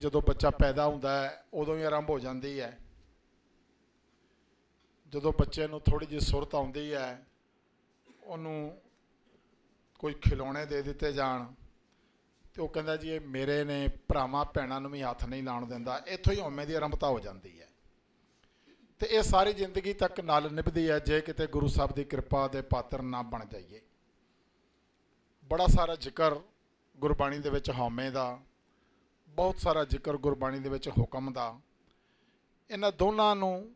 ਜਦੋਂ ਬੱਚਾ ਪੈਦਾ ਹੁੰਦਾ ਹੈ ਉਦੋਂ ਹੀ ਆਰੰਭ ਹੋ ਜਾਂਦੀ ਹੈ। ਜਦੋਂ ਬੱਚੇ ਨੂੰ ਥੋੜੀ ਜਿਹੀ ਸੁਰਤ ਆਉਂਦੀ ਹੈ, ਉਹਨੂੰ ਕੋਈ ਖਿਡੌਣੇ ਦੇ ਦਿੱਤੇ ਜਾਣ ਤੇ ਉਹ ਕਹਿੰਦਾ ਜੀ ਇਹ ਮੇਰੇ ਨੇ, ਭਰਾਵਾਂ ਭੈਣਾਂ ਨੂੰ ਵੀ ਹੱਥ ਨਹੀਂ ਲਾਉਣ ਦਿੰਦਾ। ਇੱਥੋਂ ਹੀ ਹਉਮੈ ਦੀ ਆਰੰਭਤਾ ਹੋ ਜਾਂਦੀ ਹੈ ਤੇ ਇਹ ਸਾਰੀ ਜ਼ਿੰਦਗੀ ਤੱਕ ਨਾਲ ਨਿਭਦੀ ਹੈ ਜੇ ਕਿਤੇ ਗੁਰੂ ਸਾਹਿਬ ਦੀ ਕਿਰਪਾ ਦੇ ਪਾਤਰ ਨਾ ਬਣ ਜਾਈਏ। ਬੜਾ ਸਾਰਾ ਜ਼ਿਕਰ ਗੁਰਬਾਣੀ ਦੇ ਵਿੱਚ ਹਉਮੈ ਦਾ, ਬਹੁਤ ਸਾਰਾ ਜ਼ਿਕਰ ਗੁਰਬਾਣੀ ਦੇ ਵਿੱਚ ਹੁਕਮ ਦਾ। ਇਹਨਾਂ ਦੋਨਾਂ ਨੂੰ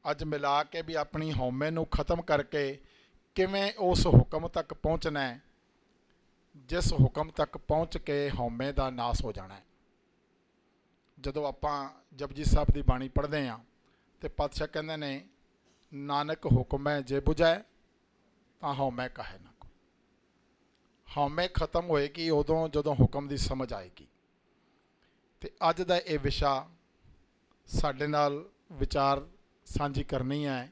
ਅੱਜ ਮਿਲਾ ਕੇ ਵੀ ਆਪਣੀ ਹਉਮੈ ਨੂੰ ਖਤਮ ਕਰਕੇ ਕਿਵੇਂ ਉਸ ਹੁਕਮ ਤੱਕ ਪਹੁੰਚਣਾ ਹੈ, ਜਿਸ ਹੁਕਮ ਤੱਕ ਪਹੁੰਚ ਕੇ ਹਉਮੈ ਦਾ ਨਾਸ ਹੋ ਜਾਣਾ ਹੈ। ਜਦੋਂ ਆਪਾਂ ਜਪਜੀ ਸਾਹਿਬ ਦੀ ਬਾਣੀ ਪੜ੍ਹਦੇ ਹਾਂ ਤੇ ਪਾਤਸ਼ਾਹ ਕਹਿੰਦੇ ਨੇ, ਨਾਨਕ ਹੁਕਮੈ ਜੇ ਬੁਝੈ ਤਾਂ ਹਉਮੈ ਕਾਹੈ ਨਾ ਕੋਈ। ਹਉਮੈ ਖਤਮ ਹੋਏਗੀ ਉਦੋਂ ਜਦੋਂ ਹੁਕਮ ਦੀ ਸਮਝ ਆਏਗੀ। ਤੇ ਅੱਜ ਦਾ ਇਹ ਵਿਸ਼ਾ ਸਾਡੇ ਨਾਲ ਵਿਚਾਰ ਸਾਂਝੀ ਕਰਨੀ ਹੈ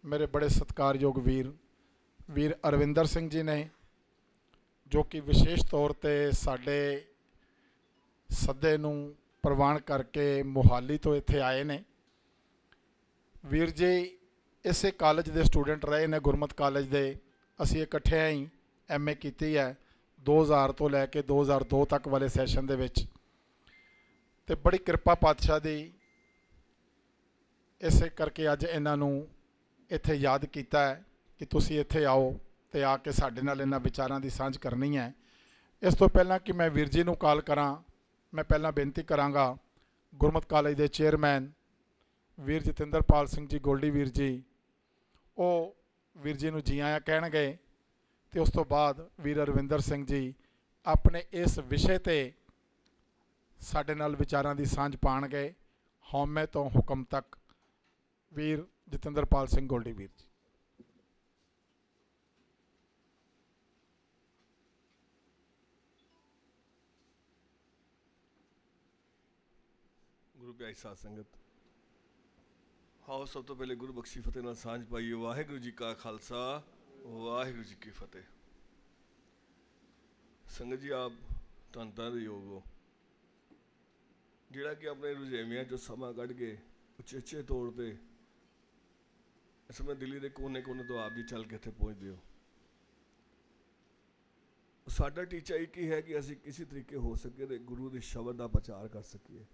ਮੇਰੇ ਬੜੇ ਸਤਿਕਾਰਯੋਗ ਵੀਰ ਅਰਵਿੰਦਰ ਸਿੰਘ ਜੀ ਨੇ, ਜੋ ਕਿ ਵਿਸ਼ੇਸ਼ ਤੌਰ 'ਤੇ ਸਾਡੇ ਸੱਦੇ ਨੂੰ ਪ੍ਰਵਾਨ ਕਰਕੇ ਮੋਹਾਲੀ ਤੋਂ ਇੱਥੇ ਆਏ ਨੇ। ਵੀਰ ਜੀ ਇਸੇ ਕਾਲਜ ਦੇ ਸਟੂਡੈਂਟ ਰਹੇ ਨੇ, ਗੁਰਮਤਿ ਕਾਲਜ ਦੇ। ਅਸੀਂ ਇਕੱਠਿਆਂ ਹੀ MA ਕੀਤੀ ਹੈ 2000 ਤੋਂ ਲੈ ਕੇ 2002 ਤੱਕ ਵਾਲੇ ਸੈਸ਼ਨ ਦੇ ਵਿੱਚ। ਤੇ ਬੜੀ ਕਿਰਪਾ ਪਾਤਸ਼ਾਹ ਦੀ, ਇਸੇ ਕਰਕੇ ਅੱਜ ਇਹਨਾਂ ਨੂੰ ਇੱਥੇ ਯਾਦ ਕੀਤਾ ਹੈ ਕਿ ਤੁਸੀਂ ਇੱਥੇ ਆਓ ਤੇ ਆ ਕੇ ਸਾਡੇ ਨਾਲ ਇਹਨਾਂ ਵਿਚਾਰਾਂ ਦੀ ਸਾਂਝ ਕਰਨੀ ਹੈ। ਇਸ ਤੋਂ ਪਹਿਲਾਂ ਕਿ ਮੈਂ ਵੀਰ ਜੀ ਨੂੰ ਕਾਲ ਕਰਾਂ, ਮੈਂ ਪਹਿਲਾਂ ਬੇਨਤੀ ਕਰਾਂਗਾ ਗੁਰਮਤਿ ਕਾਲਜ ਦੇ ਚੇਅਰਮੈਨ ਵੀਰ ਜਤਿੰਦਰਪਾਲ ਸਿੰਘ ਜੀ ਗੋਲਡੀ ਵੀਰ ਜੀ, ਉਹ ਵੀਰ ਜੀ ਨੂੰ ਜੀ ਆਇਆਂ ਕਹਿਣਗੇ ਤੇ ਉਸ ਤੋਂ ਬਾਅਦ ਵੀਰ ਅਰਵਿੰਦਰ ਸਿੰਘ ਜੀ ਆਪਣੇ ਇਸ ਵਿਸ਼ੇ 'ਤੇ ਸਾਡੇ ਨਾਲ ਵਿਚਾਰਾਂ ਦੀ ਸਾਂਝ ਪਾਉਣਗੇ, ਹਉਮੈ ਤੋਂ ਹੁਕਮ ਤੱਕ। ਵੀਰ ਜਤਿੰਦਰਪਾਲ ਸਿੰਘ ਗੋਲਡੀ ਵੀਰ ਜੀ। ਗੁਰੂ ਪਿਆਰੀ ਸਾਧ ਸੰਗਤ, ਆਓ ਸਭ ਤੋਂ ਪਹਿਲੇ ਗੁਰੂ ਬਖਸ਼ੀ ਫਤਿਹ ਨਾਲ ਸਾਂਝ ਪਾਈਏ। ਵਾਹਿਗੁਰੂ ਜੀ ਕਾ ਖਾਲਸਾ, ਵਾਹਿਗੁਰੂ ਜੀ ਕੀ ਫਤਿਹ। ਸੰਗਤ ਜੀ, ਆਪ ਧੰਨ ਧੰਨ ਯੋਗ ਹੋ ਜਿਹੜਾ ਕਿ ਆਪਣੇ ਰੁਝੇਵਿਆਂ 'ਚੋਂ ਸਮਾਂ ਕੱਢ ਕੇ ਉਚੇਚੇ ਤੌਰ 'ਤੇ ਇਸ ਸਮੇਂ ਦਿੱਲੀ ਦੇ ਕੋਨੇ-ਕੋਨੇ ਤੋਂ ਆਪ ਜੀ ਚੱਲ ਕੇ ਇੱਥੇ ਪਹੁੰਚਦੇ ਹੋ। ਸਾਡਾ ਟੀਚਾ ਇੱਕ ਹੀ ਹੈ ਕਿ ਅਸੀਂ ਕਿਸੇ ਤਰੀਕੇ ਹੋ ਸਕੇ ਤੇ ਗੁਰੂ ਦੇ ਸ਼ਬਦ ਦਾ ਪ੍ਰਚਾਰ ਕਰ ਸਕੀਏ।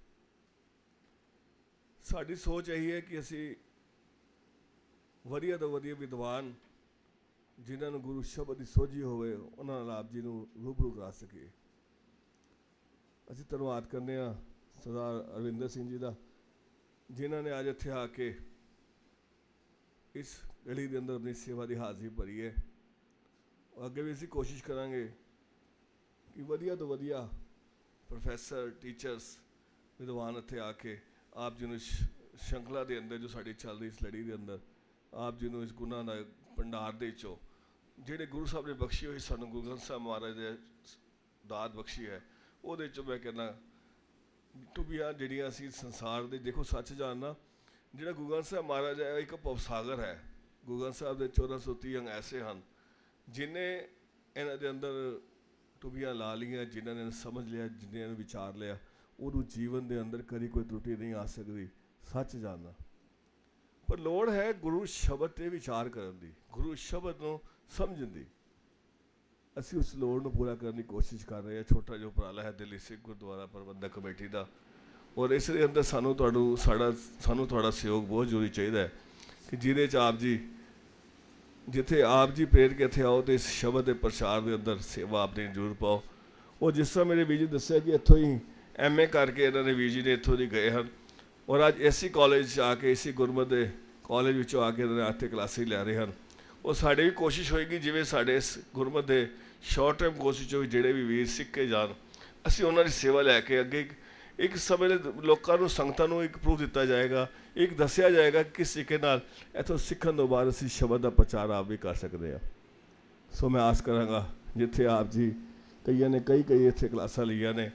ਸਾਡੀ ਸੋਚ ਇਹੀ ਹੈ ਕਿ ਅਸੀਂ ਵਧੀਆ ਤੋਂ ਵਧੀਆ ਵਿਦਵਾਨ ਜਿਨ੍ਹਾਂ ਨੂੰ ਗੁਰੂ ਸ਼ਬਦ ਦੀ ਸੋਝੀ ਹੋਵੇ ਉਹਨਾਂ ਨਾਲ ਆਪ ਜੀ ਨੂੰ ਰੂਬਰੂ ਕਰਾ ਸਕੀਏ। ਅਸੀਂ ਧੰਨਵਾਦ ਕਰਨੇ ਹਾਂ ਸਰਦਾਰ ਅਰਵਿੰਦਰ ਸਿੰਘ ਜੀ ਦਾ, ਜਿਨ੍ਹਾਂ ਨੇ ਅੱਜ ਇੱਥੇ ਆ ਕੇ ਇਸ ਗਲੀ ਦੇ ਅੰਦਰ ਆਪਣੀ ਸੇਵਾ ਦੀ ਹਾਜ਼ਰੀ ਭਰੀ ਹੈ। ਅੱਗੇ ਵੀ ਅਸੀਂ ਕੋਸ਼ਿਸ਼ ਕਰਾਂਗੇ ਕਿ ਵਧੀਆ ਤੋਂ ਵਧੀਆ ਪ੍ਰੋਫੈਸਰ, ਟੀਚਰਸ, ਵਿਦਵਾਨ ਇੱਥੇ ਆ ਕੇ ਆਪ ਜੀ ਨੂੰ ਇਸ ਸ਼੍ਰੰਖਲਾ ਦੇ ਅੰਦਰ ਜੋ ਸਾਡੀ ਚੱਲ ਰਹੀ ਇਸ ਲੜੀ ਦੇ ਅੰਦਰ ਆਪ ਜੀ ਨੂੰ ਇਸ ਗੁਣਾਂ ਦਾ ਭੰਡਾਰ ਦੇ ਵਿੱਚੋਂ ਜਿਹੜੇ ਗੁਰੂ ਸਾਹਿਬ ਨੇ ਬਖਸ਼ੀ ਹੋਈ ਸਾਨੂੰ, ਗੁਰੂ ਗ੍ਰੰਥ ਸਾਹਿਬ ਮਹਾਰਾਜ ਦੇ ਦਾਤ ਬਖਸ਼ੀ ਹੈ, ਉਹਦੇ 'ਚੋਂ ਮੈਂ ਕਹਿੰਦਾ ਟੁੱਬੀਆਂ ਜਿਹੜੀਆਂ ਅਸੀਂ ਸੰਸਾਰ ਦੇ, ਦੇਖੋ ਸੱਚ ਜਾਣਨਾ, ਜਿਹੜਾ ਗੁਰੂ ਗ੍ਰੰਥ ਸਾਹਿਬ ਮਹਾਰਾਜ ਹੈ ਇੱਕ ਭਵਸਾਗਰ ਹੈ। ਗੁਰੂ ਗ੍ਰੰਥ ਸਾਹਿਬ ਦੇ 1430 ਅੰਗ ਐਸੇ ਹਨ ਜਿਹਨੇ ਇਹਨਾਂ ਦੇ ਅੰਦਰ ਟੁੱਬੀਆਂ ਲਾ ਲਈਆਂ, ਜਿਨ੍ਹਾਂ ਨੇ ਸਮਝ ਲਿਆ, ਜਿਨ੍ਹਾਂ ਨੇ ਵਿਚਾਰ ਲਿਆ, ਉਹਨੂੰ ਜੀਵਨ ਦੇ ਅੰਦਰ ਕਦੀ ਕੋਈ ਤਰੁੱਟੀ ਨਹੀਂ ਆ ਸਕਦੀ। ਸੱਚ ਜਾਣਨਾ, ਪਰ ਲੋੜ ਹੈ ਗੁਰੂ ਸ਼ਬਦ 'ਤੇ ਵਿਚਾਰ ਕਰਨ ਦੀ, ਗੁਰੂ ਸ਼ਬਦ ਨੂੰ ਸਮਝਣ ਦੀ। ਅਸੀਂ ਉਸ ਲੋੜ ਨੂੰ ਪੂਰਾ ਕਰਨ ਦੀ ਕੋਸ਼ਿਸ਼ ਕਰ ਰਹੇ ਹਾਂ। ਛੋਟਾ ਜਿਹਾ ਉਪਰਾਲਾ ਹੈ ਦਿੱਲੀ ਸਿੱਖ ਗੁਰਦੁਆਰਾ ਪ੍ਰਬੰਧਕ ਕਮੇਟੀ ਦਾ, ਔਰ ਇਸ ਦੇ ਅੰਦਰ ਸਾਨੂੰ ਤੁਹਾਡਾ ਸਹਿਯੋਗ ਬਹੁਤ ਜ਼ਰੂਰੀ ਚਾਹੀਦਾ ਹੈ ਕਿ ਜਿਹਦੇ 'ਚ ਆਪ ਜੀ, ਜਿੱਥੇ ਆਪ ਜੀ ਪ੍ਰੇਰ ਕੇ ਇੱਥੇ ਆਓ ਅਤੇ ਇਸ ਸ਼ਬਦ ਦੇ ਪ੍ਰਚਾਰ ਦੇ ਅੰਦਰ ਸੇਵਾ ਆਪਣੀ ਜ਼ਰੂਰ ਪਾਓ। ਉਹ ਜਿਸ ਤਰ੍ਹਾਂ ਮੇਰੇ ਵੀਰ ਜੀ ਦੱਸਿਆ ਕਿ ਇੱਥੋਂ ਹੀ MA ਕਰਕੇ ਇਹਨਾਂ ਨੇ ਵੀਰ ਜੀ ਨੇ ਇੱਥੋਂ ਦੀ ਗਏ ਹਨ, ਔਰ ਅੱਜ ਇਸੇ ਕਾਲਜ 'ਚ ਆ ਕੇ, ਇਸੇ ਗੁਰਮਤਿ ਦੇ ਕਾਲਜ ਵਿੱਚੋਂ ਆ ਕੇ ਇਹਨਾਂ ਨੇ ਇੱਥੇ ਕਲਾਸਿਸ ਲੈ ਰਹੇ ਹਨ। ਉਹ ਸਾਡੀ ਵੀ ਕੋਸ਼ਿਸ਼ ਹੋਏਗੀ ਜਿਵੇਂ ਸਾਡੇ ਇਸ ਗੁਰਮਤਿ ਦੇ ਸ਼ਾਰਟ ਟਰਮ ਕੋਰਸ ਵਿੱਚੋਂ ਜਿਹੜੇ ਵੀ ਵੀਰ ਸਿੱਖ ਕੇ ਜਾਣ, ਅਸੀਂ ਉਹਨਾਂ ਦੀ ਸੇਵਾ ਲੈ ਕੇ ਅੱਗੇ ਇੱਕ ਸਮੇਂ ਦੇ ਲੋਕਾਂ ਨੂੰ, ਸੰਗਤਾਂ ਨੂੰ ਇੱਕ ਪ੍ਰੂਫ ਦਿੱਤਾ ਜਾਏਗਾ, ਇੱਕ ਦੱਸਿਆ ਜਾਏਗਾ ਕਿਸ ਤਰੀਕੇ ਨਾਲ ਇੱਥੋਂ ਸਿੱਖਣ ਤੋਂ ਬਾਅਦ ਅਸੀਂ ਸ਼ਬਦ ਦਾ ਪ੍ਰਚਾਰ ਆਪ ਵੀ ਕਰ ਸਕਦੇ ਹਾਂ। ਸੋ ਮੈਂ ਆਸ ਕਰਾਂਗਾ ਜਿੱਥੇ ਆਪ ਜੀ ਕਈਆਂ ਨੇ ਕਈ ਇੱਥੇ ਕਲਾਸਾਂ ਲਈਆਂ ਨੇ,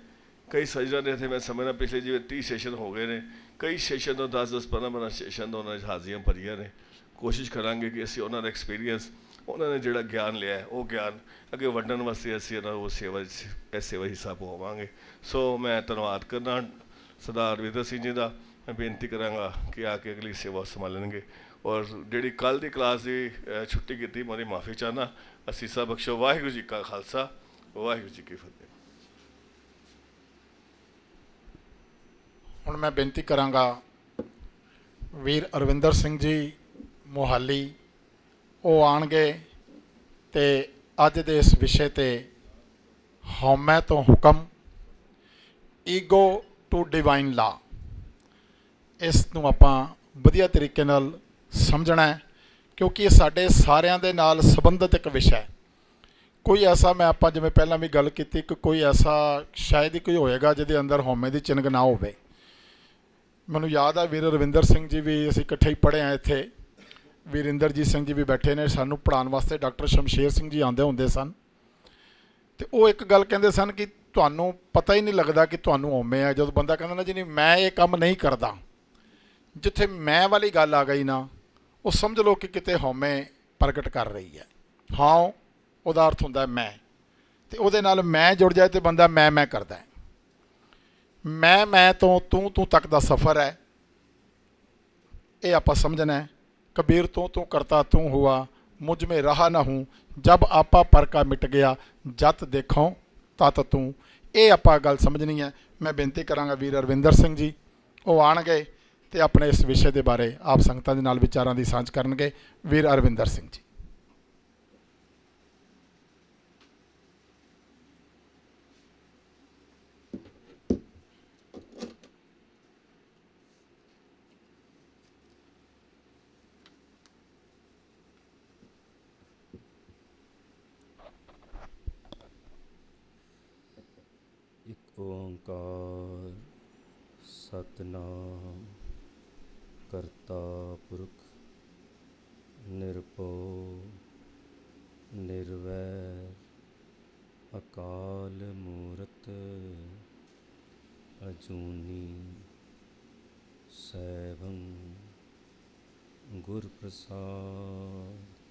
ਕਈ ਸੱਜਣਾਂ ਨੇ ਇੱਥੇ ਮੈਂ ਸਮਝਦਾ ਪਿਛਲੇ ਜਿਵੇਂ 30 ਸੈਸ਼ਨ ਹੋ ਗਏ ਨੇ, ਕਈ ਸੈਸ਼ਨ ਤੋਂ 10-10, 15-15 ਸੈਸ਼ਨ ਤੋਂ ਉਹਨਾਂ ਦੀ ਹਾਜ਼ਰੀਆਂ ਭਰੀਆਂ ਨੇ। ਕੋਸ਼ਿਸ਼ ਕਰਾਂਗੇ ਕਿ ਅਸੀਂ ਉਹਨਾਂ ਦਾ ਐਕਸਪੀਰੀਅੰਸ ਉਹਨਾਂ ਨੇ ਜਿਹੜਾ ਗਿਆਨ ਲਿਆ ਹੈ, ਉਹ ਗਿਆਨ ਅੱਗੇ ਵੰਡਣ ਵਾਸਤੇ ਅਸੀਂ ਇਹਨਾਂ ਨੂੰ ਸੇਵਾ 'ਚ ਇਸ ਸੇਵਾ ਹਿੱਸਾ ਪਾਵਾਂਗੇ। ਸੋ ਮੈਂ ਧੰਨਵਾਦ ਕਰਨਾ ਸਰਦਾਰ ਰਵਿੰਦਰ ਸਿੰਘ ਜੀ ਦਾ। ਮੈਂ ਬੇਨਤੀ ਕਰਾਂਗਾ ਕਿ ਆ ਕੇ ਅਗਲੀ ਸੇਵਾ ਸੰਭਾਲਣਗੇ। ਔਰ ਜਿਹੜੀ ਕੱਲ੍ਹ ਦੀ ਕਲਾਸ ਦੀ ਛੁੱਟੀ ਕੀਤੀ, ਮੈਂ ਉਹਦੀ ਮਾਫੀ ਚਾਹੁੰਦਾ। ਅਸੀਸਾਂ ਬਖਸ਼ੋ। ਵਾਹਿਗੁਰੂ ਜੀ ਕਾ ਖਾਲਸਾ, ਵਾਹਿਗੁਰੂ ਜੀ ਕੀ ਫਤਿਹ। ਹੁਣ ਮੈਂ ਬੇਨਤੀ ਕਰਾਂਗਾ ਵੀਰ ਅਰਵਿੰਦਰ ਸਿੰਘ ਜੀ ਮੋਹਾਲੀ, ਉਹ ਆਉਣਗੇ ਤੇ ਅੱਜ ਦੇ ਇਸ ਵਿਸ਼ੇ ਤੇ ਹਉਮੈ ਤੋਂ ਹੁਕਮ, ਈਗੋ ਟੂ ਡਿਵਾਈਨ ਲਾ, ਇਸ ਨੂੰ ਆਪਾਂ ਵਧੀਆ ਤਰੀਕੇ ਨਾਲ ਸਮਝਣਾ ਹੈ, ਕਿਉਂਕਿ ਇਹ ਸਾਡੇ ਸਾਰਿਆਂ ਦੇ ਨਾਲ ਸੰਬੰਧਿਤ ਇੱਕ ਵਿਸ਼ਾ ਹੈ। ਕੋਈ ਐਸਾ, ਮੈਂ ਆਪਾਂ ਜਿਵੇਂ ਪਹਿਲਾਂ ਵੀ ਗੱਲ ਕੀਤੀ ਕਿ ਕੋਈ ਐਸਾ ਸ਼ਾਇਦ ਹੀ ਕੋਈ ਹੋਏਗਾ ਜਿਹਦੇ ਅੰਦਰ ਹਉਮੈ ਦੀ ਚਿੰਨ੍ਹ ਨਾ ਹੋਵੇ। ਮੈਨੂੰ ਯਾਦ ਆ ਵੀਰ ਰਵਿੰਦਰ ਸਿੰਘ ਜੀ ਵੀ ਅਸੀਂ ਇਕੱਠੇ ਹੀ ਪੜ੍ਹੇ ਹਾਂ ਇੱਥੇ, ਵੀਰ ਇੰਦਰਜੀਤ ਸਿੰਘ ਜੀ ਵੀ ਬੈਠੇ ਨੇ, ਸਾਨੂੰ ਪੜ੍ਹਾਉਣ ਵਾਸਤੇ ਡਾਕਟਰ ਸ਼ਮਸ਼ੇਰ ਸਿੰਘ ਜੀ ਆਉਂਦੇ ਹੁੰਦੇ ਸਨ। ਅਤੇ ਉਹ ਇੱਕ ਗੱਲ ਕਹਿੰਦੇ ਸਨ ਕਿ ਤੁਹਾਨੂੰ ਪਤਾ ਹੀ ਨਹੀਂ ਲੱਗਦਾ ਕਿ ਤੁਹਾਨੂੰ ਹਉਮੈ ਹੈ। ਜਦੋਂ ਬੰਦਾ ਕਹਿੰਦਾ ਨਾ ਜੀ ਨਹੀਂ ਮੈਂ ਇਹ ਕੰਮ ਨਹੀਂ ਕਰਦਾ, ਜਿੱਥੇ ਮੈਂ ਵਾਲੀ ਗੱਲ ਆ ਗਈ ਨਾ, ਉਹ ਸਮਝ ਲਓ ਕਿ ਕਿਤੇ ਹਉਮੈ ਪ੍ਰਗਟ ਕਰ ਰਹੀ ਹੈ। ਹਾਂ, ਉਹਦਾ ਅਰਥ ਹੁੰਦਾ ਮੈਂ, ਅਤੇ ਉਹਦੇ ਨਾਲ ਮੈਂ ਜੁੜ ਜਾਏ ਅਤੇ ਬੰਦਾ ਮੈਂ ਕਰਦਾ ਹੈ। ਮੈਂ ਤੋਂ ਤੂੰ ਤੱਕ ਦਾ ਸਫ਼ਰ ਹੈ, ਇਹ ਆਪਾਂ ਸਮਝਣਾ ਹੈ। कबीर तू करता तू हुआ, मुझ में रहा न हूँ, जब आपा पर का मिट गया, जत देखो तत तू। ये आपां गल समझनी है। मैं बेनती करांगा वीर अरविंदर सिंह जी, वो आउणगे ते अपने इस विषय के बारे आप संगतां दे नाल विचारां दी सांझ करनगे। वीर अरविंदर सिंह जी। ओंकार सतनाम करता पुरख निर्भव निर्वैर अकाल मूरत अजूनी सैभं गुर प्रसाद।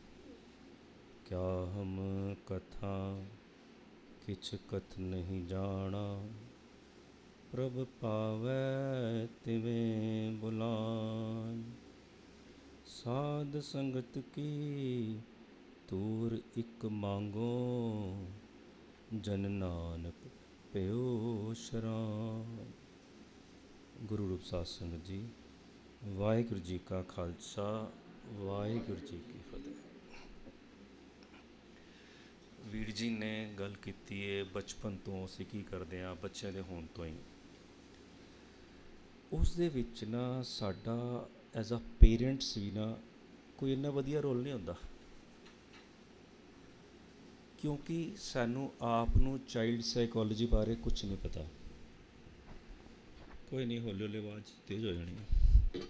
क्या हम कथा किछ कथ नहीं जाना, प्रभ पावै तिवें बुलान। साध संगत की तूर इक मांगो, जन नानक प्यो शरान। गुरु रूप साध संगत जी, वाहिगुरू जी का खालसा, वाहिगुरू जी की फतेह। ਵੀਰ ਜੀ ਨੇ ਗੱਲ ਕੀਤੀ ਹੈ ਬਚਪਨ ਤੋਂ ਅਸੀਂ ਕੀ ਕਰਦੇ ਹਾਂ, ਬੱਚਿਆਂ ਦੇ ਹੋਣ ਤੋਂ ਹੀ। ਉਸ ਦੇ ਵਿੱਚ ਨਾ ਸਾਡਾ ਐਜ਼ ਅ ਪੇਰੈਂਟਸ ਵੀ ਨਾ ਕੋਈ ਇੰਨਾ ਵਧੀਆ ਰੋਲ ਨਹੀਂ ਹੁੰਦਾ, ਕਿਉਂਕਿ ਸਾਨੂੰ ਆਪ ਨੂੰ ਚਾਈਲਡ ਸਾਈਕੋਲੋਜੀ ਬਾਰੇ ਕੁਛ ਨਹੀਂ ਪਤਾ। ਕੋਈ ਨਹੀਂ, ਹੌਲੀ ਹੌਲੀ ਆਵਾਜ਼ ਤੇਜ਼ ਹੋ ਜਾਣੀ ਹੈ।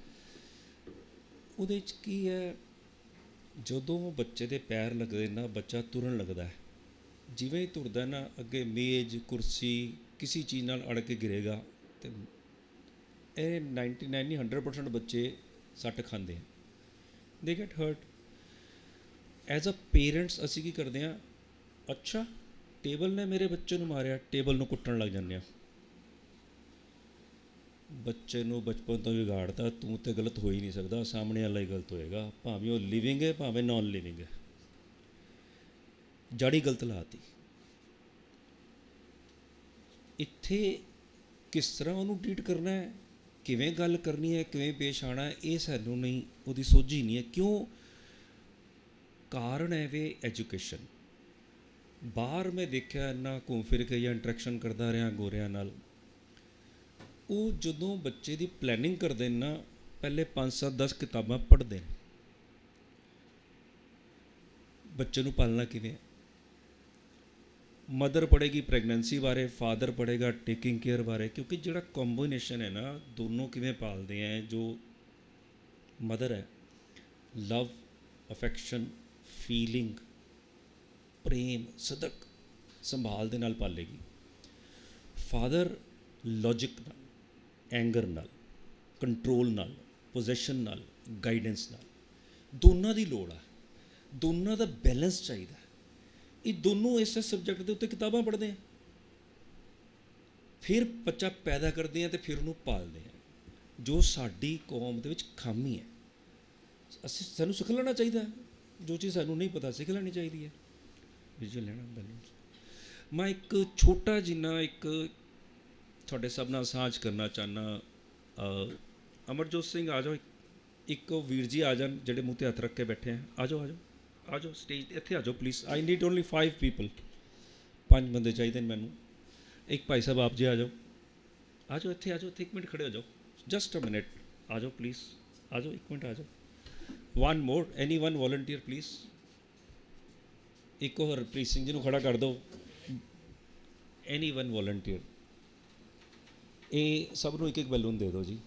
ਉਹਦੇ 'ਚ ਕੀ ਹੈ, ਜਦੋਂ ਬੱਚੇ ਦੇ ਪੈਰ ਲੱਗਦੇ ਨਾ, ਬੱਚਾ ਤੁਰਨ ਲੱਗਦਾ ਹੈ। ਜਿਵੇਂ ਹੀ ਤੁਰਦਾ ਨਾ, ਅੱਗੇ ਮੇਜ਼ ਕੁਰਸੀ ਕਿਸੇ ਚੀਜ਼ ਨਾਲ ਅੜ ਕੇ ਗਿਰੇਗਾ। ਅਤੇ ਇਹ 99 ਨਹੀਂ 100% ਬੱਚੇ ਸੱਟ ਖਾਂਦੇ ਆ, they get hurt. As a parents ਅਸੀਂ ਕੀ ਕਰਦੇ ਹਾਂ, ਅੱਛਾ ਟੇਬਲ ਨੇ ਮੇਰੇ ਬੱਚੇ ਨੂੰ ਮਾਰਿਆ, ਟੇਬਲ ਨੂੰ ਕੁੱਟਣ ਲੱਗ ਜਾਂਦੇ ਹਾਂ। ਬੱਚੇ ਨੂੰ ਬਚਪਨ ਤੋਂ ਵਿਗਾੜਤਾ, ਤੂੰ ਤਾਂ ਗਲਤ ਹੋ ਹੀ ਨਹੀਂ ਸਕਦਾ, ਸਾਹਮਣੇ ਵਾਲਾ ਹੀ ਗਲਤ ਹੋਏਗਾ, ਭਾਵੇਂ ਉਹ ਲਿਵਿੰਗ ਹੈ ਭਾਵੇਂ ਨਾਨ ਲਿਵਿੰਗ ਹੈ। ਜੜ ਹੀ ਗਲਤ ਲਾਤੀ। ਇੱਥੇ ਕਿਸ ਤਰ੍ਹਾਂ ਉਹਨੂੰ ਟਰੀਟ ਕਰਨਾ ਹੈ, ਕਿਵੇਂ ਗੱਲ ਕਰਨੀ ਹੈ, ਕਿਵੇਂ ਪੇਸ਼ ਆਉਣਾ ਹੈ, ਇਹ ਸਾਨੂੰ ਨਹੀਂ, ਉਹਦੀ ਸੋਝੀ ਨਹੀਂ ਹੈ। ਕਿਉਂ? ਕਾਰਨ ਹੈ ਵੇ ਐਜੂਕੇਸ਼ਨ। ਬਾਹਰ ਮੈਂ ਦੇਖਿਆ ਇੰਨਾ ਘੁੰਮ ਫਿਰ ਕੇ ਜਾਂ ਇੰਟਰੈਕਸ਼ਨ ਕਰਦਾ ਰਿਹਾ ਗੋਰਿਆਂ ਨਾਲ, ਉਹ ਜਦੋਂ ਬੱਚੇ ਦੀ ਪਲੈਨਿੰਗ ਕਰਦੇ ਨੇ ਨਾ, ਪਹਿਲੇ 5-7-10 ਕਿਤਾਬਾਂ ਪੜ੍ਹਦੇ ਨੇ। ਬੱਚੇ ਨੂੰ ਪਾਲਣਾ ਕਿਵੇਂ, ਮਦਰ ਪੜ੍ਹੇਗੀ ਪ੍ਰੈਗਨੈਂਸੀ ਬਾਰੇ, ਫਾਦਰ ਪੜ੍ਹੇਗਾ ਟੇਕਿੰਗ ਕੇਅਰ ਬਾਰੇ, ਕਿਉਂਕਿ ਜਿਹੜਾ ਕੰਬੀਨੇਸ਼ਨ ਹੈ ਨਾ, ਦੋਨੋਂ ਕਿਵੇਂ ਪਾਲਦੇ ਹੈ। ਜੋ ਮਦਰ ਹੈ, ਲਵ, ਅਫੈਕਸ਼ਨ, ਫੀਲਿੰਗ, ਪ੍ਰੇਮ, ਸਦਕ, ਸੰਭਾਲ ਦੇ ਨਾਲ ਪਾਲੇਗੀ। ਫਾਦਰ ਲੌਜਿਕ ਨਾਲ, ਐਂਗਰ ਨਾਲ, ਕੰਟਰੋਲ ਨਾਲ, ਪੋਜੈਸ਼ਨ ਨਾਲ, ਗਾਈਡੈਂਸ ਨਾਲ, ਦੋਨਾਂ ਦੀ ਲੋੜ ਆ। ਦੋਨਾਂ ਦਾ ਬੈਲੈਂਸ ਚਾਹੀਦਾ। ਇਹ ਦੋਨੋਂ ਇਸ ਸਬਜੈਕਟ ਦੇ ਉੱਤੇ ਕਿਤਾਬਾਂ ਪੜ੍ਹਦੇ ਆ, ਫਿਰ ਬੱਚਾ ਪੈਦਾ ਕਰਦੇ ਆ ਅਤੇ ਫਿਰ ਉਹਨੂੰ ਪਾਲਦੇ ਆ, ਜੋ ਸਾਡੀ ਕੌਮ ਦੇ ਵਿੱਚ ਖਾਮੀ ਹੈ। ਸਾਨੂੰ ਸਿੱਖ ਲੈਣਾ ਚਾਹੀਦਾ, ਜੋ ਚੀਜ਼ ਸਾਨੂੰ ਨਹੀਂ ਪਤਾ ਸਿੱਖ ਲੈਣੀ ਚਾਹੀਦੀ ਹੈ। ਵਿਜ਼ੂਅਲ ਲੈਣਾ ਬੈਲੈਂਸ। ਮੈਂ ਇੱਕ ਛੋਟਾ ਜਿੰਨਾ ਇੱਕ ਤੁਹਾਡੇ ਸਭ ਨਾਲ ਸਾਂਝ ਕਰਨਾ ਚਾਹੁੰਦਾ। ਅਮਰਜੋਤ ਸਿੰਘ ਆ ਜਾਓ, ਇੱਕ ਵੀਰ ਜੀ ਆ ਜਾਣ ਜਿਹੜੇ ਮੂੰਹ 'ਤੇ ਹੱਥ ਰੱਖ ਕੇ ਬੈਠੇ ਆ। ਆ ਜਾਓ, ਆ ਜਾਓ, ਆ ਜਾਓ ਸਟੇਜ 'ਤੇ ਇੱਥੇ ਆ ਜਾਓ please. I need only 5 people, 5 ਬੰਦੇ ਚਾਹੀਦੇ ਨੇ ਮੈਨੂੰ। ਇੱਕ ਭਾਈ ਸਾਹਿਬ ਆਪ ਜੀ ਆ ਜਾਓ, ਆ ਜਾਓ ਇੱਥੇ, ਆ ਜਾਓ ਇੱਥੇ 1 ਮਿੰਟ ਖੜ੍ਹੇ ਹੋ ਜਾਓ, ਜਸਟ ਅ ਮਿਨਟ, ਆ ਜਾਓ ਪਲੀਜ਼, ਆ ਜਾਓ 1 ਮਿੰਟ ਆ ਜਾਓ। One more, any one volunteer please. ਇੱਕ ਹੋਰ ਹਰਪ੍ਰੀਤ ਸਿੰਘ ਜੀ ਨੂੰ ਖੜ੍ਹਾ ਕਰ ਦਿਓ, ਐਨੀ ਵਨ ਵੋਲੰਟੀਅਰ। ਇਹ ਸਭ ਨੂੰ ਇੱਕ ਇੱਕ ਬੈਲੂਨ ਦੇ ਦਿਓ ਜੀ।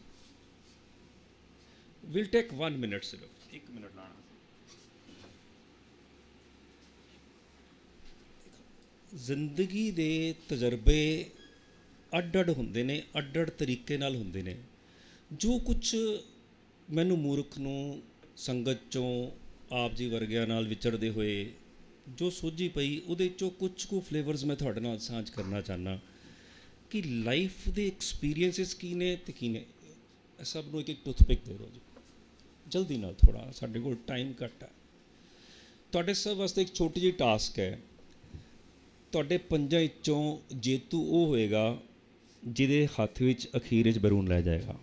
ਵਿਲ ਟੇਕ 1 ਮਿੰਟ, ਸਿਰਫ 1 ਮਿੰਟ ਲਾਣਾ। ਜ਼ਿੰਦਗੀ ਦੇ ਤਜਰਬੇ ਅੱਡ ਅੱਡ ਹੁੰਦੇ ਨੇ, ਅੱਡ ਅੱਡ ਤਰੀਕੇ ਨਾਲ ਹੁੰਦੇ ਨੇ। ਜੋ ਕੁਛ ਮੈਨੂੰ ਮੂਰਖ ਨੂੰ ਸੰਗਤ 'ਚੋਂ ਆਪ ਜੀ ਵਰਗਿਆਂ ਨਾਲ ਵਿਚਰਦੇ ਹੋਏ ਜੋ ਸੋਝੀ ਪਈ, ਉਹਦੇ 'ਚੋਂ ਕੁਛ ਕੁ ਫਲੇਵਰਸ ਮੈਂ ਤੁਹਾਡੇ ਨਾਲ ਸਾਂਝ ਕਰਨਾ ਚਾਹੁੰਦਾ ਕਿ ਲਾਈਫ ਦੇ ਐਕਸਪੀਰੀਅੰਸਿਸ ਕੀ ਨੇ ਅਤੇ ਕੀ ਨੇ। ਸਭ ਨੂੰ ਇੱਕ ਇੱਕ ਟੂਥਪਿਕ ਦੇ ਦਿਓ ਜੀ, ਜਲਦੀ ਨਾਲ, ਥੋੜ੍ਹਾ ਸਾਡੇ ਕੋਲ ਟਾਈਮ ਘੱਟ ਹੈ। ਤੁਹਾਡੇ ਸਭ ਵਾਸਤੇ ਇੱਕ ਛੋਟੀ ਜਿਹੀ ਟਾਸਕ ਹੈ। ਤੁਹਾਡੇ 5 ਵਿੱਚੋਂ ਜੇਤੂ ਉਹ ਹੋਏਗਾ ਜਿਹਦੇ ਹੱਥ ਵਿੱਚ ਅਖੀਰ ਵਿੱਚ ਬੈਲੂਨ ਲੈ ਜਾਏਗਾ।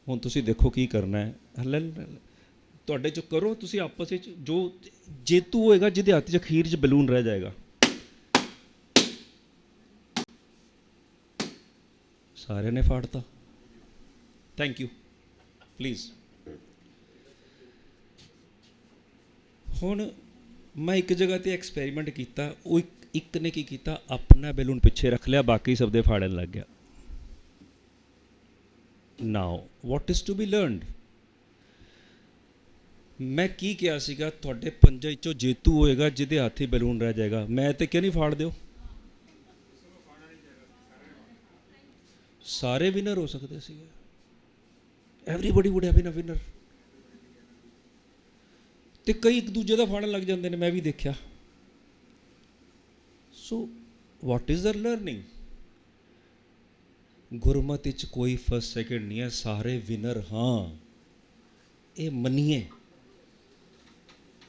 ਹੁਣ ਤੁਸੀਂ ਦੇਖੋ ਕੀ ਕਰਨਾ ਹੈ। ਤੁਹਾਡੇ 'ਚੋਂ ਕਰੋ ਤੁਸੀਂ ਆਪਸ ਵਿੱਚ, ਜੋ ਜੇਤੂ ਹੋਏਗਾ ਜਿਹਦੇ ਹੱਥ 'ਚ ਅਖੀਰ 'ਚ ਬੈਲੂਨ ਰਹਿ ਜਾਏਗਾ। ਸਾਰਿਆਂ ਨੇ ਫਾੜਤਾ। Thank you, please. ਹੁਣ ਮੈਂ ਇੱਕ ਜਗ੍ਹਾ 'ਤੇ ਐਕਸਪੈਰੀਮੈਂਟ ਕੀਤਾ। ਉਹ ਇੱਕ ਨੇ ਕੀ ਕੀਤਾ, ਆਪਣਾ ਬੈਲੂਨ ਪਿੱਛੇ ਰੱਖ ਲਿਆ, ਬਾਕੀ ਸਭ ਦੇ ਫਾੜਨ ਲੱਗ ਗਿਆ। Now what is to be learned. ਮੈਂ ਕੀ ਕਿਹਾ ਸੀਗਾ, ਤੁਹਾਡੇ 5 ਵਿੱਚੋਂ ਜੇਤੂ ਹੋਏਗਾ ਜਿਹਦੇ ਹੱਥ ਹੀ ਬੈਲੂਨ ਰਹਿ ਜਾਏਗਾ। ਮੈਂ ਤੇ ਕਿਹਾ ਨਹੀਂ ਫਾੜ ਦਿਓ, ਸਾਰੇ ਵਿਨਰ ਹੋ ਸਕਦੇ ਸੀਗੇ। Everybody would have been a winner. ਤੇ ਕਈ ਇੱਕ ਦੂਜੇ ਦਾ ਫਾੜਨ ਲੱਗ ਜਾਂਦੇ ਨੇ, ਮੈਂ ਵੀ ਦੇਖਿਆ। ਸੋ ਵਾਟ ਇਜ਼ ਦ ਲਰਨਿੰਗ। ਗੁਰਮਤਿ ਵਿੱਚ ਕੋਈ ਫਸਟ ਸੈਕਿੰਡ ਨਹੀਂ ਹੈ, ਸਾਰੇ ਵਿਨਰ ਹਾਂ, ਇਹ ਮੰਨੀਏ।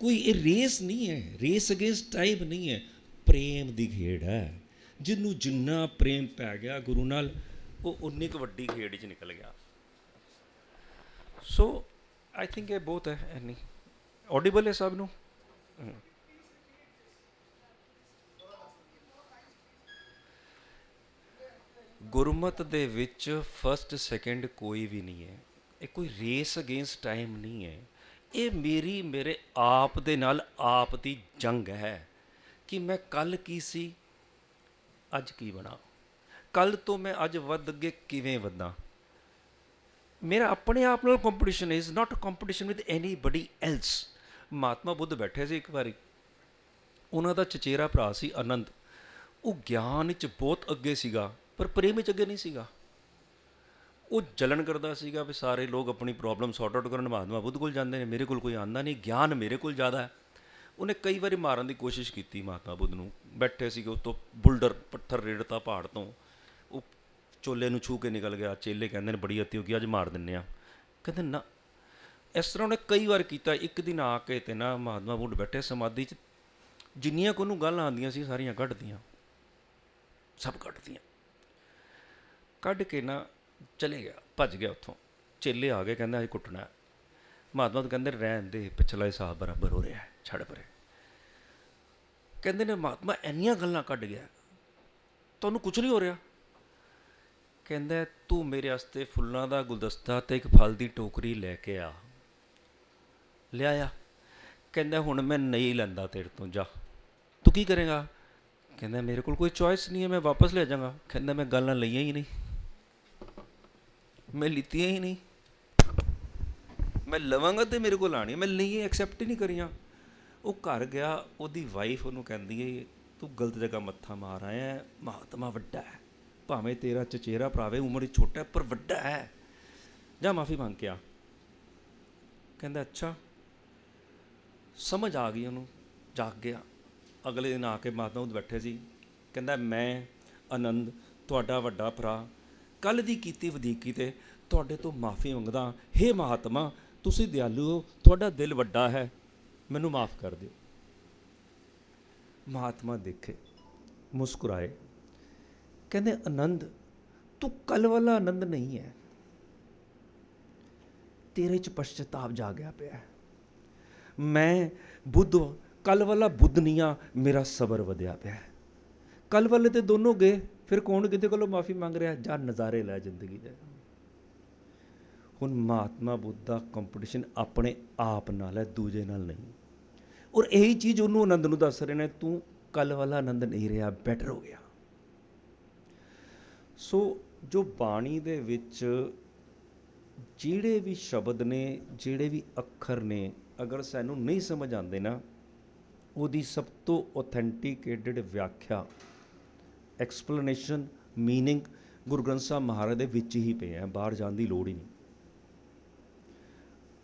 ਕੋਈ ਇਹ ਰੇਸ ਨਹੀਂ ਹੈ, ਰੇਸ ਅਗੇਂਸਟ ਟਾਈਮ ਨਹੀਂ ਹੈ, ਪ੍ਰੇਮ ਦੀ ਖੇਡ ਹੈ। ਜਿਹਨੂੰ ਜਿੰਨਾ ਪ੍ਰੇਮ ਪੈ ਗਿਆ ਗੁਰੂ ਨਾਲ, ਉਹ ਉਨੀ ਕੁ ਵੱਡੀ ਖੇਡ 'ਚ ਨਿਕਲ ਗਿਆ। ਸੋ ਆਈ ਥਿੰਕ ਇਹ ਬਹੁਤ ਹੈ। ਐਨੀ ਆਡੀਬਲ ਹੈ ਸਭ ਨੂੰ। ਗੁਰਮਤਿ ਦੇ ਵਿੱਚ ਫਸਟ ਸੈਕਿੰਡ ਕੋਈ ਵੀ ਨਹੀਂ ਹੈ। ਇਹ ਕੋਈ ਰੇਸ ਅਗੇਂਸਟ ਟਾਈਮ ਨਹੀਂ ਹੈ। ਇਹ ਮੇਰੇ ਆਪ ਦੇ ਨਾਲ ਆਪ ਦੀ ਜੰਗ ਹੈ ਕਿ ਮੈਂ ਕੱਲ੍ਹ ਕੀ ਸੀ, ਅੱਜ ਕੀ ਬਣਾ। ਕੱਲ੍ਹ ਤੋਂ ਮੈਂ ਅੱਜ ਵੱਧ ਅੱਗੇ ਕਿਵੇਂ ਵਧਾਂ। ਮੇਰਾ ਆਪਣੇ ਆਪ ਨਾਲ competition is not competition with anybody else. Mahatma Buddha ਬੈਠੇ ਸੀ ਇੱਕ ਵਾਰੀ, ਉਹਨਾਂ ਦਾ ਚਚੇਰਾ ਭਰਾ ਸੀ ਆਨੰਦ। ਉਹ ਗਿਆਨ ਵਿੱਚ ਬਹੁਤ ਅੱਗੇ ਸੀਗਾ, ਪਰ ਪ੍ਰੇਮ ਵਿੱਚ ਅੱਗੇ ਨਹੀਂ ਸੀਗਾ। ਉਹ ਜਲਨ ਕਰਦਾ ਸੀਗਾ ਵੀ ਸਾਰੇ ਲੋਕ ਆਪਣੀ ਪ੍ਰੋਬਲਮ ਸੌਰਟ ਆਊਟ ਕਰਨ ਮਹਾਤਮਾ ਬੁੱਧ ਕੋਲ ਜਾਂਦੇ ਨੇ, ਮੇਰੇ ਕੋਲ ਕੋਈ ਆਉਂਦਾ ਨਹੀਂ, ਗਿਆਨ ਮੇਰੇ ਕੋਲ ਜ਼ਿਆਦਾ ਹੈ। ਉਹਨੇ ਕਈ ਵਾਰੀ ਮਾਰਨ ਦੀ ਕੋਸ਼ਿਸ਼ ਕੀਤੀ ਮਹਾਤਮਾ ਬੁੱਧ ਨੂੰ। ਬੈਠੇ ਸੀਗੇ, ਉੱਤੋਂ ਬੁਲਡਰ ਪੱਥਰ ਰੇੜਤਾ ਪਹਾੜ ਤੋਂ, ਉਹ ਚੋਲੇ ਨੂੰ ਛੂਹ ਕੇ ਨਿਕਲ ਗਿਆ। ਚੇਲੇ ਕਹਿੰਦੇ ਨੇ ਬੜੀ ਅਤੀ ਹੋ ਗਈ, ਅੱਜ ਮਾਰ ਦਿੰਦੇ ਹਾਂ। ਕਹਿੰਦੇ ਨਾ। ਇਸ ਤਰ੍ਹਾਂ ਉਹਨੇ ਕਈ ਵਾਰ ਕੀਤਾ। ਇੱਕ ਦਿਨ ਆ ਕੇ ਤੇ ਨਾ ਮਹਾਤਮਾ ਬੁੱਧ ਬੈਠੇ ਸਮਾਧੀ 'ਚ, ਜਿੰਨੀਆਂ ਕੁ ਉਹਨੂੰ ਗੱਲਾਂ ਆਉਂਦੀਆਂ ਸੀ ਸਾਰੀਆਂ ਕੱਢਦੀਆਂ, ਸਭ ਕੱਢਦੀਆਂ। ਕੱਢ ਕੇ ਨਾ ਚਲੇ ਗਿਆ, ਭੱਜ ਗਿਆ ਉੱਥੋਂ। ਚੇਲੇ ਆ ਗਏ, ਕਹਿੰਦੇ ਅੱਜ ਕੁੱਟਣਾ। ਮਹਾਤਮਾ ਕਹਿੰਦੇ ਰਹਿਣ ਦੇ, ਪਿਛਲਾ ਹਿਸਾਬ ਬਰਾਬਰ ਹੋ ਰਿਹਾ, ਛੱਡ ਪਰੇ। ਕਹਿੰਦੇ ਨੇ ਮਹਾਤਮਾ ਇੰਨੀਆਂ ਗੱਲਾਂ ਕੱਢ ਗਿਆ, ਤੁਹਾਨੂੰ ਕੁਛ ਨਹੀਂ ਹੋ ਰਿਹਾ। ਕਹਿੰਦਾ ਤੂੰ ਮੇਰੇ ਵਾਸਤੇ ਫੁੱਲਾਂ ਦਾ ਗੁਲਦਸਤਾ ਅਤੇ ਇੱਕ ਫਲ ਦੀ ਟੋਕਰੀ ਲੈ ਕੇ ਆ। ਲਿਆਇਆ। ਕਹਿੰਦਾ ਹੁਣ ਮੈਂ ਨਹੀਂ ਲੈਂਦਾ ਤੇਰੇ ਤੋਂ, ਜਾ। ਤੂੰ ਕੀ ਕਰੇਗਾ? ਕਹਿੰਦਾ ਮੇਰੇ ਕੋਲ ਕੋਈ ਚੋਇਸ ਨਹੀਂ ਹੈ, ਮੈਂ ਵਾਪਸ ਲੈ ਜਾਵਾਂਗਾ। ਕਹਿੰਦਾ ਮੈਂ ਗੱਲਾਂ ਲਈਆਂ ਹੀ ਨਹੀਂ, ਮੈਂ ਲਿੱਤੀਆਂ ਹੀ ਨਹੀਂ। ਮੈਂ ਲਵਾਂਗਾ ਤਾਂ ਮੇਰੇ ਕੋਲ ਆਉਣੀ, ਮੈਂ ਲਈਏ ਐਕਸੈਪਟ ਹੀ ਨਹੀਂ ਕਰੀਆਂ। ਉਹ ਘਰ ਗਿਆ, ਉਹਦੀ ਵਾਈਫ ਉਹਨੂੰ ਕਹਿੰਦੀ ਹੈ ਤੂੰ ਗਲਤ ਜਗ੍ਹਾ ਮੱਥਾ ਮਾਰ ਆਇਆ। ਮਹਾਤਮਾ ਵੱਡਾ ਹੈ, ਭਾਵੇਂ ਤੇਰਾ ਚਚੇਰਾ ਭਰਾ ਵੇ, ਉਮਰ 'ਚ ਛੋਟਾ ਪਰ ਵੱਡਾ ਹੈ। ਜਾਂ ਮਾਫੀ ਮੰਗ ਕੇ ਆ। ਕਹਿੰਦਾ ਅੱਛਾ, ਸਮਝ ਆ ਗਈ ਉਹਨੂੰ, ਜਾਗ ਗਿਆ। ਅਗਲੇ ਦਿਨ ਆ ਕੇ ਮਾਤਾ ਬੁੱਧ ਬੈਠੇ ਸੀ। ਕਹਿੰਦਾ ਮੈਂ ਆਨੰਦ ਤੁਹਾਡਾ ਵੱਡਾ ਭਰਾ ਕੱਲ੍ਹ ਦੀ ਕੀਤੀ ਵਧੀਕੀ ਤੇ ਤੁਹਾਡੇ ਤੋਂ ਮਾਫੀ ਮੰਗਦਾ। ਹੇ ਮਹਾਤਮਾ, ਤੁਸੀਂ ਦਿਆਲੂ ਹੋ, ਤੁਹਾਡਾ ਦਿਲ ਵੱਡਾ ਹੈ, ਮੈਨੂੰ ਮਾਫ ਕਰ ਦਿਓ। ਮਹਾਤਮਾ ਦੇਖੇ, ਮੁਸਕਰਾਏ, ਕਹਿੰਦੇ ਆਨੰਦ ਤੂੰ ਕੱਲ੍ਹ ਵਾਲਾ ਆਨੰਦ ਨਹੀਂ ਹੈ, ਤੇਰੇ 'ਚ ਪਛਤਾਪ ਜਾਗਿਆ ਪਿਆ। ਮੈਂ ਬੁੱਧ, ਕੱਲ੍ਹ ਵਾਲਾ ਬੁੱਧ ਨਹੀਂ ਆ, ਮੇਰਾ ਸਬਰ ਵਧਿਆ ਪਿਆ। ਕੱਲ੍ਹ ਵਾਲੇ ਤੇ ਦੋਨੋਂ ਗਏ, ਫਿਰ ਕੌਣ ਕਿਤੇ ਕੋਲੋਂ ਮਾਫੀ ਮੰਗ ਰਿਹਾ? ਜਾਂ ਨਜ਼ਾਰੇ ਲੈ ਜ਼ਿੰਦਗੀ ਦੇ। ਹੁਣ ਮਹਾਤਮਾ ਬੁੱਧ ਦਾ ਕੰਪੀਟੀਸ਼ਨ ਆਪਣੇ ਆਪ ਨਾਲ ਹੈ, ਦੂਜੇ ਨਾਲ ਨਹੀਂ। ਔਰ ਇਹੀ ਚੀਜ਼ ਉਹਨੂੰ ਆਨੰਦ ਨੂੰ ਦੱਸ ਰਹੇ ਨੇ, ਤੂੰ ਕੱਲ੍ਹ ਵਾਲਾ ਆਨੰਦ ਨਹੀਂ ਰਿਹਾ, ਬੈਟਰ ਹੋ ਗਿਆ। ਸੋ ਜੋ ਬਾਣੀ ਦੇ ਵਿੱਚ ਜਿਹੜੇ ਵੀ ਸ਼ਬਦ ਨੇ, ਜਿਹੜੇ ਵੀ ਅੱਖਰ ਨੇ, ਅਗਰ ਸਾਨੂੰ ਨਹੀਂ ਸਮਝ ਆਉਂਦੇ ਨਾ, ਉਹਦੀ ਸਭ ਤੋਂ ਔਥੈਂਟੀਕੇਟਡ ਵਿਆਖਿਆ, ਐਕਸਪਲੇਨੇਸ਼ਨ, ਮੀਨਿੰਗ ਗੁਰੂ ਗ੍ਰੰਥ ਸਾਹਿਬ ਮਹਾਰਾਜ ਦੇ ਵਿੱਚ ਹੀ ਪਏ ਹੈ, ਬਾਹਰ ਜਾਣ ਦੀ ਲੋੜ ਹੀ ਨਹੀਂ।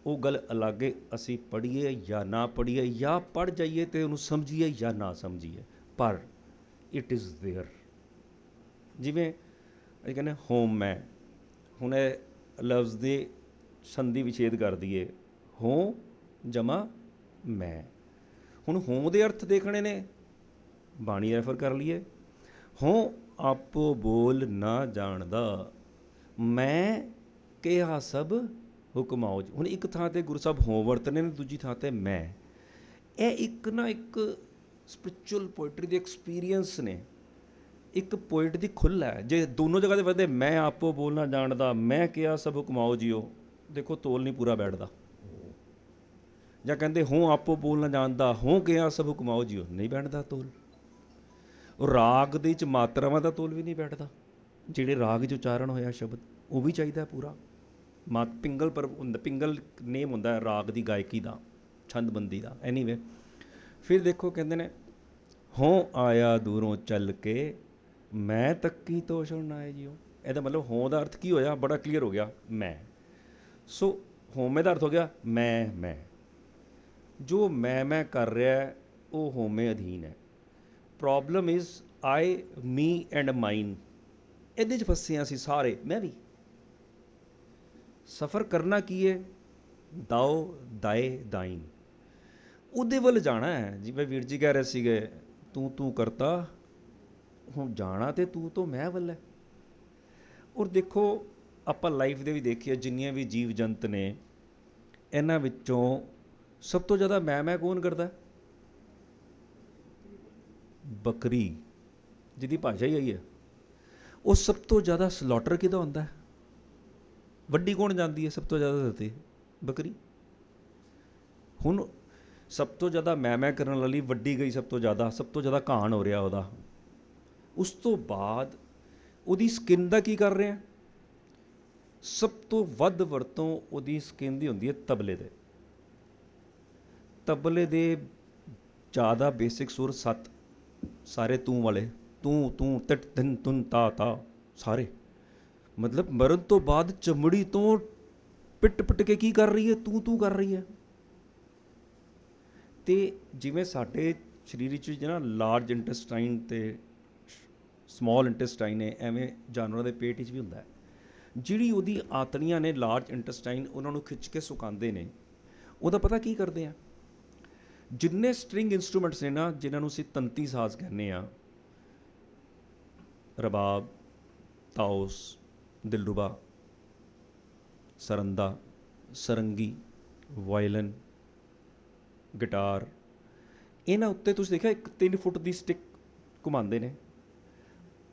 ਉਹ ਗੱਲ ਅਲੱਗ ਹੈ, ਅਸੀਂ ਪੜ੍ਹੀਏ ਜਾਂ ਨਾ ਪੜ੍ਹੀਏ, ਜਾਂ ਪੜ੍ਹ ਜਾਈਏ ਅਤੇ ਉਹਨੂੰ ਸਮਝੀਏ ਜਾਂ ਨਾ ਸਮਝੀਏ, ਪਰ ਇਟ ਇਜ਼ ਦੇਅਰ। ਜਿਵੇਂ ਅਸੀਂ ਕਹਿੰਦੇ ਹੋਮ ਮੈਂ, ਹੁਣ ਇਹ ਲਫ਼ਜ਼ ਦੇ ਸੰਧੀ ਵਿਛੇਦ ਕਰ ਦਈਏ, ਹੋਂ ਜਮਾ ਮੈਂ। ਹੁਣ ਹੋਂ ਦੇ ਅਰਥ ਦੇਖਣੇ ਨੇ, ਬਾਣੀ ਰੈਫਰ ਕਰ ਲਈਏ, ਹੋਂ ਆਪੋ ਬੋਲ ਨਾ ਜਾਣਦਾ, ਮੈਂ ਕਿਹਾ ਸਭ ਹੁਕਮਾਓ। ਹੁਣ ਇੱਕ ਥਾਂ 'ਤੇ ਗੁਰੂ ਸਾਹਿਬ ਹੋਂ ਵਰਤਨੇ ਨੇ, ਦੂਜੀ ਥਾਂ 'ਤੇ ਮੈਂ। ਇਹ ਇੱਕ ਸਪਿਰਚੁਅਲ ਪੋਇਟਰੀ ਦੇ ਐਕਸਪੀਰੀਅੰਸ ਨੇ, ਇੱਕ ਪੋਇਟ ਦੀ ਖੁੱਲ੍ਹ ਹੈ। ਜੇ ਦੋਨੋਂ ਜਗ੍ਹਾ 'ਤੇ ਵਧੇ, ਮੈਂ ਆਪੋ ਬੋਲਣਾ ਜਾਣਦਾ, ਮੈਂ ਕਿਹਾ ਸਭ ਹੁਕਮਾਓ ਜੀਓ, ਦੇਖੋ ਤੋਲ ਨਹੀਂ ਪੂਰਾ ਬੈਠਦਾ। ਜਾਂ ਕਹਿੰਦੇ ਹੋਂ ਆਪੋ ਬੋਲਣਾ ਜਾਣਦਾ, ਹੋਂ ਕਿਹਾ ਸਭ ਹੁਕਮਾਓ ਜੀਓ, ਨਹੀਂ ਬੈਠਦਾ ਤੋਲ। ਰਾਗ ਦੇ ਵਿੱਚ ਮਾਤਰਾਵਾਂ ਦਾ ਤੋਲ ਵੀ ਨਹੀਂ ਬੈਠਦਾ। ਜਿਹੜੇ ਰਾਗ 'ਚ ਉਚਾਰਨ ਹੋਇਆ ਸ਼ਬਦ, ਉਹ ਵੀ ਚਾਹੀਦਾ ਪੂਰਾ। ਪਿੰਗਲ ਪਰ ਹੁੰਦਾ, ਪਿੰਗਲ ਨੇਮ ਹੁੰਦਾ ਹੈ ਰਾਗ ਦੀ ਗਾਇਕੀ ਦਾ, ਛੰਦਬੰਦੀ ਦਾ। ਐਨੀਵੇ ਫਿਰ ਦੇਖੋ ਕਹਿੰਦੇ ਨੇ, ਹੋਂ ਆਇਆ ਦੂਰੋਂ ਚੱਲ ਕੇ, ਮੈਂ ਤੱਕੀ ਤੋ ਸੁਣ ਆਏ ਜੀਓ। ਇਹਦਾ ਮਤਲਬ ਹੋਂ ਦਾ ਅਰਥ ਕੀ ਹੋਇਆ? ਬੜਾ ਕਲੀਅਰ ਹੋ ਗਿਆ, ਮੈਂ। ਸੋ ਹੋਮੇ ਦਾ ਅਰਥ ਹੋ ਗਿਆ ਮੈਂ। ਜੋ ਮੈਂ ਕਰ ਰਿਹਾ ਉਹ ਹੋਮੇ ਅਧੀਨ ਹੈ। Problem is I, me and mine. ਇਹਦੇ 'ਚ ਫਸੇ ਹਾਂ ਅਸੀਂ ਸਾਰੇ, ਮੈਂ ਵੀ। ਸਫ਼ਰ ਕਰਨਾ ਕੀ ਹੈ? ਦਾਓ ਦਾਏ ਦਾਈਨ, ਉਹਦੇ ਵੱਲ ਜਾਣਾ ਹੈ। ਜਿਵੇਂ ਵੀਰ ਜੀ ਕਹਿ ਰਹੇ ਸੀਗੇ, ਤੂੰ ਕਰਤਾ, ਹੁਣ ਜਾਣਾ ਤੇ ਤੂੰ ਤੋਂ ਮੈਂ ਵੱਲ ਹੈ। ਔਰ ਦੇਖੋ ਆਪਾਂ ਲਾਈਫ ਦੇ ਵੀ ਦੇਖੀਏ, ਜਿੰਨੀਆਂ ਵੀ ਜੀਵ ਜੰਤ ਨੇ, ਇਹਨਾਂ ਵਿੱਚੋਂ ਸਭ ਤੋਂ ਜ਼ਿਆਦਾ ਮੈਂ ਕੌਣ ਕਰਦਾ? ਬੱਕਰੀ, ਜਿਹਦੀ ਭਾਸ਼ਾ ਹੀ ਆਈ ਹੈ। ਉਹ ਸਭ ਤੋਂ ਜ਼ਿਆਦਾ ਸਲੌਟਰ ਕਿਹਦਾ ਹੁੰਦਾ? ਵੱਡੀ ਕੌਣ ਜਾਂਦੀ ਹੈ ਸਭ ਤੋਂ ਜ਼ਿਆਦਾ? ਤੇ ਬੱਕਰੀ। ਹੁਣ ਸਭ ਤੋਂ ਜ਼ਿਆਦਾ ਮੈਂ ਕਰਨ ਵਾਲੀ ਵੱਡੀ ਗਈ, ਸਭ ਤੋਂ ਜ਼ਿਆਦਾ ਘਾਣ ਹੋ ਰਿਹਾ ਉਹਦਾ। ਉਸ ਤੋਂ ਬਾਅਦ ਉਹਦੀ ਸਕਿਨ ਦਾ ਕੀ ਕਰ ਰਿਹਾ? ਸਭ ਤੋਂ ਵੱਧ ਵਰਤੋਂ ਉਹਦੀ ਸਕਿਨ ਦੀ ਹੁੰਦੀ ਹੈ ਤਬਲੇ ਦੇ। ਤਬਲੇ ਦੇ ਜ਼ਿਆਦਾ ਬੇਸਿਕ ਸੁਰ 7, ਸਾਰੇ ਤੂੰ ਵਾਲੇ, ਤੂੰ ਤਿਟ ਤਿਨ ਤੁਨ ਤਾ, ਸਾਰੇ। ਮਤਲਬ ਮਰਨ ਤੋਂ ਬਾਅਦ ਚਮੜੀ ਤੋਂ ਪਿੱਟ ਕੇ ਕੀ ਕਰ ਰਹੀ ਹੈ? ਤੂੰ ਕਰ ਰਹੀ ਹੈ। ਅਤੇ ਜਿਵੇਂ ਸਾਡੇ ਸਰੀਰ ਵਿੱਚ ਜਿਹੜਾ ਲਾਰਜ ਇੰਟੈਸਟਾਈਨ ਅਤੇ ਸਮੌਲ ਇੰਟੈਸਟਾਈਨ ਹੈ, ਐਵੇਂ ਜਾਨਵਰਾਂ ਦੇ ਪੇਟ ਵਿੱਚ ਵੀ ਹੁੰਦਾ ਹੈ। ਜਿਹੜੀ ਉਹਦੀ ਆਂਤੜੀਆਂ ਨੇ, ਲਾਰਜ ਇੰਟੈਸਟਾਈਨ, ਉਹਨਾਂ ਨੂੰ ਖਿੱਚ ਕੇ ਸੁਕਾਉਂਦੇ ਨੇ। ਉਹਦਾ ਪਤਾ ਕੀ ਕਰਦੇ ਆ? ਜਿੰਨੇ ਸਟਰਿੰਗ ਇੰਸਟਰੂਮੈਂਟਸ ਨੇ ਨਾ, ਜਿਨ੍ਹਾਂ ਨੂੰ ਅਸੀਂ ਤੰਤੀ ਸਾਜ਼ ਕਹਿੰਦੇ ਹਾਂ, ਰਬਾਬ, ਤਾਉਸ, ਦਿਲਰੂਬਾ, ਸਰੰਦਾ, ਸਰੰਗੀ, ਵਾਇਲਨ, ਗਿਟਾਰ, ਇਹਨਾਂ ਉੱਤੇ ਤੁਸੀਂ ਦੇਖਿਆ ਇੱਕ 3 ਫੁੱਟ ਦੀ ਸਟਿਕ ਘੁਮਾਉਂਦੇ ਨੇ।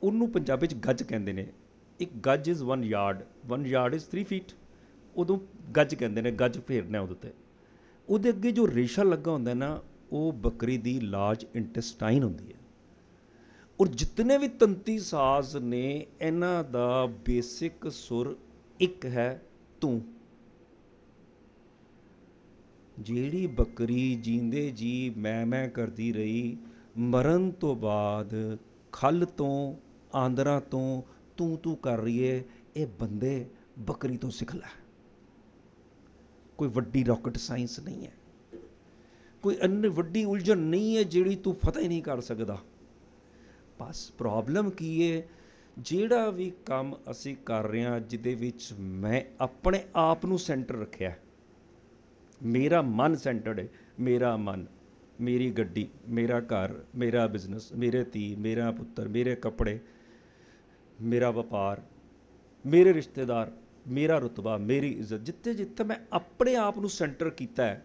ਉਹਨੂੰ ਪੰਜਾਬੀ 'ਚ ਗੱਜ ਕਹਿੰਦੇ ਨੇ। ਇੱਕ ਗੱਜ is 1 yard, 1 yard is 3 feet. ਉਦੋਂ ਗੱਜ ਕਹਿੰਦੇ ਨੇ, ਗੱਜ ਫੇਰਨਾ ਉਹਦੇ 'ਤੇ। ਉਹਦੇ ਅੱਗੇ ਜੋ ਰੇਸ਼ਾ ਲੱਗਾ ਹੁੰਦਾ ਨਾ, ਉਹ ਬੱਕਰੀ ਦੀ ਲਾਰਜ ਇੰਟੈਸਟਾਈਨ ਹੁੰਦੀ ਹੈ। ਔਰ ਜਿਤਨੇ ਵੀ ਤੰਤੀ ਸਾਜ਼ ਨੇ, ਇਹਨਾਂ ਦਾ ਬੇਸਿਕ ਸੁਰ ਇੱਕ ਹੈ, ਤੂੰ। ਜਿਹੜੀ ਬੱਕਰੀ ਜੀਂਦੇ ਜੀ ਮੈਂ ਕਰਦੀ ਰਹੀ, ਮਰਨ ਤੋਂ ਬਾਅਦ ਖੱਲ ਤੋਂ, ਆਂਦਰਾਂ ਤੋਂ ਤੂੰ ਕਰ ਰਹੀ ਹੈ। ਇਹ ਬੰਦੇ ਬੱਕਰੀ ਤੋਂ ਸਿੱਖ ਲੈ। कोई वड्डी रॉकेट साइंस नहीं है, कोई अन्य वड्डी उलझन नहीं है जिहड़ी तू फतह ही नहीं कर सकदा। बस प्रॉब्लम की है, ਜਿਹੜਾ ਵੀ ਕੰਮ ਅਸੀਂ ਕਰ ਰਹੇ ਹਾਂ ਜਿਹਦੇ ਵਿੱਚ ਮੈਂ ਆਪਣੇ ਆਪ ਨੂੰ ਸੈਂਟਰ ਰੱਖਿਆ, ਮੇਰਾ ਮਨ ਸੈਂਟਰਡ ਹੈ, ਮੇਰਾ ਮਨ, ਮੇਰੀ ਗੱਡੀ, ਮੇਰਾ ਘਰ, ਮੇਰਾ ਬਿਜ਼ਨਸ, ਮੇਰੇ ਧੀ, ਮੇਰਾ ਪੁੱਤਰ, ਮੇਰੇ ਕੱਪੜੇ, ਮੇਰਾ ਵਪਾਰ, ਮੇਰੇ ਰਿਸ਼ਤੇਦਾਰ, ਮੇਰਾ ਰੁਤਬਾ, ਮੇਰੀ ਇੱਜ਼ਤ, ਜਿੱਥੇ ਜਿੱਥੇ ਮੈਂ ਆਪਣੇ ਆਪ ਨੂੰ ਸੈਂਟਰ ਕੀਤਾ ਹੈ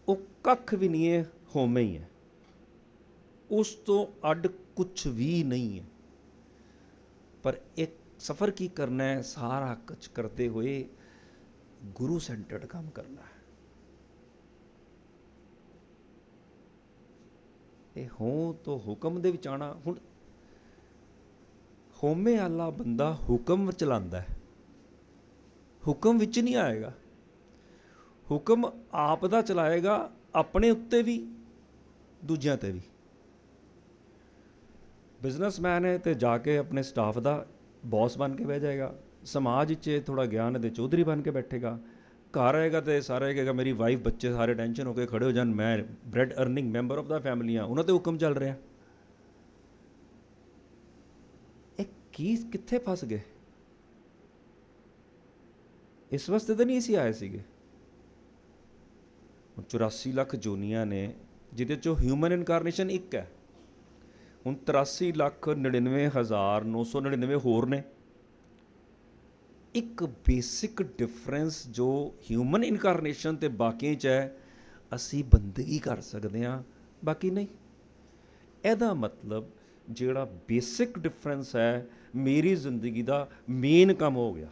ਉਹ ਕੱਖ ਵੀ ਨਹੀਂ ਹੈ, ਹੋਵੇਂ ਹੀ ਹੈ, ਉਸ ਤੋਂ ਅੱਡ ਕੁਛ ਵੀ ਨਹੀਂ ਹੈ। पर एक सफ़र की करना है, सारा कुछ करते हुए गुरु सेंटर्ड काम करना है। ये हो तो हुक्म दे विच आना। हुण होमे वाला बंदा हुक्म चलांदा है, हुक्म विच नहीं आएगा, हुक्म आप दा चलाएगा, अपने उत्ते भी दूजियां ते भी। बिजनेसमैन है तो जाके अपने स्टाफ का बॉस बन के बह जाएगा, समाज च थोड़ा ज्ञान है तो चौधरी बन के बैठेगा, घर आएगा तो सारा कहेगा मेरी वाइफ बच्चे सारे टेंशन होकर खड़े हो जान, मैं bread earning member of the family हाँ, उन्होंने हुक्म चल रहा। एक की कित्थे फस गए, इस वास्ते तो नहीं सी आए सीगे। 84 लाख जोनियां ने जिहदे चो ह्यूमन इनकारनेशन एक है। ਹੁਣ 83,99,999 ਹੋਰ ਨੇ। ਇੱਕ ਬੇਸਿਕ ਡਿਫਰੈਂਸ ਜੋ ਹਿਊਮਨ ਇਨਕਾਰਨੇਸ਼ਨ ਤੇ ਬਾਕੀਆਂ 'ਚ ਹੈ, ਅਸੀਂ ਬੰਦਗੀ ਕਰ ਸਕਦੇ ਹਾਂ, ਬਾਕੀ ਨਹੀਂ। ਇਹਦਾ ਮਤਲਬ ਜਿਹੜਾ ਬੇਸਿਕ ਡਿਫਰੈਂਸ ਹੈ ਮੇਰੀ ਜ਼ਿੰਦਗੀ ਦਾ ਮੇਨ ਕੰਮ ਹੋ ਗਿਆ,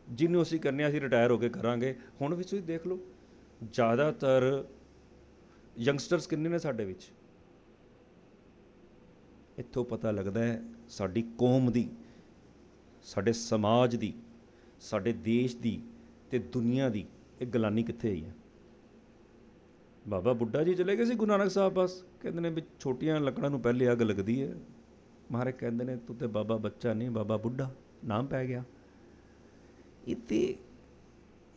ਜਿਹਨੂੰ ਅਸੀਂ ਕਰਨੇ ਅਸੀਂ ਰਿਟਾਇਰ ਹੋ ਕੇ ਕਰਾਂਗੇ। ਹੁਣ ਵੀ ਤੁਸੀਂ ਦੇਖ ਲਓ ਜ਼ਿਆਦਾਤਰ ਯੰਗਸਟਰਸ ਕਿੰਨੇ ਨੇ ਸਾਡੇ ਵਿੱਚ। ਇੱਥੋਂ ਪਤਾ ਲੱਗਦਾ ਹੈ ਸਾਡੀ ਕੌਮ ਦੀ, ਸਾਡੇ ਸਮਾਜ ਦੀ, ਸਾਡੇ ਦੇਸ਼ ਦੀ ਤੇ ਦੁਨੀਆ ਦੀ ਇਹ ਗਲਾਨੀ ਕਿੱਥੇ ਆਈ ਹੈ। ਬਾਬਾ ਬੁੱਢਾ ਜੀ ਚਲੇ ਗਏ ਸੀ ਗੁਰੂ ਨਾਨਕ ਸਾਹਿਬ ਪਾਸ, ਕਹਿੰਦੇ ਨੇ ਵੀ ਛੋਟੀਆਂ ਲੱਕੜਾਂ ਨੂੰ ਪਹਿਲੇ ਅੱਗ ਲੱਗਦੀ ਹੈ। ਮਹਾਰਾਜ ਕਹਿੰਦੇ ਨੇ ਤੂੰ ਤੇ ਬਾਬਾ ਬੱਚਾ ਨਹੀਂ, ਬਾਬਾ ਬੁੱਢਾ ਨਾਮ ਪੈ ਗਿਆ। ਇਹ ਤੇ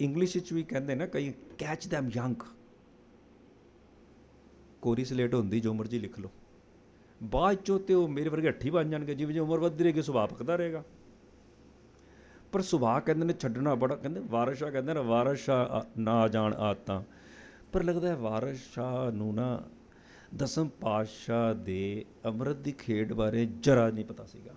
ਇੰਗਲਿਸ਼ ਵਿੱਚ ਵੀ ਕਹਿੰਦੇ ਨਾ ਕਈ, ਕੈਚ ਦੈਮ ਯੰਗ। ਕੋਰੀ ਸਲੇਟ ਹੁੰਦੀ ਜੋ ਮਰਜ਼ੀ ਲਿਖ ਲਓ, ਬਾਅਦ ਚੋਂ ਤੇ ਉਹ ਮੇਰੇ ਵਰਗੇ ਹੱਠੀ ਬਣ ਜਾਣਗੇ। ਜਿਵੇਂ ਜਿਵੇਂ ਉਮਰ ਵੱਧਦੀ ਰਹੇਗੀ ਸੁਭਾਅ ਪੱਕਦਾ ਰਹੇਗਾ। ਪਰ ਸੁਭਾਅ ਕਹਿੰਦੇ ਨੇ ਛੱਡਣਾ ਬੜਾ, ਕਹਿੰਦੇ ਵਾਰਿਸ ਸ਼ਾਹ ਕਹਿੰਦੇ ਨੇ ਵਾਰਿਸ ਸ਼ਾਹ ਨਾ ਜਾਣ ਆਦਤਾਂ। ਪਰ ਲੱਗਦਾ ਹੈ ਵਾਰਿਸ ਸ਼ਾਹ ਨੂੰ ਨਾ ਦਸਮ ਪਾਤਸ਼ਾਹ ਦੇ ਅੰਮ੍ਰਿਤ ਦੀ ਖੇਡ ਬਾਰੇ ਜਰਾ ਨਹੀਂ ਪਤਾ ਸੀਗਾ।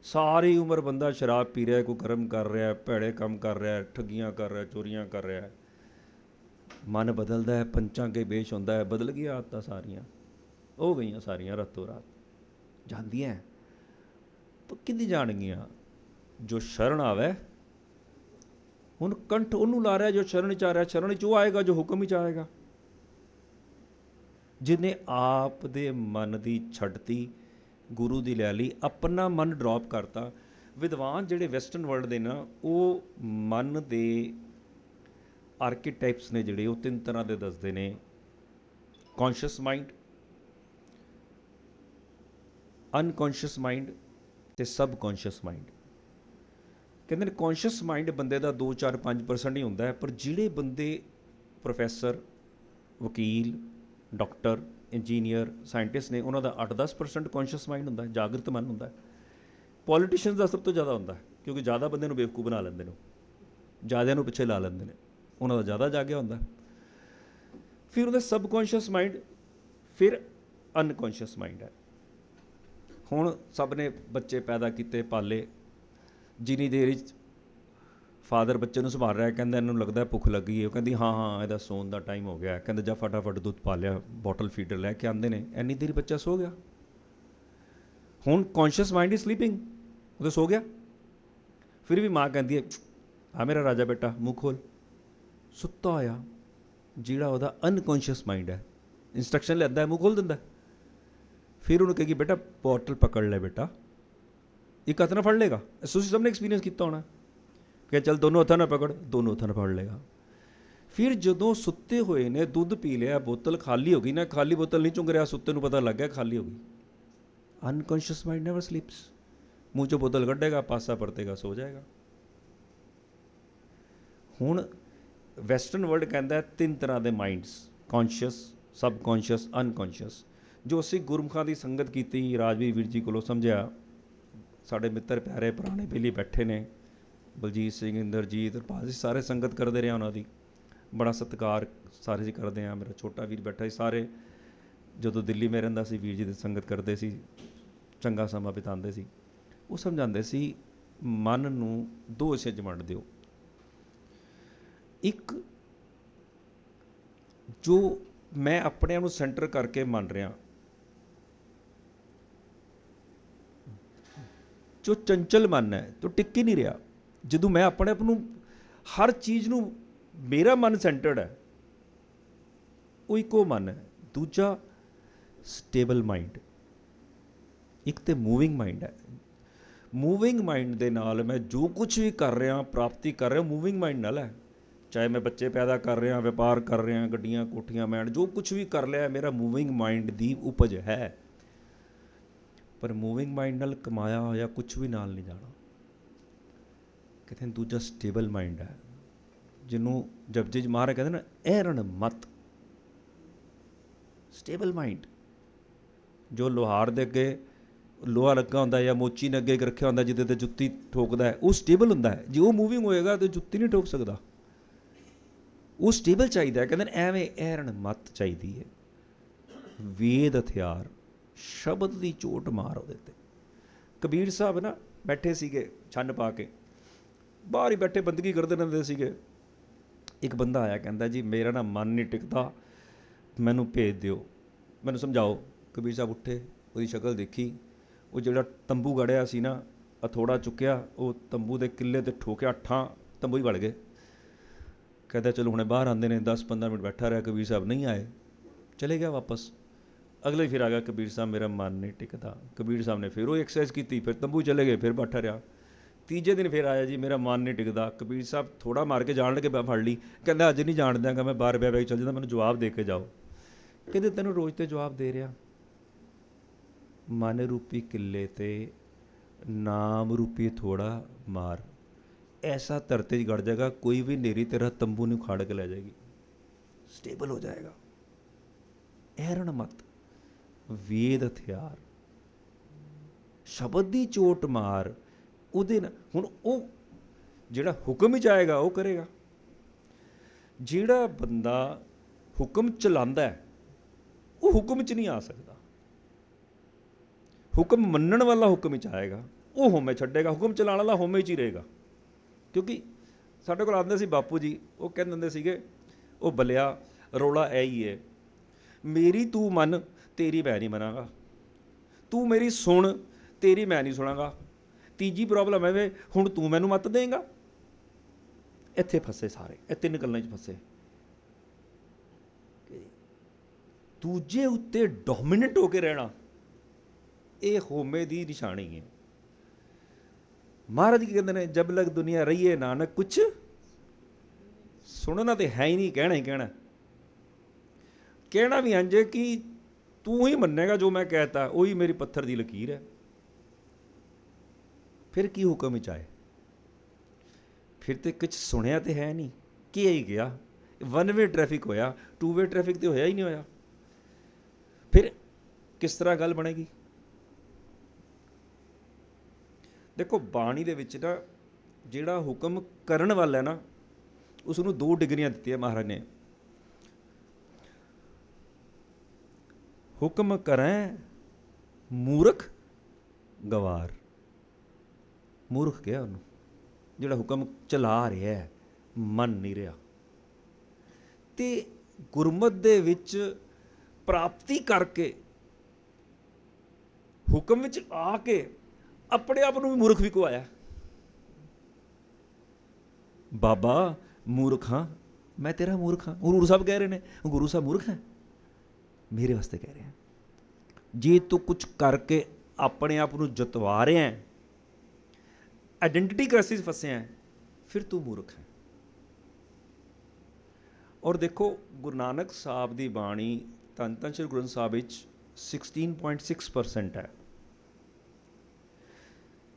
ਸਾਰੀ ਉਮਰ ਬੰਦਾ ਸ਼ਰਾਬ ਪੀ ਰਿਹਾ, ਕੋਈ ਕਰਮ ਕਰ ਰਿਹਾ, ਭੈੜੇ ਕੰਮ ਕਰ ਰਿਹਾ, ਠੱਗੀਆਂ ਕਰ ਰਿਹਾ, ਚੋਰੀਆਂ ਕਰ ਰਿਹਾ। ਮਨ ਬਦਲਦਾ ਹੈ, ਪੰਚਾਂ ਕੇ ਬੇਸ਼ ਹੁੰਦਾ ਹੈ, ਬਦਲ ਗਈਆਂ ਆਦਤਾਂ ਸਾਰੀਆਂ, ਹੋ ਗਈਆਂ ਸਾਰੀਆਂ ਰਾਤੋਂ ਰਾਤ। ਜਾਂਦੀਆਂ ਪਰ ਕਿੱਦੀ ਜਾਣਗੀਆਂ? ਜੋ ਸ਼ਰਨ ਆਵੇ। ਹੁਣ ਕੰਠ ਉਹਨੂੰ ਲਾ ਰਿਹਾ ਜੋ ਸ਼ਰਨ 'ਚ ਆ ਰਿਹਾ, ਸ਼ਰਨ 'ਚ ਉਹ ਆਏਗਾ ਜੋ ਹੁਕਮ 'ਚ ਆਏਗਾ। ਜਿਹਨੇ ਆਪ ਦੇ ਮਨ ਦੀ ਛੱਡਤੀ, ਗੁਰੂ ਦੀ ਲੈ ਲਈ, ਆਪਣਾ ਮਨ ਡਰੋਪ ਕਰਤਾ। ਵਿਦਵਾਨ ਜਿਹੜੇ ਵੈਸਟਰਨ ਵਰਲਡ ਦੇ ਨਾ, ਉਹ ਮਨ ਦੇ ਆਰਕੀਟਾਈਪਸ ਨੇ ਜਿਹੜੇ, ਉਹ 3 ਤਰ੍ਹਾਂ ਦੇ ਦੱਸਦੇ ਨੇ। ਕੌਨਸ਼ੀਅਸ ਮਾਈਂਡ, ਅਨਕੌਨਸ਼ੀਅਸ ਮਾਈਂਡ ਤੇ ਸਬਕੌਨਸ਼ੀਅਸ ਮਾਈਂਡ। ਕਹਿੰਦੇ ਨੇ ਕੌਨਸ਼ੀਅਸ ਮਾਈਂਡ ਬੰਦੇ ਦਾ 2, 4, 5% ਹੀ ਹੁੰਦਾ ਹੈ। ਪਰ ਜਿਹੜੇ ਬੰਦੇ ਪ੍ਰੋਫੈਸਰ, ਵਕੀਲ, ਡਾਕਟਰ, ਇੰਜੀਨੀਅਰ, ਸਾਇੰਟਿਸਟ ਨੇ, ਉਹਨਾਂ ਦਾ 8-10% ਕੌਨਸ਼ੀਅਸ ਮਾਈਂਡ ਹੁੰਦਾ ਹੈ, ਜਾਗਰਤ ਮਨ ਹੁੰਦਾ ਹੈ। ਪੋਲੀਟੀਸ਼ੀਅਨਸ ਦਾ ਸਭ ਤੋਂ ਜ਼ਿਆਦਾ ਹੁੰਦਾ ਹੈ, ਕਿਉਂਕਿ ਜ਼ਿਆਦਾ ਬੰਦੇ ਨੂੰ ਬੇਵਕੂਫ ਬਣਾ ਲੈਂਦੇ ਨੇ, ਜ਼ਿਆਦਿਆਂ ਨੂੰ ਪਿੱਛੇ ਲਾ ਲੈਂਦੇ ਨੇ, ਉਹਨਾਂ ਦਾ ਜ਼ਿਆਦਾ ਜਾਗਿਆ ਹੁੰਦਾ। ਫਿਰ ਉਹਦਾ ਸਬਕੌਨਸ਼ੀਅਸ ਮਾਈਂਡ, ਫਿਰ ਅਨਕੌਨਸ਼ੀਅਸ ਮਾਈਂਡ ਹੈ। ਹੁਣ ਸਭ ਨੇ ਬੱਚੇ ਪੈਦਾ ਕੀਤੇ, ਪਾਲੇ। ਜਿੰਨੀ ਦੇਰ ਵਿੱਚ ਫਾਦਰ ਬੱਚੇ ਨੂੰ ਸੰਭਾਲ ਰਿਹਾ, ਕਹਿੰਦਾ ਇਹਨੂੰ ਲੱਗਦਾ ਭੁੱਖ ਲੱਗੀ ਹੈ, ਉਹ ਕਹਿੰਦੀ ਹਾਂ ਹਾਂ ਇਹਦਾ ਸੌਣ ਦਾ ਟਾਈਮ ਹੋ ਗਿਆ, ਕਹਿੰਦਾ ਜਾ ਫਟਾਫਟ ਦੁੱਧ ਪਾ ਲਿਆ, ਬੋਟਲ ਫੀਡਰ ਲੈ ਕੇ ਆਉਂਦੇ ਨੇ, ਇੰਨੀ ਦੇਰ ਬੱਚਾ ਸੋ ਗਿਆ। ਹੁਣ ਕੌਨਸ਼ੀਅਸ ਮਾਈਂਡ ਇਜ਼ ਸਲੀਪਿੰਗ, ਉਹ ਤਾਂ ਸੋ ਗਿਆ। ਫਿਰ ਵੀ ਮਾਂ ਕਹਿੰਦੀ ਹੈ ਆ ਮੇਰਾ ਰਾਜਾ ਬੇਟਾ ਮੂੰਹ ਖੋਲ, ਸੁੱਤਾ ਹੋਇਆ। ਜਿਹੜਾ ਉਹਦਾ ਅਨਕੌਨਸ਼ੀਅਸ ਮਾਈਂਡ ਹੈ, ਇੰਸਟਰਕਸ਼ਨ ਲੈਂਦਾ, ਮੂੰਹ ਖੋਲ ਦਿੰਦਾ। ਫਿਰ ਉਹਨੂੰ ਕਹੇਗੀ ਬੇਟਾ ਬੋਟਲ ਪਕੜ ਲੈ ਬੇਟਾ, ਇੱਕ ਹੱਥ ਨਾਲ ਫੜ ਲੇਗਾ। ਤੁਸੀਂ ਸਭ ਨੇ ਐਕਸਪੀਰੀਅੰਸ ਕੀਤਾ ਹੋਣਾ ਕਿ ਚੱਲ ਦੋਨੋਂ ਹੱਥਾਂ ਨਾਲ ਪਕੜ, ਦੋਨੋਂ ਹੱਥਾਂ ਨਾਲ ਫੜ ਲੇਗਾ। ਫਿਰ ਜਦੋਂ ਸੁੱਤੇ ਹੋਏ ਨੇ ਦੁੱਧ ਪੀ ਲਿਆ, ਬੋਤਲ ਖਾਲੀ ਹੋ ਗਈ ਨਾ, ਖਾਲੀ ਬੋਤਲ ਨਹੀਂ ਚੁੰਗ ਰਿਹਾ, ਸੁੱਤੇ ਨੂੰ ਪਤਾ ਲੱਗ ਗਿਆ ਖਾਲੀ ਹੋ ਗਈ। ਅਨਕੌਨਸ਼ੀਅਸ ਮਾਈਂਡ ਨੈਵਰ ਸਲੀਪਸ। ਮੂੰਹ 'ਚੋਂ ਬੋਤਲ ਕੱਢੇਗਾ, ਪਾਸਾ ਪਰਤੇਗਾ, ਸੋ ਜਾਏਗਾ। ਹੁਣ ਵੈਸਟਰਨ ਵਰਲਡ ਕਹਿੰਦਾ 3 ਤਰ੍ਹਾਂ ਦੇ ਮਾਈਂਡਸ, ਕੌਨਸ਼ੀਅਸ, ਸਬਕੌਨਸ਼ੀਅਸ, ਅਨਕੌਨਸ਼ੀਅਸ। ਜੋ ਅਸੀਂ ਗੁਰਮੁਖਾਂ ਦੀ ਸੰਗਤ ਕੀਤੀ, ਰਾਜਵੀਰ ਵੀਰ ਜੀ ਕੋਲੋਂ ਸਮਝਿਆ, ਸਾਡੇ ਮਿੱਤਰ ਪਿਆਰੇ ਪੁਰਾਣੇ ਬੇਲੀ ਬੈਠੇ ਨੇ, ਬਲਜੀਤ ਸਿੰਘ, ਇੰਦਰਜੀਤ, ਹਰਪਾਲ ਜੀ, ਸਾਰੇ ਸੰਗਤ ਕਰਦੇ ਰਹੇ ਉਹਨਾਂ ਦੀ, ਬੜਾ ਸਤਿਕਾਰ ਸਾਰੇ ਜੀ ਕਰਦੇ ਹਾਂ। ਮੇਰਾ ਛੋਟਾ ਵੀਰ ਬੈਠਾ ਸੀ, ਸਾਰੇ ਜਦੋਂ ਦਿੱਲੀ ਮੈਂ ਰਹਿੰਦਾ ਸੀ ਵੀਰ ਜੀ ਦੀ ਸੰਗਤ ਕਰਦੇ ਸੀ, ਚੰਗਾ ਸਮਾਂ ਬਿਤਾਉਂਦੇ ਸੀ। ਉਹ ਸਮਝਾਉਂਦੇ ਸੀ ਮਨ ਨੂੰ 2 ਹਿੱਸੇ 'ਚ ਵੰਡ ਦਿਓ। ਇੱਕ ਜੋ ਮੈਂ ਆਪਣੇ ਆਪ ਨੂੰ ਸੈਂਟਰ ਕਰਕੇ ਮੰਨ ਰਿਹਾ, ਜੋ ਚੰਚਲ ਮਨ ਹੈ, ਜੋ ਟਿਕ ਹੀ ਨਹੀਂ ਰਿਹਾ। ਜਦੋਂ ਮੈਂ ਆਪਣੇ ਆਪ ਨੂੰ ਹਰ ਚੀਜ਼ ਨੂੰ ਮੇਰਾ ਮਨ ਸੈਂਟਰਡ ਹੈ, ਉਹ ਇੱਕੋ ਮਨ ਹੈ। ਦੂਜਾ ਸਟੇਬਲ ਮਾਈਂਡ, ਇੱਕ ਤੇ ਮੂਵਿੰਗ ਮਾਈਂਡ ਹੈ। ਮੂਵਿੰਗ ਮਾਈਂਡ ਦੇ ਨਾਲ ਮੈਂ ਜੋ ਕੁਝ ਵੀ ਕਰ ਰਿਹਾ, ਪ੍ਰਾਪਤੀ ਕਰ ਰਿਹਾ, ਮੂਵਿੰਗ ਮਾਈਂਡ ਨਾਲ ਹੈ। ਚਾਹੇ ਮੈਂ ਬੱਚੇ ਪੈਦਾ ਕਰ ਰਿਹਾ, ਵਪਾਰ ਕਰ ਰਿਹਾ, ਗੱਡੀਆਂ ਕੋਠੀਆਂ ਮੈਂਡ, ਜੋ ਕੁਝ ਵੀ ਕਰ ਲਿਆ ਮੇਰਾ ਮੂਵਿੰਗ ਮਾਈਂਡ ਦੀ ਉਪਜ ਹੈ। ਪਰ ਮੂਵਿੰਗ ਮਾਈਂਡ ਨਾਲ ਕਮਾਇਆ ਹੋਇਆ ਕੁਝ ਵੀ ਨਾਲ ਨਹੀਂ ਜਾਣਾ। ਕਹਿੰਦੇ ਦੂਜਾ ਸਟੇਬਲ ਮਾਈਂਡ ਹੈ, ਜਿਹਨੂੰ ਜਪਜੀ ਮਹਾਰਾਜ ਕਹਿੰਦੇ ਨਾ, ਐਰਣ ਮਤ। ਸਟੇਬਲ ਮਾਈਂਡ, ਜੋ ਲੋਹਾਰ ਦੇ ਅੱਗੇ ਲੋਹਾ ਲੱਗਾ ਹੁੰਦਾ ਜਾਂ ਮੋਚੀ ਨੇ ਅੱਗੇ ਰੱਖਿਆ ਹੁੰਦਾ ਜਿਹਦੇ ਤੇ ਜੁੱਤੀ ਠੋਕਦਾ ਹੈ, ਉਹ ਸਟੇਬਲ ਹੁੰਦਾ ਹੈ। ਜੇ ਉਹ ਮੂਵਿੰਗ ਹੋਏਗਾ ਤਾਂ ਜੁੱਤੀ ਨਹੀਂ ਠੋਕ ਸਕਦਾ। ਉਹ ਸਟੇਬਲ ਚਾਹੀਦਾ। ਕਹਿੰਦੇ ਨੇ ਐਵੇਂ ਐਰਣ ਮਤ ਚਾਹੀਦੀ ਹੈ। ਵੇਦ ਹਥਿਆਰ, ਸ਼ਬਦ ਦੀ ਚੋਟ ਮਾਰ ਉਹਦੇ ਤੇ। ਕਬੀਰ ਸਾਹਿਬ ਨਾ ਬੈਠੇ ਸੀਗੇ ਛੰਨ ਪਾ ਕੇ, ਬਾਹਰ ਹੀ ਬੈਠੇ ਬੰਦਗੀ ਕਰਦੇ ਰਹਿੰਦੇ ਸੀਗੇ। ਇੱਕ ਬੰਦਾ ਆਇਆ, ਕਹਿੰਦਾ ਜੀ ਮੇਰਾ ਨਾ ਮਨ ਨਹੀਂ ਟਿਕਦਾ, ਮੈਨੂੰ ਭੇਜ ਦਿਓ, ਮੈਨੂੰ ਸਮਝਾਓ। ਕਬੀਰ ਸਾਹਿਬ ਉੱਠੇ, ਉਹਦੀ ਸ਼ਕਲ ਦੇਖੀ, ਉਹ ਜਿਹੜਾ ਤੰਬੂ ਗੜਿਆ ਸੀ ਨਾ, ਹਥੌੜਾ ਚੁੱਕਿਆ, ਉਹ ਤੰਬੂ ਦੇ ਕਿੱਲੇ 'ਤੇ ਠੋਕਿਆ, ਅੱਠਾਂ ਤੰਬੂ ਹੀ ਵੜ ਗਏ। ਕਹਿੰਦਾ ਚਲੋ ਹੁਣੇ ਬਾਹਰ ਆਉਂਦੇ ਨੇ। 10-15 ਮਿੰਟ ਬੈਠਾ ਰਿਹਾ, ਕਬੀਰ ਸਾਹਿਬ ਨਹੀਂ ਆਏ, ਚਲੇ ਗਿਆ ਵਾਪਸ। ਅਗਲੇ ਫਿਰ ਆ ਗਿਆ, ਕਬੀਰ ਸਾਹਿਬ ਮੇਰਾ ਮਨ ਨਹੀਂ ਟਿਕਦਾ। ਕਬੀਰ ਸਾਹਿਬ ਨੇ ਫਿਰ ਉਹ ਐਕਸਰਸਾਈਜ਼ ਕੀਤੀ, ਫਿਰ ਤੰਬੂ ਚਲੇ ਗਏ, ਫਿਰ ਬੈਠਾ ਰਿਹਾ। ਤੀਜੇ ਦਿਨ ਫਿਰ ਆਇਆ, ਜੀ ਮੇਰਾ ਮਨ ਨਹੀਂ ਟਿਕਦਾ। ਕਬੀਰ ਸਾਹਿਬ ਥੋੜਾ ਮਾਰ ਕੇ ਜਾਣ ਲੱਗੇ, ਮੈਂ ਫੜ ਲਈ। ਕਹਿੰਦਾ ਅੱਜ ਨਹੀਂ ਜਾਣ ਦਿਆਂਗਾ, ਮੈਂ ਬਾਹਰ ਬਹਿ ਚੱਲ ਜਾਂਦਾ, ਮੈਨੂੰ ਜਵਾਬ ਦੇ ਕੇ ਜਾਓ। ਕਹਿੰਦੇ ਤੈਨੂੰ ਰੋਜ਼ ਤੇ ਜਵਾਬ ਦੇ ਰਿਹਾ। ਮਨ ਰੂਪੀ ਕਿੱਲੇ ਤੇ ਨਾਮ ਰੂਪੀ ਥੋੜਾ ਮਾਰ, ਐਸਾ ਧਰਤੀ 'ਚ ਗੜ ਜਾਏਗਾ, ਕੋਈ ਵੀ ਨੇਰੀ ਤੇਰਾ ਤੰਬੂ ਨੂੰ ਖਾੜ ਕੇ ਲੈ ਜਾਏਗੀ, ਸਟੇਬਲ ਹੋ ਜਾਏਗਾ। ਐਰਣ ਮਤ, ਵੇਦ ਹਥਿਆਰ, ਸ਼ਬਦ ਦੀ ਚੋਟ ਮਾਰ। ਉਹਦੇ ਨਾਲ ਹੁਣ ਉਹ ਜਿਹੜਾ ਹੁਕਮ ਹੀ ਜਾਏਗਾ ਉਹ ਕਰੇਗਾ। ਜਿਹੜਾ ਬੰਦਾ ਹੁਕਮ ਚਲਾਉਂਦਾ ਹੈ ਉਹ ਹੁਕਮ 'ਚ ਨਹੀਂ ਆ ਸਕਦਾ। ਹੁਕਮ ਮੰਨਣ ਵਾਲਾ ਹੁਕਮ 'ਚ ਆਏਗਾ, ਉਹ ਹੋਮੇ ਛੱਡੇਗਾ। ਹੁਕਮ ਚਲਾਉਣ ਵਾਲਾ ਹੋਮੇ 'ਚ ਹੀ ਰਹੇਗਾ। ਕਿਉਂਕਿ ਸਾਡੇ ਕੋਲ ਆਉਂਦੇ ਸੀ ਬਾਪੂ ਜੀ, ਉਹ ਕਹਿੰਦੇ ਹੁੰਦੇ ਸੀਗੇ, ਉਹ ਬਲਿਆ ਰੌਲਾ ਇਹ ਹੀ ਹੈ, ਮੇਰੀ ਤੂੰ ਮੰਨ, ਤੇਰੀ ਮੈਂ ਨਹੀਂ ਮੰਨਾਂਗਾ। ਤੂੰ ਮੇਰੀ ਸੁਣ, ਤੇਰੀ ਮੈਂ ਨਹੀਂ ਸੁਣਾਂਗਾ। ਤੀਜੀ ਪ੍ਰੋਬਲਮ ਹੈ ਵੇ, ਹੁਣ ਤੂੰ ਮੈਨੂੰ ਮੱਤ ਦੇਂਗਾ। ਇੱਥੇ ਫਸੇ ਸਾਰੇ, ਇਹ 3 ਗੱਲਾਂ 'ਚ ਫਸੇ। ਦੂਜੇ ਉੱਤੇ ਡੋਮੀਨੈਂਟ ਹੋ ਕੇ ਰਹਿਣਾ, ਇਹ ਹੋਮੇ ਦੀ ਨਿਸ਼ਾਨੀ ਹੈ। ਮਹਾਰਾਜ ਕੀ ਕਹਿੰਦੇ ਨੇ, ਜਬ ਲਗ ਦੁਨੀਆ ਰਹੀਏ ਨਾਨਕ ਕੁਛ ਸੁਣਨਾ ਤੇ ਹੈ ਹੀ ਨਹੀਂ, ਕਹਿਣਾ ਹੀ ਕਹਿਣਾ। ਕਹਿਣਾ ਵੀ ਇੰਝ ਕਿ ਤੂੰ ਹੀ ਮੰਨੇਗਾ ਜੋ ਮੈਂ ਕਹਿਤਾ, ਉਹੀ ਮੇਰੀ ਪੱਥਰ ਦੀ ਲਕੀਰ ਹੈ। ਫਿਰ ਕੀ ਹੁਕਮ ਵਿੱਚ ਆਏ? ਫਿਰ ਤੇ ਕੁਛ ਸੁਣਿਆ ਤੇ ਹੈ ਨਹੀਂ, ਕੀ ਹੀ ਗਿਆ। 1 ਵੇ ਟ੍ਰੈਫਿਕ ਹੋਇਆ, 2 ਵੇ ਟ੍ਰੈਫਿਕ ਤੇ ਹੋਇਆ ਹੀ ਨਹੀਂ ਹੋਇਆ। ਫਿਰ ਕਿਸ ਤਰ੍ਹਾਂ ਗੱਲ ਬਣੇਗੀ? ਦੇਖੋ ਬਾਣੀ ਦੇ ਵਿੱਚ ਨਾ ਜਿਹੜਾ ਹੁਕਮ ਕਰਨ ਵਾਲਾ ਹੈ ਨਾ, ਉਸ ਨੂੰ 2 ਡਿਗਰੀਆਂ ਦਿੱਤੀਆਂ ਮਹਾਰਾਜ ਨੇ। ਹੁਕਮ ਕਰੈ ਮੂਰਖ ਗਵਾਰ। ਮੂਰਖ ਕਿਹਾ ਉਹਨੂੰ, ਜਿਹੜਾ ਹੁਕਮ ਚਲਾ ਰਿਹਾ ਹੈ, ਮੰਨ ਨਹੀਂ ਰਿਹਾ। ਤੇ ਗੁਰਮਤ ਦੇ ਵਿੱਚ ਪ੍ਰਾਪਤੀ ਕਰਕੇ, ਹੁਕਮ ਵਿੱਚ ਆ ਕੇ ਆਪਣੇ ਆਪ ਨੂੰ ਵੀ ਮੂਰਖ ਵੀ ਕਹਾਇਆ। ਬਾਬਾ ਮੂਰਖ ਹਾਂ, ਮੈਂ ਤੇਰਾ ਮੂਰਖ ਹਾਂ। ਗੁਰੂ ਸਾਹਿਬ ਕਹਿ ਰਹੇ ਨੇ, ਗੁਰੂ ਸਾਹਿਬ ਮੂਰਖ ਹੈ, ਮੇਰੇ ਵਾਸਤੇ ਕਹਿ ਰਹੇ ਆ। ਜੇ ਤੂੰ ਕੁਝ ਕਰਕੇ ਆਪਣੇ ਆਪ ਨੂੰ ਜਤਵਾ ਰਿਹਾ ਹੈ, ਆਇਡੈਂਟੀਟੀ ਕ੍ਰਾਈਸਿਸ ਫਸਿਆ ਹੈ, ਫਿਰ ਤੂੰ ਮੂਰਖ ਹੈ। ਔਰ ਦੇਖੋ ਗੁਰੂ ਨਾਨਕ ਸਾਹਿਬ ਦੀ ਬਾਣੀ ਧੰਨ ਧੰਨ ਸ਼੍ਰੀ ਗੁਰੂ ਗ੍ਰੰਥ ਸਾਹਿਬ ਵਿੱਚ 16.6% ਹੈ,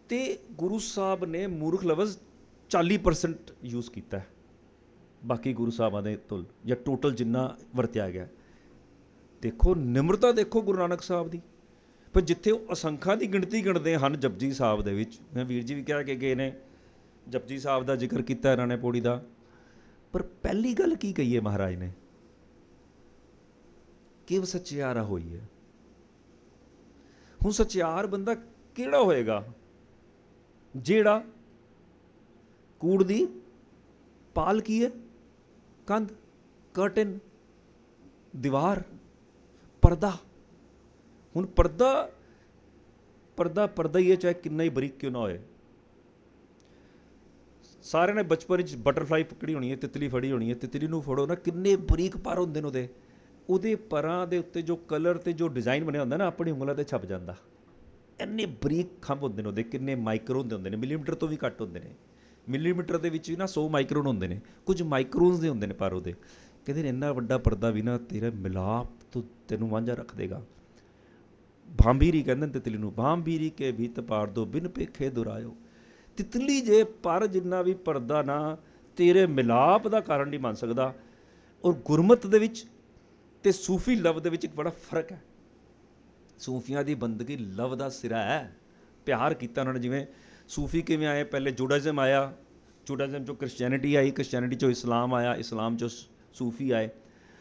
ਤੇ ਗੁਰੂ ਸਾਹਿਬ ਨੇ ਮੂਰਖ ਲਫ਼ਜ਼ 40% ਯੂਜ਼ ਕੀਤਾ ਹੈ। ਬਾਕੀ ਗੁਰੂ ਸਾਹਿਬਾਂ ਦੇ ਤੁਲ ਜਾਂ ਟੋਟਲ ਜਿੰਨਾ ਵਰਤਿਆ ਗਿਆ। ਦੇਖੋ ਨਿਮਰਤਾ, ਦੇਖੋ ਗੁਰੂ ਨਾਨਕ ਸਾਹਿਬ ਦੀ। ਪਰ ਜਿੱਥੇ ਉਹ ਅਸੰਖਾਂ ਦੀ ਗਿਣਤੀ ਗਿਣਦੇ ਹਨ ਜਪਜੀ ਸਾਹਿਬ ਦੇ ਵਿੱਚ, ਮੈਂ ਵੀਰ ਜੀ ਵੀ ਕਹਿ ਕੇ ਗਏ ਨੇ ਜਪਜੀ ਸਾਹਿਬ ਦਾ ਜ਼ਿਕਰ ਕੀਤਾ ਇਹਨਾਂ ਨੇ ਪੌੜੀ ਦਾ, ਪਰ ਪਹਿਲੀ ਗੱਲ ਕੀ ਕਹੀ ਹੈ ਮਹਾਰਾਜ ਨੇ? ਕਿਵ ਸੱਚਿਆਰਾ ਹੋਈ ਹੈ। ਹੁਣ ਸੱਚਿਆਰ ਬੰਦਾ ਕਿਹੜਾ ਹੋਏਗਾ? ਜਿਹੜਾ ਕੂੜ ਦੀ ਪਾਲ ਕੀ ਹੈ? ਕੰਧ, ਕਰਟਨ, ਦੀਵਾਰ, ਪਰਦਾ। ਹੁਣ ਪਰਦਾ ਹੀ ਹੈ, ਚਾਹੇ ਕਿੰਨਾ ਹੀ ਬਰੀਕ ਕਿਉਂ ਨਾ ਹੋਏ। ਸਾਰਿਆਂ ਨੇ ਬਚਪਨ ਵਿੱਚ ਬਟਰਫਲਾਈ ਪਕੜੀ ਹੋਣੀ ਹੈ, ਤਿਤਲੀ ਫੜੀ ਹੋਣੀ ਹੈ। ਤਿਤਲੀ ਨੂੰ ਫੜੋ ਨਾ, ਕਿੰਨੇ ਬਰੀਕ ਪਰ ਹੁੰਦੇ ਨੇ ਉਹਦੇ ਪਰਾਂ ਦੇ ਉੱਤੇ ਜੋ ਕਲਰ ਤੇ ਜੋ ਡਿਜ਼ਾਈਨ ਬਣਿਆ ਹੁੰਦਾ ਨਾ, ਆਪਣੀ ਉਂਗਲਾਂ ਤੇ ਛਪ ਜਾਂਦਾ। ਇੰਨੇ ਬਰੀਕ ਖੰਭ ਹੁੰਦੇ ਨੇ ਉਹਦੇ, ਕਿੰਨੇ ਮਾਈਕਰੋਨ ਦੇ ਹੁੰਦੇ ਨੇ, ਮਿਲੀਮੀਟਰ ਤੋਂ ਵੀ ਘੱਟ ਹੁੰਦੇ ਨੇ। ਮਿਲੀਮੀਟਰ ਦੇ ਵਿੱਚ ਵੀ ਨਾ 100 ਮਾਈਕਰੋਨ ਹੁੰਦੇ ਨੇ, ਕੁਝ ਮਾਈਕਰੋਨਸ ਦੇ ਹੁੰਦੇ ਨੇ ਪਰ ਉਹਦੇ। ਕਹਿੰਦੇ ਨੇ ਇੰਨਾ ਵੱਡਾ ਪਰਦਾ ਵੀ ਨਾ ਤੇਰਾ ਮਿਲਾਪ ਤੋਂ ਤੈਨੂੰ ਵਾਂਝਾ ਰੱਖ ਦੇਗਾ। ਭਾਂਬੀਰੀ ਕਹਿੰਦੇ ਨੇ ਤਿਤਲੀ ਨੂੰ, ਭਾਂਬੀਰੀ ਕੇ ਭੀਤ ਪਾੜ ਦੋ ਬਿਨ ਭੇਖੇ ਦੁਰਾਇਓ। ਤਿਤਲੀ ਜੇ ਪਰ ਜਿੰਨਾ ਵੀ ਪਰਦਾ ਨਾ ਤੇਰੇ ਮਿਲਾਪ ਦਾ ਕਾਰਨ ਨਹੀਂ ਬਣ ਸਕਦਾ। ਔਰ ਗੁਰਮਤ ਦੇ ਵਿੱਚ ਤੇ ਸੂਫੀ ਲਵ ਦੇ ਵਿੱਚ ਇੱਕ ਬੜਾ ਫਰਕ ਹੈ। ਸੂਫੀਆਂ ਦੀ ਬੰਦਗੀ ਲਵ ਦਾ ਸਿਰਾ ਹੈ, ਪਿਆਰ ਕੀਤਾ ਉਹਨਾਂ ਨੇ। ਜਿਵੇਂ ਸੂਫੀ ਕਿਵੇਂ ਆਏ? ਪਹਿਲੇ ਜੁਡਾਇਜ਼ਮ ਆਇਆ, ਜੁਡਾਇਜ਼ਮ 'ਚੋਂ ਕ੍ਰਿਸਚੈਨਿਟੀ ਆਈ, ਕ੍ਰਿਸਚੈਨਿਟੀ 'ਚੋਂ ਇਸਲਾਮ ਆਇਆ, ਇਸਲਾਮ 'ਚੋਂ ਸੂਫੀ ਆਏ।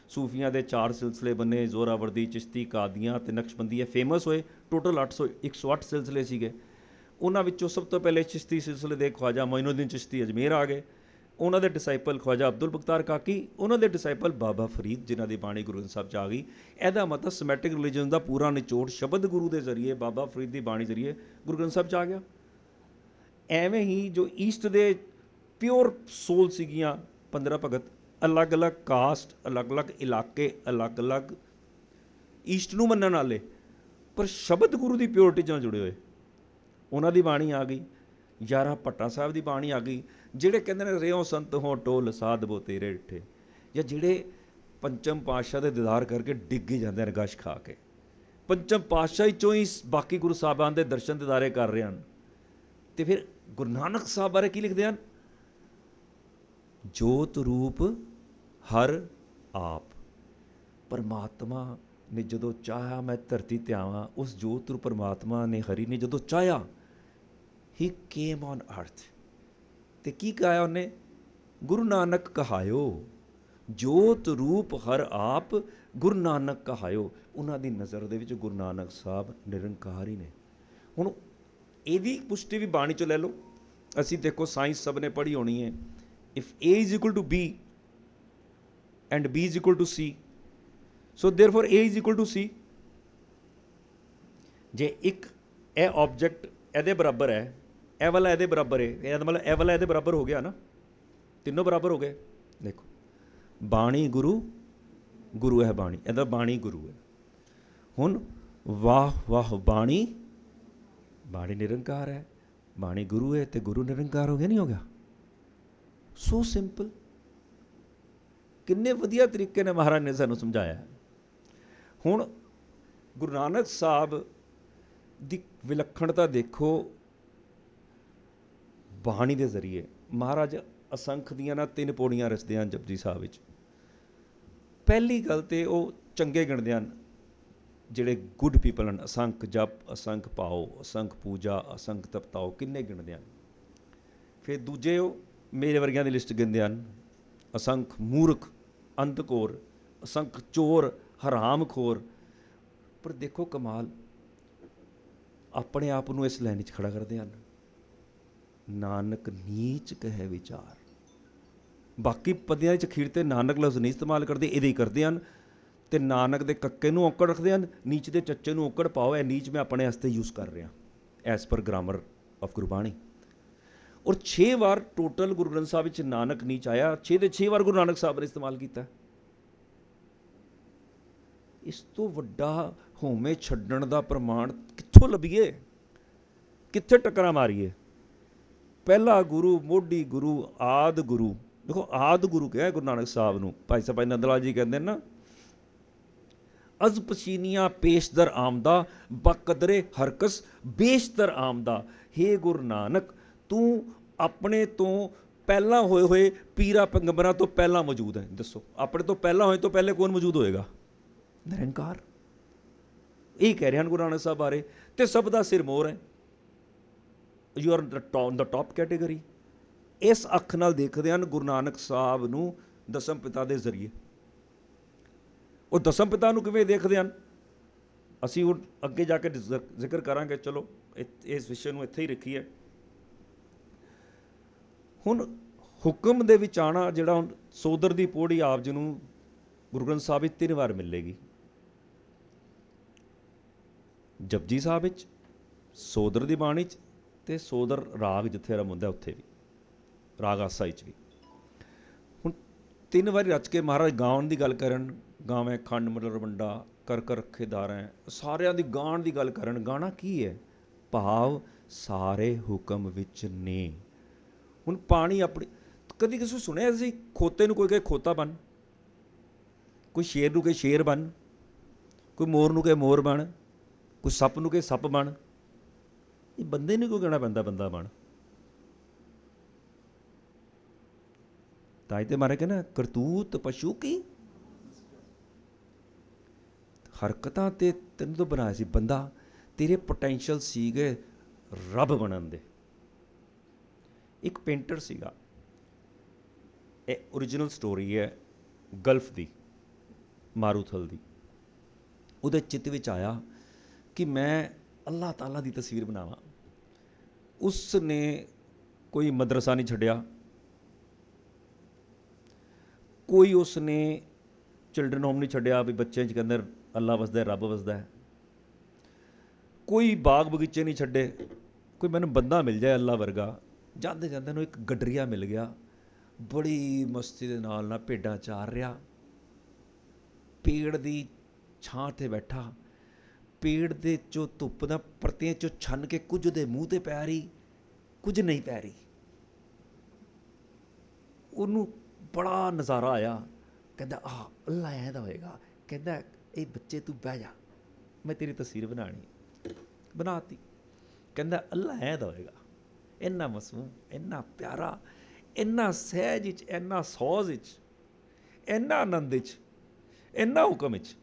ਸੂਫੀਆਂ ਦੇ 4 ਸਿਲਸਿਲੇ ਬਣੇ, ਜ਼ੋਰਾਵਰਦੀ, ਚਿਸ਼ਤੀ, ਕਾਦੀਆਂ ਅਤੇ ਨਕਸ਼ਬੰਦੀ। ਇਹ ਫੇਮਸ ਹੋਏ। ਟੋਟਲ 108 ਸਿਲਸਿਲੇ ਸੀਗੇ। ਉਹਨਾਂ ਵਿੱਚੋਂ ਸਭ ਤੋਂ ਪਹਿਲੇ ਚਿਸ਼ਤੀ ਸਿਲਸਿਲੇ ਦੇ ਖਵਾਜਾ ਮੋਇਨੁੱਦੀਨ ਚਿਸ਼ਤੀ ਅਜਮੇਰ ਆ ਗਏ। ਉਹਨਾਂ ਦੇ ਡਿਸਾਈਪਲ ਖਵਾਜਾ ਅਬਦੁਲ ਬਖਤਾਰ ਕਾਕੀ, ਉਹਨਾਂ ਦੇ ਡਿਸਾਈਪਲ ਬਾਬਾ ਫਰੀਦ, ਜਿਨ੍ਹਾਂ ਦੀ ਬਾਣੀ ਗੁਰੂ ਗ੍ਰੰਥ ਸਾਹਿਬ 'ਚ ਆ ਗਈ। ਇਹਦਾ ਮਤਲਬ ਸਮੈਟਿਕ ਰਿਲੀਜਨ ਦਾ ਪੂਰਾ ਨਿਚੋੜ ਸ਼ਬਦ ਗੁਰੂ ਦੇ ਜ਼ਰੀਏ, ਬਾਬਾ ਫਰੀਦ ਦੀ ਬਾਣੀ ਜ਼ਰੀਏ ਗੁਰੂ ਗ੍ਰੰਥ ਸਾਹਿਬ 'ਚ ਆ ਗਿਆ। ਐਵੇਂ ਹੀ ਜੋ ਈਸਟ ਦੇ ਪਿਓਰ ਸੋਲ ਸੀਗੀਆਂ 15 ਭਗਤ, ਅਲੱਗ-ਅਲੱਗ ਕਾਸਟ, ਅਲੱਗ-ਅਲੱਗ ਇਲਾਕੇ, ਅਲੱਗ-ਅਲੱਗ ਈਸਟ ਨੂੰ ਮੰਨਣ ਵਾਲੇ, ਪਰ ਸ਼ਬਦ ਗੁਰੂ ਦੀ ਪਿਓਰਿਟੀ ਨਾਲ ਜੁੜੇ ਹੋਏ, ਉਹਨਾਂ ਦੀ ਬਾਣੀ ਆ ਗਈ। ਯਾਰਾ ਭੱਟਾ ਸਾਹਿਬ ਦੀ ਬਾਣੀ ਆ ਗਈ। ਜਿਹੜੇ ਕਹਿੰਦੇ ਨੇ ਰਿਓ ਸੰਤ ਹੋ ਟੋਲ ਸਾਧਵੋ ਤੇਰੇ ਡਿੱਠੇ, ਜਾਂ ਜਿਹੜੇ ਪੰਚਮ ਪਾਤਸ਼ਾਹ ਦੇ ਦੀਦਾਰ ਕਰਕੇ ਡਿੱਗ ਹੀ ਜਾਂਦੇ ਨੇ ਗਸ਼ ਖਾ ਕੇ। ਪੰਚਮ ਪਾਤਸ਼ਾਹ ਚੋਂ ਹੀ ਬਾਕੀ ਗੁਰੂ ਸਾਹਿਬਾਨ ਦੇ ਦਰਸ਼ਨ ਦੀਦਾਰੇ ਕਰ ਰਹੇ ਹਨ। ਤੇ ਫਿਰ ਗੁਰੂ ਨਾਨਕ ਸਾਹਿਬ ਬਾਰੇ ਕੀ ਲਿਖਦੇ ਹਨ? ਜੋਤ ਰੂਪ ਹਰ ਆਪ। ਪਰਮਾਤਮਾ ਨੇ ਜਦੋਂ ਚਾਹਿਆ ਮੈਂ ਧਰਤੀ ਤੇ ਆਵਾਂ, ਉਸ ਜੋਤ ਰੂਪ ਪਰਮਾਤਮਾ ਨੇ, ਹਰੀ ਨੇ ਜਦੋਂ ਚਾਹਿਆ, ਹੀ ਕੇਮ ਔਨ ਅਰਥ। ਤੇ ਕੀ ਕਹਾਇਆ ਉਹਨੇ? ਗੁਰੂ ਨਾਨਕ ਕਹਾਇਓ, ਜੋਤ ਰੂਪ ਹਰ ਆਪ ਗੁਰੂ ਨਾਨਕ ਕਹਾਇਓ। ਉਹਨਾਂ ਦੀ ਨਜ਼ਰ ਦੇ ਵਿੱਚ ਗੁਰੂ ਨਾਨਕ ਸਾਹਿਬ ਨਿਰੰਕਾਰ ਹੀ ਨੇ। ਹੁਣ ਇਹਦੀ ਪੁਸ਼ਟੀ ਵੀ ਬਾਣੀ 'ਚੋਂ ਲੈ ਲਓ। ਅਸੀਂ ਦੇਖੋ ਸਾਇੰਸ ਸਭ ਨੇ ਪੜ੍ਹੀ ਹੋਣੀ ਹੈ। If A is equal to B and B is equal to C, so therefore A is equal to C। ਜੇ ਇੱਕ ਇਹ ਆਬਜੈਕਟ ਇਹਦੇ ਬਰਾਬਰ ਹੈ, ਇਹ ਵਾਲਾ ਇਹਦੇ ਬਰਾਬਰ ਹੈ, ਇਹਦਾ ਮਤਲਬ ਇਹ ਵਾਲਾ ਇਹਦੇ ਬਰਾਬਰ ਹੋ ਗਿਆ ਨਾ, ਤਿੰਨੋਂ ਬਰਾਬਰ ਹੋ ਗਏ। ਦੇਖੋ ਬਾਣੀ ਗੁਰੂ, ਗੁਰੂ ਹੈ ਬਾਣੀ, ਇਹਦਾ ਬਾਣੀ ਗੁਰੂ ਹੈ। ਹੁਣ ਵਾਹ ਵਾਹ, ਬਾਣੀ, ਬਾਣੀ ਨਿਰੰਕਾਰ ਹੈ, ਬਾਣੀ ਗੁਰੂ ਹੈ, ਤੇ ਗੁਰੂ ਨਿਰੰਕਾਰ ਹੋ ਗਿਆ, ਨਹੀਂ ਹੋ ਗਿਆ? ਸੋ ਸਿੰਪਲ। ਕਿੰਨੇ ਵਧੀਆ ਤਰੀਕੇ ਨਾਲ ਮਹਾਰਾਜ ਨੇ ਸਾਨੂੰ ਸਮਝਾਇਆ। ਹੁਣ ਗੁਰੂ ਨਾਨਕ ਸਾਹਿਬ ਦੀ ਵਿਲੱਖਣਤਾ ਦੇਖੋ ਬਾਣੀ ਦੇ ਜ਼ਰੀਏ। ਮਹਾਰਾਜ ਅਸੰਖ ਦੀਆਂ ਨਾ 3 ਪੌੜੀਆਂ ਰਚਦੇ ਹਨ ਜਪਜੀ ਸਾਹਿਬ ਵਿੱਚ। ਪਹਿਲੀ ਗੱਲ ਤੇ ਉਹ ਚੰਗੇ ਗਿਣਦੇ ਹਨ, ਜਿਹੜੇ ਗੁੱਡ ਪੀਪਲ ਹਨ। ਅਸੰਖ ਜਪ, ਅਸੰਖ ਪਾਓ, ਅਸੰਖ ਪੂਜਾ, ਅਸੰਖ ਤਪਤਾਓ, ਕਿੰਨੇ ਗਿਣਦੇ ਹਨ। ਫਿਰ ਦੂਜੇ ਉਹ ਮੇਰੇ ਵਰਗਿਆਂ ਦੀ ਲਿਸਟ ਗਿਣਦੇ ਹਨ। ਅਸੰਖ ਮੂਰਖ, ਅੰਧਕੋਰ, ਅਸੰਖ ਚੋਰ, ਹਰਾਮਖੋਰ। ਪਰ ਦੇਖੋ ਕਮਾਲ, ਆਪਣੇ ਆਪ ਨੂੰ ਇਸ ਲਾਈਨ 'ਚ ਖੜਾ ਕਰਦੇ ਹਨ। ਨਾਨਕ ਨੀਚ ਕਹੇ ਵਿਚਾਰ। ਬਾਕੀ ਪਦਿਆਂ 'ਚ ਅਖੀਰ 'ਤੇ ਨਾਨਕ ਲਫ਼ਜ਼ ਨਹੀਂ ਇਸਤੇਮਾਲ ਕਰਦੇ, ਇਹਦੇ ਹੀ ਕਰਦੇ ਹਨ। ਤੇ ਨਾਨਕ ਦੇ ਕੱਕੇ ਨੂੰ ਔਕੜ ਰੱਖਦੇ ਹਨ, ਨੀਚ ਦੇ ਚੱਚੇ ਨੂੰ ਔਕੜ ਪਾਓ। ਇਹ ਨੀਚ ਮੈਂ ਆਪਣੇ ਵਾਸਤੇ ਯੂਜ਼ ਕਰ ਰਿਹਾ as per grammar of Gurbani. ਔਰ 6 ਵਾਰ ਟੋਟਲ ਗੁਰੂ ਗ੍ਰੰਥ ਸਾਹਿਬ ਵਿੱਚ ਨਾਨਕ ਨੀਚ ਆਇਆ। 6 ਦੇ 6 ਵਾਰ ਗੁਰੂ ਨਾਨਕ ਸਾਹਿਬ ਨੇ ਇਸਤੇਮਾਲ ਕੀਤਾ। ਇਸ ਤੋਂ ਵੱਡਾ ਹੋਵੇਂ ਛੱਡਣ ਦਾ ਪ੍ਰਮਾਣ ਕਿੱਥੋਂ ਲੱਭੀਏ? ਕਿੱਥੇ ਟੱਕਰਾਂ ਮਾਰੀਏ? ਪਹਿਲਾ ਗੁਰੂ, ਮੋਢੀ ਗੁਰੂ, ਆਦ ਗੁਰੂ। ਦੇਖੋ ਆਦ ਗੁਰੂ ਕਿਹਾ ਗੁਰੂ ਨਾਨਕ ਸਾਹਿਬ ਨੂੰ। ਭਾਈ ਸਾਹਿਬ ਨੰਦ ਲਾਲ ਜੀ ਕਹਿੰਦੇ ਨਾ, ਅਜ਼ ਪਸੀਨੀਆਂ ਪੇਸ਼ਦਰ ਆਮਦਾ, ਬਕਦਰੇ ਹਰਕਸ ਬੇਸ਼ਤਰ ਆਮਦਾ। ਹੇ ਗੁਰੂ ਨਾਨਕ, ਤੂੰ ਆਪਣੇ ਤੋਂ ਪਹਿਲਾਂ ਹੋਏ ਹੋਏ ਪੀਰਾਂ ਪੈਗੰਬਰਾਂ ਤੋਂ ਪਹਿਲਾਂ ਮੌਜੂਦ ਹੈ। ਦੱਸੋ, ਆਪਣੇ ਤੋਂ ਪਹਿਲਾਂ ਹੋਏ ਤੋਂ ਪਹਿਲੇ ਕੌਣ ਮੌਜੂਦ ਹੋਏਗਾ? ਨਿਰੰਕਾਰ। ਇਹ ਕਹਿ ਰਹੇ ਹਨ ਗੁਰੂ ਨਾਨਕ ਸਾਹਿਬ ਬਾਰੇ। ਤੇ ਸਭ ਦਾ ਸਿਰ ਮੋਰ ਹੈ। You are the top category. ਇਸ ਅੱਖ ਨਾਲ ਦੇਖਦੇ ਹਨ ਗੁਰੂ ਨਾਨਕ ਸਾਹਿਬ ਨੂੰ ਦਸਮ ਪਿਤਾ ਦੇ ਜ਼ਰੀਏ। ਉਹ ਦਸਮ ਪਿਤਾ ਨੂੰ ਕਿਵੇਂ ਦੇਖਦੇ ਹਨ, ਅਸੀਂ ਹੁਣ ਅੱਗੇ ਜਾ ਕੇ ਜ਼ਿਕਰ ਕਰਾਂਗੇ। ਚਲੋ ਇਸ ਵਿਸ਼ੇ ਨੂੰ ਇੱਥੇ ਹੀ ਰੱਖੀਏ। ਹੁਣ ਹੁਕਮ ਦੇ ਵਿੱਚ ਆਉਣਾ, ਜਿਹੜਾ ਹੁਣ ਸੋਦਰ ਦੀ ਪੌੜੀ ਆਪ ਜੀ ਨੂੰ ਗੁਰੂ ਗ੍ਰੰਥ ਸਾਹਿਬ ਵਿੱਚ 3 ਵਾਰ ਮਿਲੇਗੀ। ਜਪਜੀ ਸਾਹਿਬ ਵਿੱਚ, ਸੋਦਰ ਦੀ ਬਾਣੀ 'ਚ, ਤੇ ਸੋਦਰ ਰਾਗ ਜਿੱਥੇ ਆਰੰਭ ਹੁੰਦਾ ਉੱਥੇ ਵੀ, ਰਾਗ ਆਸਾ ਵਿੱਚ ਵੀ। ਹੁਣ 3 ਵਾਰੀ ਰਚ ਕੇ ਮਹਾਰਾਜ ਗਾਉਣ ਦੀ ਗੱਲ ਕਰਨ, ਗਾਵੇਂ ਖੰਡ ਮਲਰ ਵੰਡਾ ਕਰ ਕਰ ਰੱਖੇ ਦਾਰਾਂ, ਸਾਰਿਆਂ ਦੀ ਗਾਣ ਦੀ ਗੱਲ ਕਰਨ। ਗਾਣਾ ਕੀ ਹੈ? ਭਾਵ ਸਾਰੇ ਹੁਕਮ ਵਿੱਚ ਨੇ। ਹੁਣ ਪਾਣੀ ਆਪਣੀ, ਕਦੀ ਕਿਸੇ ਸੁਣਿਆ ਸੀ ਖੋਤੇ ਨੂੰ ਕੋਈ ਕਹੇ ਖੋਤਾ ਬਣ, ਕੋਈ ਸ਼ੇਰ ਨੂੰ ਕਹੇ ਸ਼ੇਰ ਬਣ, ਕੋਈ ਮੋਰ ਨੂੰ ਕਹੇ ਮੋਰ ਬਣ, ਕੋਈ ਸੱਪ ਨੂੰ ਕਹੇ ਸੱਪ ਬਣ। ਇਹ ਬੰਦੇ ਨੂੰ ਕਿਉਂ ਕਹਿਣਾ ਪੈਂਦਾ ਬੰਦਾ ਬਣ? ਤਾਂ ਤੇ ਮਾਰੇ ਕਹਿੰਦਾ ਕਰਤੂਤ ਪਸ਼ੂ ਕੀ, ਹਰਕਤਾਂ ਤੇ ਤੈਨੂੰ ਤਾਂ ਬਣਾਇਆ ਸੀ ਬੰਦਾ, ਤੇਰੇ ਪੋਟੈਂਸ਼ੀਅਲ ਸੀਗੇ ਰੱਬ ਬਣਨ ਦੇ। ਇੱਕ ਪੇਂਟਰ ਸੀਗਾ, ਇਹ ਓਰੀਜਨਲ ਸਟੋਰੀ ਹੈ ਗਲਫ ਦੀ, ਮਾਰੂਥਲ ਦੀ। ਉਹਦੇ ਚਿੱਤ ਵਿੱਚ ਆਇਆ ਕਿ ਮੈਂ ਅੱਲਾਹ ਤਾਲਾ ਦੀ ਤਸਵੀਰ ਬਣਾਵਾਂ। ਉਸ ਨੇ ਕੋਈ ਮਦਰਸਾ ਨਹੀਂ ਛੱਡਿਆ, ਕੋਈ ਉਸ ਨੇ ਚਿਲਡਰਨ ਹੋਮ ਨਹੀਂ ਛੱਡਿਆ ਵੀ ਬੱਚਿਆਂ 'ਚ ਕਹਿੰਦੇ ਅੱਲਾ ਵਸਦਾ, ਰੱਬ ਵਸਦਾ ਹੈ। ਕੋਈ ਬਾਗ ਬਗੀਚੇ ਨਹੀਂ ਛੱਡੇ, ਕੋਈ ਮੈਨੂੰ ਬੰਦਾ ਮਿਲ ਜਾਏ ਅੱਲਾ ਵਰਗਾ। ਜਾਂਦੇ ਜਾਂਦੇ ਨੂੰ ਇੱਕ ਗਡਰੀਆ ਮਿਲ ਗਿਆ, ਬੜੀ ਮਸਤੀ ਦੇ ਨਾਲ ਭੇਡਾਂ ਚਾਰ ਰਿਹਾ, ਪੇੜ ਦੀ ਛਾਂ 'ਤੇ ਬੈਠਾ, ਪੇੜ ਦੇ 'ਚੋਂ ਧੁੱਪ ਦਾ ਪਰਤੀਆਂ 'ਚੋਂ ਛੰਨ ਕੇ ਕੁਝ ਦੇ ਮੂੰਹ 'ਤੇ ਪੈ ਰਹੀ, ਕੁਝ ਨਹੀਂ ਪੈ ਰਹੀ। ਉਹਨੂੰ ਬੜਾ ਨਜ਼ਾਰਾ ਆਇਆ। ਕਹਿੰਦਾ ਆਹ ਅੱਲਾ ਐਂ ਦਾ ਹੋਏਗਾ। ਕਹਿੰਦਾ ਇਹ ਬੱਚੇ ਤੂੰ ਬਹਿ ਜਾ, ਮੈਂ ਤੇਰੀ ਤਸਵੀਰ ਬਣਾਉਣੀ। ਬਣਾਤੀ। ਕਹਿੰਦਾ ਅੱਲਾ ਐਂ ਦਾ ਹੋਏਗਾ, ਇੰਨਾ ਮਾਸੂਮ, ਇੰਨਾ ਪਿਆਰਾ, ਇੰਨਾ ਸਹਿਜ ਵਿੱਚ, ਇੰਨਾ ਸੋਜ਼ ਵਿੱਚ, ਇੰਨਾ ਆਨੰਦ ਵਿੱਚ, ਇੰਨਾ ਹੁਕਮ ਵਿੱਚ,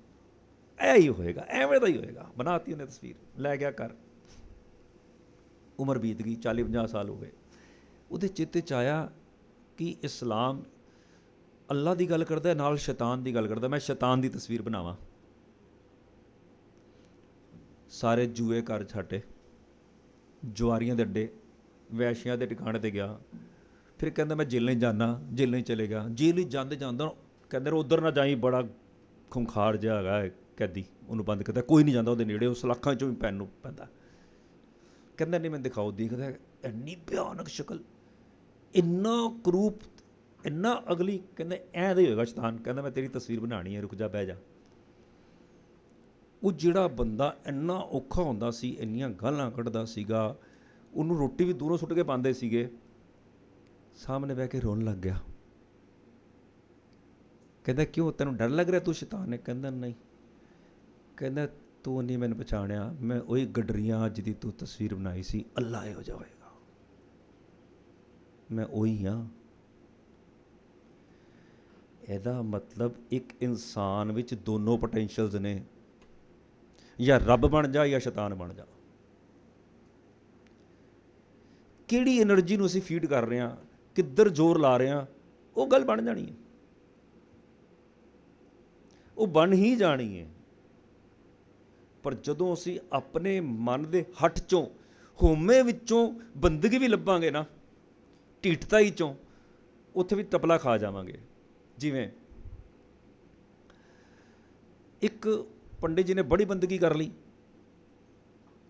ਇਹ ਹੀ ਹੋਏਗਾ, ਐਵੇਂ ਦਾ ਹੀ ਹੋਏਗਾ। ਬਣਾਤੀ ਉਹਨੇ ਤਸਵੀਰ, ਲੈ ਗਿਆ ਘਰ। ਉਮਰ ਬੀਤ ਗਈ, 40-50 ਸਾਲ ਹੋ ਗਏ। ਉਹਦੇ ਚਿੱਤ 'ਚ ਆਇਆ ਕਿ ਇਸਲਾਮ ਅੱਲਾ ਦੀ ਗੱਲ ਕਰਦਾ, ਨਾਲ ਸ਼ੈਤਾਨ ਦੀ ਗੱਲ ਕਰਦਾ। ਮੈਂ ਸ਼ੈਤਾਨ ਦੀ ਤਸਵੀਰ ਬਣਾਵਾਂ। ਸਾਰੇ ਜੂਏ ਘਰ ਛੱਡੇ, ਜੁਆਰੀਆਂ ਦੇ ਅੱਡੇ, ਵੈਸ਼ਿਆਂ ਦੇ ਟਿਕਾਣੇ 'ਤੇ ਗਿਆ। ਫਿਰ ਕਹਿੰਦਾ ਮੈਂ ਜੇਲ੍ਹਾਂ 'ਚ ਜਾਂਦਾ, ਜੇਲ੍ਹਾਂ 'ਚ ਚਲੇ ਗਿਆ। ਜੇਲ੍ਹ 'ਚ ਜਾਂਦੇ ਜਾਂਦਾ ਕਹਿੰਦੇ ਉੱਧਰ ਨਾ ਜਾਈ, ਬੜਾ ਖੁੰਖਾਰ ਜਿਹਾ ਹੈਗਾ ਕੈਦੀ, ਉਹਨੂੰ ਬੰਦ ਕੀਤਾ। ਕੋਈ ਨਹੀਂ ਜਾਂਦਾ ਉਹਦੇ ਨੇੜੇ, ਉਹ ਸਲਾਖਾਂ 'ਚੋਂ ਵੀ ਪੈਣ ਨੂੰ ਪੈਂਦਾ। ਕਹਿੰਦਾ ਨਹੀਂ ਮੈਂ ਦਿਖਾਓ। ਦੇਖਦਾ ਇੰਨੀ ਭਿਆਨਕ ਸ਼ਕਲ, ਇੰਨਾ ਕਰੂਪ, ਇੰਨਾ ਅਗਲੀ। ਕਹਿੰਦਾ ਐਂ ਦਾ ਹੀ ਹੋਏਗਾ ਸ਼ੈਤਾਨ। ਕਹਿੰਦਾ ਮੈਂ ਤੇਰੀ ਤਸਵੀਰ ਬਣਾਉਣੀ ਹੈ, ਰੁਕ ਜਾ, ਬਹਿ ਜਾ। ਉਹ ਜਿਹੜਾ ਬੰਦਾ ਇੰਨਾ ਔਖਾ ਹੁੰਦਾ ਸੀ, ਇੰਨੀਆਂ ਗਾਲਾਂ ਕੱਢਦਾ ਸੀਗਾ, ਉਹਨੂੰ ਰੋਟੀ ਵੀ ਦੂਰੋਂ ਸੁੱਟ ਕੇ ਪਾਉਂਦੇ ਸੀਗੇ, ਸਾਹਮਣੇ ਬਹਿ ਕੇ ਰੋਣ ਲੱਗ ਗਿਆ। ਕਹਿੰਦਾ ਕਿਉਂ, ਤੈਨੂੰ ਡਰ ਲੱਗ ਰਿਹਾ, ਤੂੰ ਸ਼ੈਤਾਨ ਹੈ? ਕਹਿੰਦਾ ਨਹੀਂ। ਕਹਿੰਦਾ ਤੂੰ ਨਹੀਂ ਮੈਨੂੰ ਪਛਾਣਿਆ, ਮੈਂ ਉਹੀ ਗਡਰੀਆਂ ਅੱਜ ਦੀ ਤੂੰ ਤਸਵੀਰ ਬਣਾਈ ਸੀ, ਅੱਲਾ ਇਹੋ ਜਿਹਾ ਹੋਏਗਾ, ਮੈਂ ਉਹੀ ਹਾਂ। ਇਹਦਾ ਮਤਲਬ ਇੱਕ ਇਨਸਾਨ ਵਿੱਚ ਦੋਨੋਂ ਪੋਟੈਂਸ਼ੀਅਲਸ ਨੇ, ਜਾਂ ਰੱਬ ਬਣ ਜਾ ਜਾਂ ਸ਼ੈਤਾਨ ਬਣ ਜਾ। ਕਿਹੜੀ ਐਨਰਜੀ ਨੂੰ ਅਸੀਂ ਫੀਡ ਕਰ ਰਹੇ ਹਾਂ, ਕਿੱਧਰ ਜ਼ੋਰ ਲਾ ਰਹੇ ਹਾਂ, ਉਹ ਗੱਲ ਬਣ ਜਾਣੀ ਹੈ, ਉਹ ਬਣ ਹੀ ਜਾਣੀ ਹੈ। ਪਰ ਜਦੋਂ ਅਸੀਂ ਆਪਣੇ ਮਨ ਦੇ ਹੱਠ 'ਚੋਂ, ਹੋਮੇ ਵਿੱਚੋਂ ਬੰਦਗੀ ਵੀ ਲੱਭਾਂਗੇ ਨਾ, ਢੀਠਤਾਈ 'ਚੋਂ, ਉੱਥੇ ਵੀ ਤਪਲਾ ਖਾ ਜਾਵਾਂਗੇ। ਜਿਵੇਂ ਇੱਕ ਪੰਡਿਤ ਜੀ ਨੇ ਬੜੀ ਬੰਦਗੀ ਕਰ ਲਈ,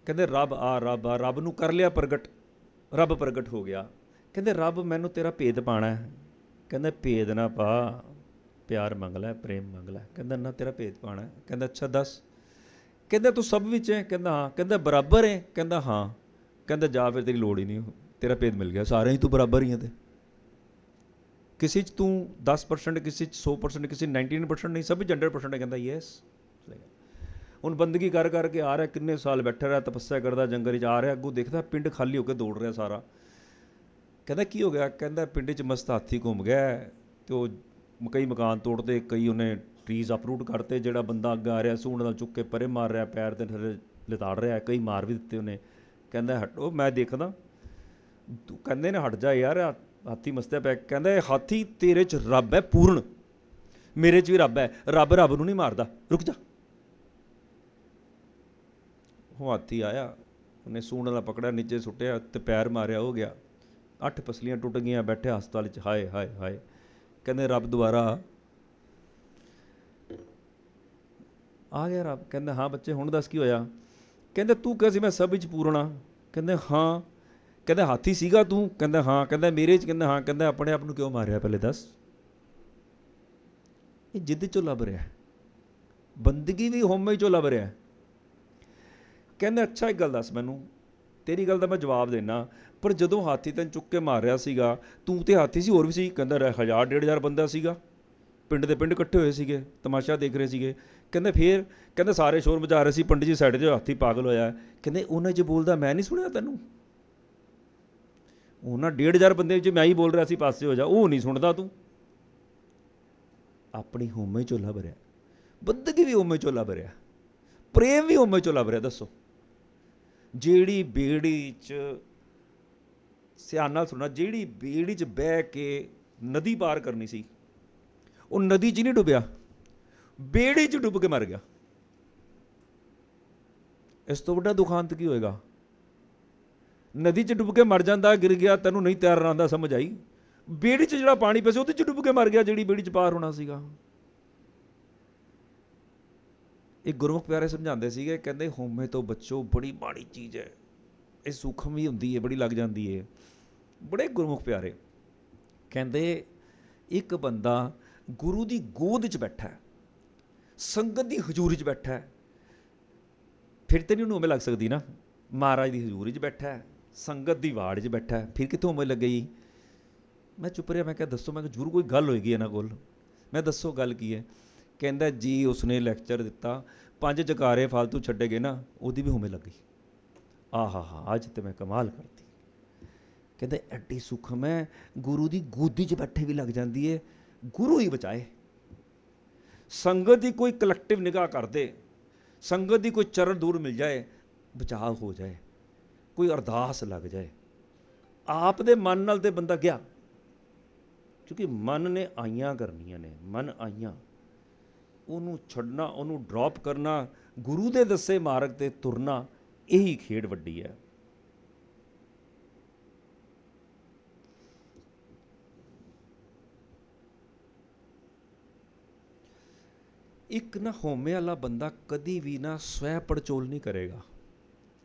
ਕਹਿੰਦੇ ਰੱਬ ਆ, ਰੱਬ ਆ, ਰੱਬ ਨੂੰ ਕਰ ਲਿਆ ਪ੍ਰਗਟ, ਰੱਬ ਪ੍ਰਗਟ ਹੋ ਗਿਆ। ਕਹਿੰਦੇ ਰੱਬ ਮੈਨੂੰ ਤੇਰਾ ਭੇਦ ਪਾਣਾ ਹੈ। ਕਹਿੰਦਾ ਭੇਦ ਨਾ ਪਾ, ਪਿਆਰ ਮੰਗ ਲੈ, ਪ੍ਰੇਮ ਮੰਗ ਲੈ। ਕਹਿੰਦਾ ਨਾ ਤੇਰਾ ਭੇਦ ਪਾਣਾ ਹੈ। ਕਹਿੰਦਾ ਅੱਛਾ ਦੱਸ। ਕਹਿੰਦਾ ਤੂੰ ਸਭ ਵਿੱਚ ਹੈ? ਕਹਿੰਦਾ ਹਾਂ। ਕਹਿੰਦਾ ਬਰਾਬਰ ਹੈ? ਕਹਿੰਦਾ ਹਾਂ। ਕਹਿੰਦਾ ਜਾ ਫਿਰ, ਤੇਰੀ ਲੋੜ ਹੀ ਨਹੀਂ, ਤੇਰਾ ਭੇਦ ਮਿਲ ਗਿਆ, ਸਾਰਿਆਂ 'ਚ ਤੂੰ ਬਰਾਬਰ ਹੀ ਹੈ। ਤੇ ਕਿਸੇ 'ਚ ਤੂੰ 10%, ਕਿਸੇ 'ਚ 100%, ਕਿਸੇ 'ਚ 99% ਨਹੀਂ, ਸਭ 'ਚ 100% ਹੈ। ਕਹਿੰਦਾ ਯੈਸ। ਹੁਣ ਬੰਦਗੀ ਕਰ ਕਰਕੇ ਆ ਰਿਹਾ, ਕਿੰਨੇ ਸਾਲ ਬੈਠਾ ਰਿਹਾ, ਤਪੱਸਿਆ ਕਰਦਾ, ਜੰਗਲ 'ਚ ਆ ਰਿਹਾ, ਅੱਗੋਂ ਦੇਖਦਾ ਪਿੰਡ ਖਾਲੀ ਹੋ ਕੇ ਦੌੜ ਰਿਹਾ ਸਾਰਾ। ਕਹਿੰਦਾ ਕੀ ਹੋ ਗਿਆ? ਕਹਿੰਦਾ ਪਿੰਡ 'ਚ ਮਸਤ ਹਾਥੀ ਘੁੰਮ ਗਿਆ ਅਤੇ ਉਹ ਕਈ ਮਕਾਨ ਤੋੜਦੇ, ਕਈ ਉਹਨੇ ਟਰੀਜ਼ ਅਪਰੂਟ ਕਰਤੇ, ਜਿਹੜਾ ਬੰਦਾ ਅੱਗੇ ਆ ਰਿਹਾ ਸੂੰਡ ਨਾਲ ਚੁੱਕ ਕੇ ਪਰੇ ਮਾਰ ਰਿਹਾ, ਪੈਰ ਦੇ ਥੱਲੇ ਲਿਤਾੜ ਰਿਹਾ, ਕਈ ਮਾਰ ਵੀ ਦਿੱਤੇ ਉਹਨੇ। ਕਹਿੰਦਾ ਹਟੋ, ਮੈਂ ਦੇਖਦਾ। ਤੂੰ ਕਹਿੰਦੇ ਨੇ ਹਟ ਜਾ ਯਾਰ, ਹਾਥੀ ਮਸਤਿਆ ਪਿਆ। ਕਹਿੰਦਾ ਇਹ ਹਾਥੀ ਤੇਰੇ 'ਚ ਰੱਬ ਹੈ ਪੂਰਨ, ਮੇਰੇ 'ਚ ਵੀ ਰੱਬ ਹੈ, ਰੱਬ ਨੂੰ ਨਹੀਂ ਮਾਰਦਾ, ਰੁਕ ਜਾ। ਉਹ ਹਾਥੀ ਆਇਆ, ਉਹਨੇ ਸੂੰਡ ਨਾਲ ਪਕੜਿਆ, ਨੀਚੇ ਸੁੱਟਿਆ ਅਤੇ ਪੈਰ ਮਾਰਿਆ, ਹੋ ਗਿਆ। 8 ਪਸਲੀਆਂ ਟੁੱਟ ਗਈਆਂ, ਬੈਠੇ ਹਸਪਤਾਲ 'ਚ, ਹਾਏ ਹਾਏ ਹਾਏ। ਕਹਿੰਦੇ ਰੱਬ ਦੁਬਾਰਾ ਆ ਗਿਆ। ਰੱਬ ਕਹਿੰਦਾ ਹਾਂ ਬੱਚੇ ਹੁਣ ਦੱਸ ਕੀ ਹੋਇਆ? ਕਹਿੰਦਾ ਤੂੰ ਕਿਹਾ ਸੀ ਮੈਂ ਸਭ ਵਿੱਚ ਪੂਰਨ ਹਾਂ। ਕਹਿੰਦੇ ਹਾਂ। ਕਹਿੰਦਾ ਹਾਥੀ ਸੀਗਾ ਤੂੰ? ਕਹਿੰਦਾ ਹਾਂ। ਕਹਿੰਦਾ ਮੇਰੇ 'ਚ? ਕਹਿੰਦਾ ਹਾਂ। ਕਹਿੰਦਾ ਆਪਣੇ ਆਪ ਨੂੰ ਕਿਉਂ ਮਾਰਿਆ ਪਹਿਲੇ ਦੱਸ? ਇਹ ਜਿੱਦ 'ਚੋਂ ਲੱਭ ਰਿਹਾ, ਬੰਦਗੀ ਵੀ ਹਉਮੈ 'ਚੋਂ ਲੱਭ ਰਿਹਾ। ਕਹਿੰਦਾ ਅੱਛਾ ਇੱਕ ਗੱਲ ਦੱਸ ਮੈਨੂੰ, ਤੇਰੀ ਗੱਲ ਦਾ ਮੈਂ ਜਵਾਬ ਦੇਣਾ, ਪਰ ਜਦੋਂ ਹਾਥੀ ਤੈਨੂੰ ਚੁੱਕ ਕੇ ਮਾਰ ਰਿਹਾ ਸੀਗਾ, ਤੂੰ ਤੇ ਹਾਥੀ ਸੀ, ਹੋਰ ਵੀ ਸੀ? ਕਹਿੰਦਾ 1000 1500 ਬੰਦਾ ਸੀਗਾ, ਪਿੰਡ ਦੇ ਪਿੰਡ ਇਕੱਠੇ ਹੋਏ ਸੀਗੇ, ਤਮਾਸ਼ਾ ਦੇਖ ਰਹੇ ਸੀਗੇ। ਕਹਿੰਦਾ ਫੇਰ? ਕਹਿੰਦਾ ਸਾਰੇ ਸ਼ੋਰ ਮਚਾ ਰਹੇ ਸੀ, ਪੰਡਿਤ ਜੀ ਸਾਈਡ 'ਚ, ਹਾਥੀ ਪਾਗਲ ਹੋਇਆ। ਕਹਿੰਦੇ ਉਹਨਾਂ 'ਚ ਬੋਲਦਾ ਮੈਂ ਨਹੀਂ ਸੁਣਿਆ ਤੈਨੂੰ? ਉਹਨਾਂ 1500 ਬੰਦੇ ਵਿੱਚ ਮੈਂ ਹੀ ਬੋਲ ਰਿਹਾ ਸੀ ਪਾਸੇ ਹੋ ਜਾ, ਉਹ ਨਹੀਂ ਸੁਣਦਾ ਤੂੰ? ਆਪਣੀ ਹਉਮੈ 'ਚੋਂ ਲੱਭ ਰਿਹਾ, ਬੰਦਗੀ ਵੀ ਹਉਮੈ 'ਚੋਂ ਲੱਭ ਰਿਹਾ, ਪ੍ਰੇਮ ਵੀ ਹਉਮੈ 'ਚੋਂ ਲੱਭ ਰਿਹਾ। ਦੱਸੋ ਜਿਹੜੀ ਬੇੜੀ 'ਚ, ਧਿਆਨ ਨਾਲ ਸੁਣਨਾ, ਜਿਹੜੀ ਬੇੜੀ 'ਚ ਬਹਿ ਕੇ ਨਦੀ ਪਾਰ ਕਰਨੀ ਸੀ, ਉਹ ਨਦੀ 'ਚ ਨਹੀਂ ਡੁੱਬਿਆ, ਬੇੜੀ 'ਚ ਡੁੱਬ ਕੇ ਮਰ ਗਿਆ। ਇਸ ਤੋਂ ਵੱਡਾ ਦੁਖਾਂਤ ਕੀ ਹੋਏਗਾ? ਨਦੀ 'ਚ ਡੁੱਬ ਕੇ ਮਰ ਜਾਂਦਾ, ਗਿਰ ਗਿਆ, ਤੈਨੂੰ ਨਹੀਂ ਤੈਰਨਾ ਆਉਂਦਾ, ਸਮਝ ਆਈ? ਬੇੜੀ 'ਚ ਜਿਹੜਾ ਪਾਣੀ ਪਿਆ ਸੀ ਉਹਦੇ 'ਚ ਡੁੱਬ ਕੇ ਮਰ ਗਿਆ, ਜਿਹੜੀ ਬੇੜੀ 'ਚ ਪਾਰ ਹੋਣਾ ਸੀਗਾ। ਇਹ ਗੁਰਮੁਖ ਪਿਆਰੇ ਸਮਝਾਉਂਦੇ ਸੀਗੇ, ਕਹਿੰਦੇ ਹਉਮੈ ਤੋਂ ਬਚੋ, ਬੜੀ ਮਾੜੀ ਚੀਜ਼ ਹੈ, ਇਹ ਸੂਖਮ ਵੀ ਹੁੰਦੀ ਹੈ, ਬੜੀ ਲੱਗ ਜਾਂਦੀ ਹੈ। ਬੜੇ ਗੁਰਮੁਖ ਪਿਆਰੇ ਕਹਿੰਦੇ ਇੱਕ ਬੰਦਾ ਗੁਰੂ ਦੀ ਗੋਦ 'ਚ ਬੈਠਾ, ਸੰਗਤ ਦੀ ਹਜ਼ੂਰੀ 'ਚ ਬੈਠਾ, ਫਿਰ ਤੇ ਨਹੀਂ ਉਹਨੂੰ ਹਉਮੈ ਲੱਗ ਸਕਦੀ ਨਾ। ਮਹਾਰਾਜ ਦੀ ਹਜ਼ੂਰੀ 'ਚ ਬੈਠਾ, ਸੰਗਤ ਦੀ ਵਾੜ 'ਚ ਬੈਠਾ, ਫਿਰ ਕਿੱਥੋਂ ਹਉਮੈ ਲੱਗੇਗੀ? ਮੈਂ ਚੁੱਪ ਰਿਹਾ। ਮੈਂ ਕਿਹਾ ਦੱਸੋ, ਮੈਂ ਕਿਹਾ ਜ਼ਰੂਰ ਕੋਈ ਗੱਲ ਹੋਏਗੀ ਇਹਨਾਂ ਕੋਲ, ਮੈਂ ਦੱਸੋ ਗੱਲ ਕੀ ਹੈ? ਕਹਿੰਦਾ ਜੀ ਉਸਨੇ ਲੈਕਚਰ ਦਿੱਤਾ, 5 ਜਕਾਰੇ ਫਾਲਤੂ ਛੱਡੇ ਗਏ ਨਾ, ਉਹਦੀ ਵੀ ਹਉਮੈ ਲੱਗੀ। ਆਹਾ ਹਾ, ਅੱਜ ਤੇ ਮੈਂ ਕਮਾਲ ਕਰਤੀ। ਕਹਿੰਦੇ ਐਡੀ ਸੂਖਮ ਹੈ, ਗੁਰੂ ਦੀ ਗੋਦੀ 'ਚ ਬੈਠੇ ਵੀ ਲੱਗ ਜਾਂਦੀ ਹੈ। ਗੁਰੂ ਹੀ ਬਚਾਏ। ਸੰਗਤ ਦੀ ਕੋਈ ਕਲੈਕਟਿਵ ਨਿਗਾਹ ਕਰਦੇ, ਸੰਗਤ ਦੀ ਕੋਈ ਚਰਨ ਦੂਰ ਮਿਲ ਜਾਏ, ਬਚਾਅ ਹੋ ਜਾਏ, ਕੋਈ ਅਰਦਾਸ ਲੱਗ ਜਾਏ। ਆਪ ਦੇ ਮਨ ਨਾਲ ਤੇ ਬੰਦਾ ਗਿਆ, ਕਿਉਂਕਿ ਮਨ ਨੇ ਆਈਆਂ ਕਰਨੀਆਂ ਨੇ, ਮਨ ਆਈਆਂ, ਉਹਨੂੰ ਛੱਡਣਾ, ਉਹਨੂੰ ਡਰੋਪ ਕਰਨਾ, ਗੁਰੂ ਦੇ ਦੱਸੇ ਮਾਰਗ 'ਤੇ ਤੁਰਨਾ, ਇਹੀ ਖੇਡ ਵੱਡੀ ਹੈ। ਇੱਕ ਨਾ ਹਉਮੈ ਵਾਲਾ ਬੰਦਾ ਕਦੀ ਵੀ ਨਾ ਸਵੈ ਪੜਚੋਲ ਨਹੀਂ ਕਰੇਗਾ।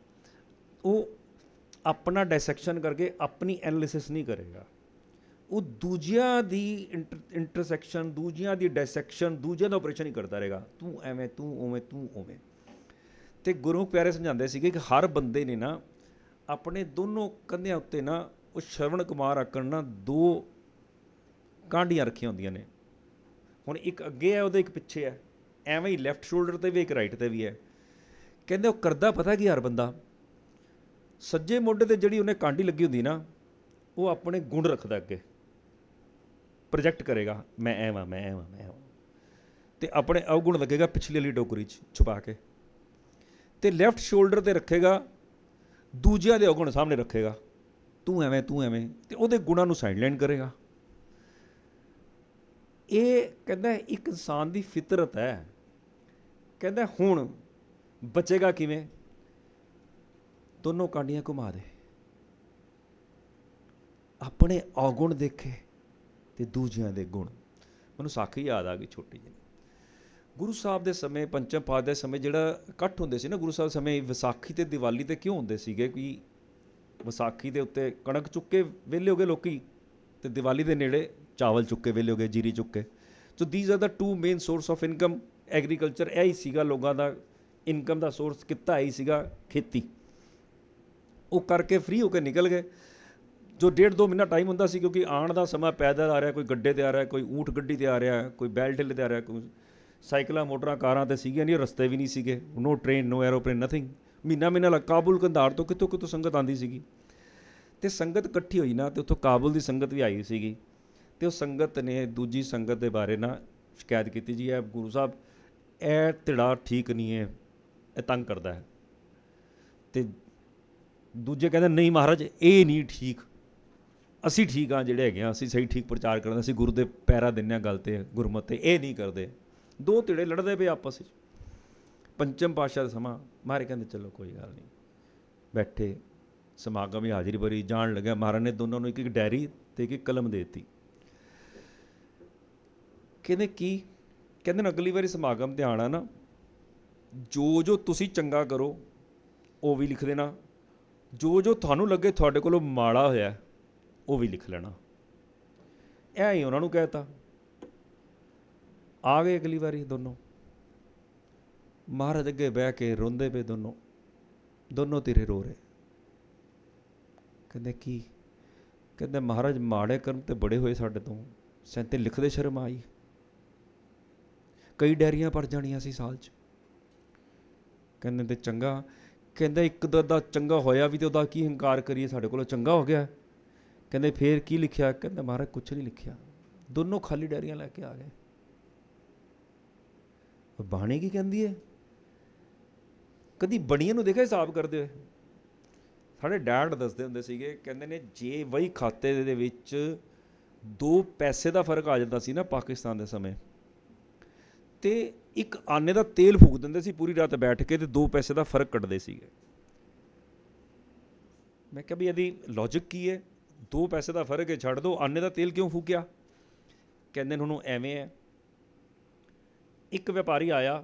ਉਹ ਆਪਣਾ ਡਾਇਸੈਕਸ਼ਨ ਕਰਕੇ ਆਪਣੀ ਐਨਾਲਿਸਿਸ ਨਹੀਂ ਕਰੇਗਾ। ਉਹ ਦੂਜਿਆਂ ਦੀ ਇੰਟਰਸੈਕਸ਼ਨ, ਦੂਜਿਆਂ ਦੀ ਡਾਇਸੈਕਸ਼ਨ, ਦੂਜਿਆਂ ਦਾ ਆਪਰੇਸ਼ਨ ਹੀ ਕਰਦਾ ਰਹੇਗਾ। ਤੂੰ ਐਵੇਂ, ਤੂੰ ਉਵੇਂ, ਤੂੰ ਉਵੇਂ। ਅਤੇ ਗੁਰੂ ਪਿਆਰੇ ਸਮਝਾਉਂਦੇ ਸੀਗੇ ਕਿ ਹਰ ਬੰਦੇ ਨੇ ਨਾ ਆਪਣੇ ਦੋਨੋਂ ਕੰਧਿਆਂ ਉੱਤੇ ਨਾ, ਉਹ ਸ਼ਰਵਣ ਕੁਮਾਰ ਆਕਣ ਨਾ 2 ਕਾਂਡੀਆਂ ਰੱਖੀਆਂ ਹੁੰਦੀਆਂ ਨੇ। ਹੁਣ ਇੱਕ ਅੱਗੇ ਹੈ ਉਹਦੇ, ਇੱਕ ਪਿੱਛੇ ਹੈ, ਐਵੇਂ ਹੀ ਲੈਫਟ ਸ਼ੋਲਡਰ 'ਤੇ ਵੀ, ਇੱਕ ਰਾਈਟ 'ਤੇ ਵੀ ਹੈ। ਕਹਿੰਦੇ ਉਹ ਕਰਦਾ ਪਤਾ ਕੀ ਹਰ ਬੰਦਾ, ਸੱਜੇ ਮੋਢੇ 'ਤੇ ਜਿਹੜੀ ਉਹਨੇ ਕਾਂਡੀ ਲੱਗੀ ਹੁੰਦੀ ਨਾ, ਉਹ ਆਪਣੇ ਗੁਣ ਰੱਖਦਾ, ਅੱਗੇ ਪ੍ਰੋਜੈਕਟ ਕਰੇਗਾ, ਮੈਂ ਐਵਾਂ, ਮੈਂ ਐਵਾਂ, ਮੈਂ ਐਵਾਂ, ਅਤੇ ਆਪਣੇ ਅਵਗੁਣ ਲੱਗੇਗਾ ਪਿਛਲੀ ਵਾਲੀ ਟੋਕਰੀ 'ਚ ਛੁਪਾ ਕੇ, ਅਤੇ ਲੈਫਟ ਸ਼ੋਲਡਰ 'ਤੇ ਰੱਖੇਗਾ ਦੂਜਿਆਂ ਦੇ ਅਵਗੁਣ ਸਾਹਮਣੇ ਰੱਖੇਗਾ, ਤੂੰ ਐਵੇਂ, ਤੂੰ ਐਵੇਂ, ਅਤੇ ਉਹਦੇ ਗੁਣਾਂ ਨੂੰ ਸਾਈਡਲਾਈਨ ਕਰੇਗਾ। ਇਹ ਕਹਿੰਦਾ ਇੱਕ ਇਨਸਾਨ ਦੀ ਫਿਤਰਤ ਹੈ। ਕਹਿੰਦਾ ਹੁਣ ਬਚੇਗਾ ਕਿਵੇਂ? ਦੋਨੋਂ ਕਾਂਡੀਆਂ ਘੁਮਾ ਦੇ, ਆਪਣੇ ਔਗੁਣ ਦੇਖੇ ਅਤੇ ਦੂਜਿਆਂ ਦੇ ਗੁਣ। ਮੈਨੂੰ ਸਾਖੀ ਯਾਦ ਆ ਗਈ ਛੋਟੀ ਜਿਹੀ। ਗੁਰੂ ਸਾਹਿਬ ਦੇ ਸਮੇਂ, ਪੰਚਮ ਪਾਤਸ਼ਾਹ ਦੇ ਸਮੇਂ ਜਿਹੜਾ ਇਕੱਠ ਹੁੰਦੇ ਸੀ ਨਾ ਗੁਰੂ ਸਾਹਿਬ ਸਮੇਂ, ਵਿਸਾਖੀ ਅਤੇ ਦੀਵਾਲੀ 'ਤੇ ਕਿਉਂ ਹੁੰਦੇ ਸੀਗੇ? ਕਿ ਵਿਸਾਖੀ ਦੇ ਉੱਤੇ ਕਣਕ ਚੁੱਕ ਕੇ ਵਿਹਲੇ ਹੋ ਗਏ ਲੋਕੀ, ਅਤੇ ਦੀਵਾਲੀ ਦੇ ਨੇੜੇ ਚਾਵਲ ਚੁੱਕ ਕੇ ਵਿਹਲੇ ਹੋ ਗਏ, ਜੀਰੀ ਚੁੱਕ ਕੇ। So these are the 2 main source of income. Agriculture ਇਹ ਹੀ ਸੀਗਾ ਲੋਕਾਂ ਦਾ ਇਨਕਮ ਦਾ ਸੋਰਸ, ਕਿੱਤਾ ਹੀ ਸੀਗਾ ਖੇਤੀ। ਉਹ ਕਰਕੇ ਫ੍ਰੀ ਹੋ ਕੇ ਨਿਕਲ ਗਏ। ਜੋ 1.5-2 ਮਹੀਨਾ ਟਾਈਮ ਹੁੰਦਾ ਸੀ, ਕਿਉਂਕਿ ਆਉਣ ਦਾ ਸਮਾਂ ਪੈਦਲ ਆ ਰਿਹਾ, ਕੋਈ ਗੱਡੇ 'ਤੇ ਆ ਰਿਹਾ, ਕੋਈ ਊਠ ਗੱਡੀ 'ਤੇ ਆ ਰਿਹਾ, ਕੋਈ ਬੈਲ ਢਿੱਲੇ 'ਤੇ ਆ ਰਿਹਾ, ਕੋਈ ਸਾਈਕਲਾਂ, ਮੋਟਰਾਂ, ਕਾਰਾਂ 'ਤੇ ਸੀਗੀਆਂ ਨਹੀਂ, ਰਸਤੇ ਵੀ ਨਹੀਂ ਸੀਗੇ, ਨੋ ਟ੍ਰੇਨ, ਨੋ ਐਰੋਪਲੇਨ, ਨਥਿੰਗ। ਮਹੀਨਾ ਲੱਗ, ਕਾਬੁਲ ਕੰਧਾਰ ਤੋਂ ਕਿੱਥੋਂ ਕਿੱਥੋਂ ਸੰਗਤ ਆਉਂਦੀ ਸੀਗੀ। ਤੇ ਸੰਗਤ ਇਕੱਠੀ ਹੋਈ ਨਾ, ਤੇ ਉੱਥੋਂ ਕਾਬੁਲ ਦੀ ਸੰਗਤ ਵੀ ਆਈ ਸੀਗੀ, ਤੇ ਉਹ ਸੰਗਤ ਨੇ ਦੂਜੀ ਸੰਗਤ ਦੇ ਬਾਰੇ ਨਾ ਸ਼ਿਕਾਇਤ ਕੀਤੀ, ਜੀ ਇਹ ਗੁਰੂ ਸਾਹਿਬ ਇਹ ਧਿੜਾ ਠੀਕ ਨਹੀਂ ਹੈ, ਇਹ ਤੰਗ ਕਰਦਾ ਹੈ। ਤੇ ਦੂਜੇ ਕਹਿੰਦੇ ਨਹੀਂ ਮਹਾਰਾਜ ਇਹ ਨਹੀਂ ਠੀਕ, ਅਸੀਂ ਠੀਕ ਹਾਂ ਜਿਹੜੇ ਹੈਗੇ ਹਾਂ, ਅਸੀਂ ਸਹੀ ਠੀਕ ਪ੍ਰਚਾਰ ਕਰਦੇ, ਅਸੀਂ ਗੁਰੂ ਦੇ ਪੈਰਾ ਦਿੰਦੇ ਹਾਂ ਗੱਲ 'ਤੇ, ਗੁਰਮਤਿ 'ਤੇ, ਇਹ ਨਹੀਂ ਕਰਦੇ। ਦੋ ਧਿੜੇ ਲੜਦੇ ਪਏ ਆਪਸ ਵਿੱਚ। ਪੰਚਮ ਪਾਤਸ਼ਾਹ ਦਾ ਸਮਾਂ, ਮਹਾਰਾਜ ਕਹਿੰਦੇ ਚਲੋ ਕੋਈ ਗੱਲ ਨਹੀਂ, ਬੈਠੇ ਸਮਾਗਮ ਦੀ ਹਾਜ਼ਰੀ ਭਰੀ, ਜਾਣ ਲੱਗਿਆ। ਮਹਾਰਾਜ ਨੇ ਦੋਨਾਂ ਨੂੰ ਇੱਕ ਇੱਕ ਡਾਇਰੀ ਤੇ ਇੱਕ ਕਲਮ ਦੇ ਦਿੱਤੀ। ਕਹਿੰਦੇ ਕੀ? ਕਹਿੰਦੇ ਨੇ ਅਗਲੀ ਵਾਰੀ ਸਮਾਗਮ 'ਤੇ ਆਉਣਾ ਨਾ, ਜੋ ਜੋ ਤੁਸੀਂ ਚੰਗਾ ਕਰੋ ਉਹ ਵੀ ਲਿਖ ਦੇਣਾ, ਜੋ ਜੋ ਤੁਹਾਨੂੰ ਲੱਗੇ ਤੁਹਾਡੇ ਕੋਲੋਂ ਮਾੜਾ ਹੋਇਆ ਉਹ ਵੀ ਲਿਖ ਲੈਣਾ। ਇਹ ਹੀ ਉਹਨਾਂ ਨੂੰ ਕਹਿ ਤਾ। ਆ ਗਏ ਅਗਲੀ ਵਾਰੀ ਦੋਨੋਂ, ਮਹਾਰਾਜ ਅੱਗੇ ਬਹਿ ਕੇ ਰੋਂਦੇ ਪਏ, ਦੋਨੋਂ ਧਿਰੇ ਰੋ ਰਹੇ। ਕਹਿੰਦੇ ਕੀ? ਕਹਿੰਦੇ ਮਹਾਰਾਜ ਮਾੜੇ ਕਰਮ ਤੇ ਬੜੇ ਹੋਏ ਸਾਡੇ ਤੋਂ, ਸੈਂਤੇ ਲਿਖਦੇ ਸ਼ਰਮ ਆਈ, ਕਈ ਡਾਇਰੀਆਂ ਪੜ ਜਾਣੀਆਂ ਸੀ ਸਾਲ 'ਚ। ਕਹਿੰਦੇ ਤੇ ਚੰਗਾ, ਕਹਿੰਦੇ ਇੱਕ ਦਾ ਚੰਗਾ ਹੋਇਆ ਵੀ ਤੇ ਉਹਦਾ ਕੀ ਹੰਕਾਰ ਕਰੀਏ, ਸਾਡੇ ਕੋਲੋਂ ਚੰਗਾ ਹੋ ਗਿਆ। ਕਹਿੰਦੇ ਫੇਰ ਕੀ ਲਿਖਿਆ? ਕਹਿੰਦੇ ਮਹਾਰਾਜ ਕੁਛ ਨਹੀਂ ਲਿਖਿਆ। ਦੋਨੋਂ ਖਾਲੀ ਡਾਇਰੀਆਂ ਲੈ ਕੇ ਆ ਗਏ। ਬਾਣੀ ਕੀ ਕਹਿੰਦੀ ਹੈ? ਕਦੀ ਬਣੀਆਂ ਨੂੰ ਦੇਖਿਆ ਹਿਸਾਬ ਕਰਦੇ ਹੋਏ? ਸਾਡੇ ਡੈਡ ਦੱਸਦੇ ਹੁੰਦੇ ਸੀਗੇ, ਕਹਿੰਦੇ ਨੇ ਜੇ ਵਹੀ ਖਾਤੇ ਦੇ ਵਿੱਚ 2 ਪੈਸੇ ਦਾ ਫਰਕ ਆ ਜਾਂਦਾ ਸੀ ਨਾ ਪਾਕਿਸਤਾਨ ਦੇ ਸਮੇਂ, ਤੇ ਇੱਕ ਆਨੇ ਦਾ ਤੇਲ ਫੂਕ ਦਿੰਦੇ ਸੀ ਪੂਰੀ ਰਾਤ ਬੈਠ ਕੇ, ਤੇ 2 ਪੈਸੇ ਦਾ ਫਰਕ ਕੱਢਦੇ ਸੀਗੇ। ਮੈਂ ਕਿਹਾ ਵੀ ਇਹਦੀ ਲੌਜਿਕ ਕੀ ਹੈ? 2 ਪੈਸੇ ਦਾ ਫਰਕ ਹੈ, ਛੱਡ ਦਿਓ, ਆਨੇ ਦਾ ਤੇਲ ਕਿਉਂ ਫੂਕਿਆ? ਕਹਿੰਦੇ ਨੇ ਉਹਨੂੰ ਐਵੇਂ ਹੈ, ਇੱਕ ਵਪਾਰੀ ਆਇਆ,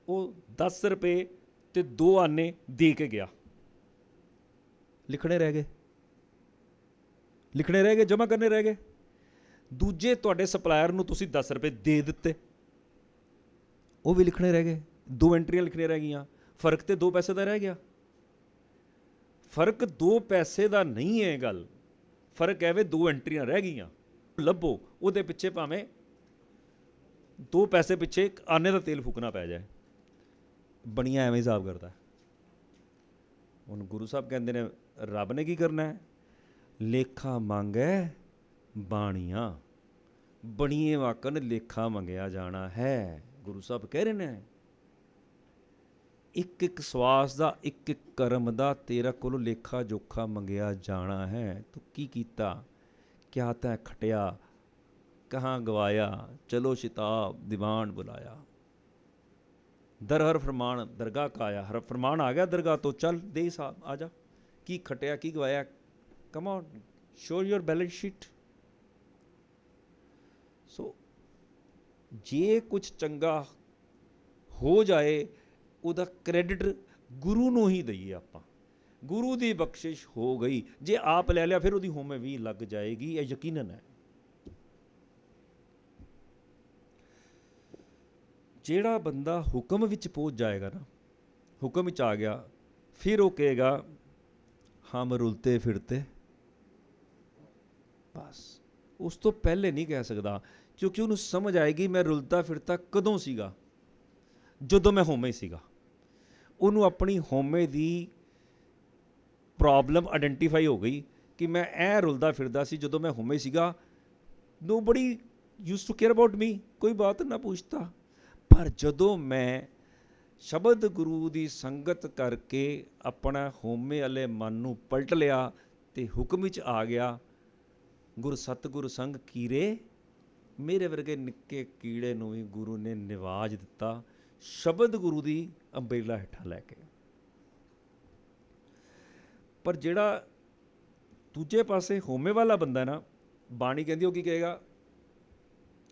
ਉਹ 10 ਰੁਪਏ ਤੇ 2 ਆਨੇ ਦੇ ਕੇ ਗਿਆ, ਲਿਖਣੇ ਰਹਿ ਗਏ, ਜਮ੍ਹਾਂ ਕਰਨੇ ਰਹਿ ਗਏ। ਦੂਜੇ ਤੁਹਾਡੇ ਸਪਲਾਇਰ ਨੂੰ ਤੁਸੀਂ 10 ਰੁਪਏ ਦੇ ਦਿੱਤੇ, ਉਹ ਵੀ ਲਿਖਣੇ ਰਹਿ ਗਏ, 2 ਐਂਟਰੀਆਂ ਲਿਖਣੀਆਂ ਰਹਿ ਗਈਆਂ, ਫਰਕ ਤੇ 2 ਪੈਸੇ ਦਾ ਰਹਿ ਗਿਆ। ਫਰਕ 2 ਪੈਸੇ ਦਾ ਨਹੀਂ ਹੈ ਗੱਲ, ਫਰਕ ਐਵੇਂ 2 ਐਂਟਰੀਆਂ ਰਹਿ ਗਈਆਂ, ਲੱਭੋ ਉਹਦੇ ਪਿੱਛੇ ਭਾਵੇਂ 2 ਪੈਸੇ ਪਿੱਛੇ ਆਨੇ ਦਾ ਤੇਲ ਫੂਕਣਾ ਪੈ ਜਾਏ। ਬਣੀਆਂ ਐਵੇਂ ਹਿਸਾਬ ਕਰਦਾ। ਹੁਣ ਗੁਰੂ ਸਾਹਿਬ ਕਹਿੰਦੇ ਨੇ ਰੱਬ ਨੇ ਕੀ ਕਰਨਾ ਹੈ? ਲੇਖਾ ਮੰਗੈ ਬਾਣੀਆਂ, ਬਣੀਏ ਵਾਕਨ ਲੇਖਾ ਮੰਗਿਆ ਜਾਣਾ ਹੈ। ਗੁਰੂ ਸਾਹਿਬ ਕਹਿ ਰਹੇ ਨੇ ਇੱਕ ਇੱਕ ਸਵਾਸ ਦਾ, ਇੱਕ ਇੱਕ ਕਰਮ ਦਾ ਤੇਰਾ ਕੋਲੋਂ ਲੇਖਾ ਜੋਖਾ ਮੰਗਿਆ ਜਾਣਾ ਹੈ। ਤੂੰ ਕੀ ਕੀਤਾ, ਕਿਆ ਤੈਂ ਖਟਿਆ, ਕਹਾਂ ਗਵਾਇਆ, ਚਲੋ ਸ਼ਿਤਾਬ ਦੀਵਾਨ ਬੁਲਾਇਆ। ਦਰ ਹਰ ਫਰਮਾਨ ਦਰਗਾਹ ਕਾਇਆ, ਹਰ ਫਰਮਾਨ ਆ ਗਿਆ ਦਰਗਾਹ ਤੋਂ, ਚੱਲ ਦੇ ਹਿਸਾਬ, ਆ ਜਾ, ਕੀ ਖਟਿਆ ਕੀ ਗਵਾਇਆ, ਕਮ ਆਨ ਸ਼ੋ ਯੋਰ ਬੈਲੈਂਸ ਸ਼ੀਟ। ਸੋ ਜੇ ਕੁਛ ਚੰਗਾ ਹੋ ਜਾਏ ਉਹਦਾ ਕ੍ਰੈਡਿਟ ਗੁਰੂ ਨੂੰ ਹੀ ਦਈਏ ਆਪਾਂ, ਗੁਰੂ ਦੀ ਬਖਸ਼ਿਸ਼ ਹੋ ਗਈ। ਜੇ ਆਪ ਲੈ ਲਿਆ ਫਿਰ ਉਹਦੀ ਹੋਮੇ ਵੀ ਲੱਗ ਜਾਏਗੀ, ਇਹ ਯਕੀਨਨ ਹੈ। ਜਿਹੜਾ ਬੰਦਾ ਹੁਕਮ ਵਿੱਚ ਪਹੁੰਚ ਜਾਏਗਾ ਨਾ, ਹੁਕਮ ਵਿੱਚ ਆ ਗਿਆ, ਫਿਰ ਉਹ ਕਹੇਗਾ ਹਮ ਰੁਲਤੇ ਫਿਰਤੇ, ਬਸ ਉਸ ਤੋਂ ਪਹਿਲੇ ਨਹੀਂ ਕਹਿ ਸਕਦਾ, ਕਿਉਂਕਿ ਉਹਨੂੰ ਸਮਝ ਆਏਗੀ ਮੈਂ ਰੁਲਤਾ ਫਿਰਤਾ ਕਦੋਂ ਸੀਗਾ, ਜਦੋਂ ਮੈਂ ਹੋਮੇ ਸੀਗਾ। ਉਹਨੂੰ ਆਪਣੀ ਹੋਮੇ ਦੀ ਪ੍ਰੋਬਲਮ ਆਇਡੈਂਟੀਫਾਈ ਹੋ ਗਈ ਕਿ ਮੈਂ ਐ ਰੁਲਦਾ ਫਿਰਦਾ ਸੀ ਜਦੋਂ ਮੈਂ ਹੋਮੇ ਸੀਗਾ। Nobody used to care about me, ਕੋਈ ਬਾਤ ਨਾ ਪੁੱਛਤਾ। ਪਰ ਜਦੋਂ ਮੈਂ ਸ਼ਬਦ ਗੁਰੂ ਦੀ ਸੰਗਤ ਕਰਕੇ ਆਪਣਾ ਹੋਮੇ ਵਾਲੇ ਮਨ ਨੂੰ ਪਲਟ ਲਿਆ ਤੇ ਹੁਕਮ ਵਿੱਚ ਆ ਗਿਆ, ਗੁਰ ਸਤਿਗੁਰ ਸੰਗ ਕੀਰੇ, ਮੇਰੇ ਵਰਗੇ ਨਿੱਕੇ ਕੀੜੇ ਨੂੰ ਵੀ ਗੁਰੂ ਨੇ ਨਿਵਾਜ ਦਿੱਤਾ ਸ਼ਬਦ ਗੁਰੂ ਦੀ ਅੰਬਰੇਲਾ ਹੇਠਾਂ ਲੈ ਕੇ। ਪਰ ਜਿਹੜਾ ਦੂਜੇ ਪਾਸੇ ਹੋਮੇ ਵਾਲਾ ਬੰਦਾ ਨਾ, ਬਾਣੀ ਕਹਿੰਦੀ ਉਹ ਕੀ ਕਹੇਗਾ,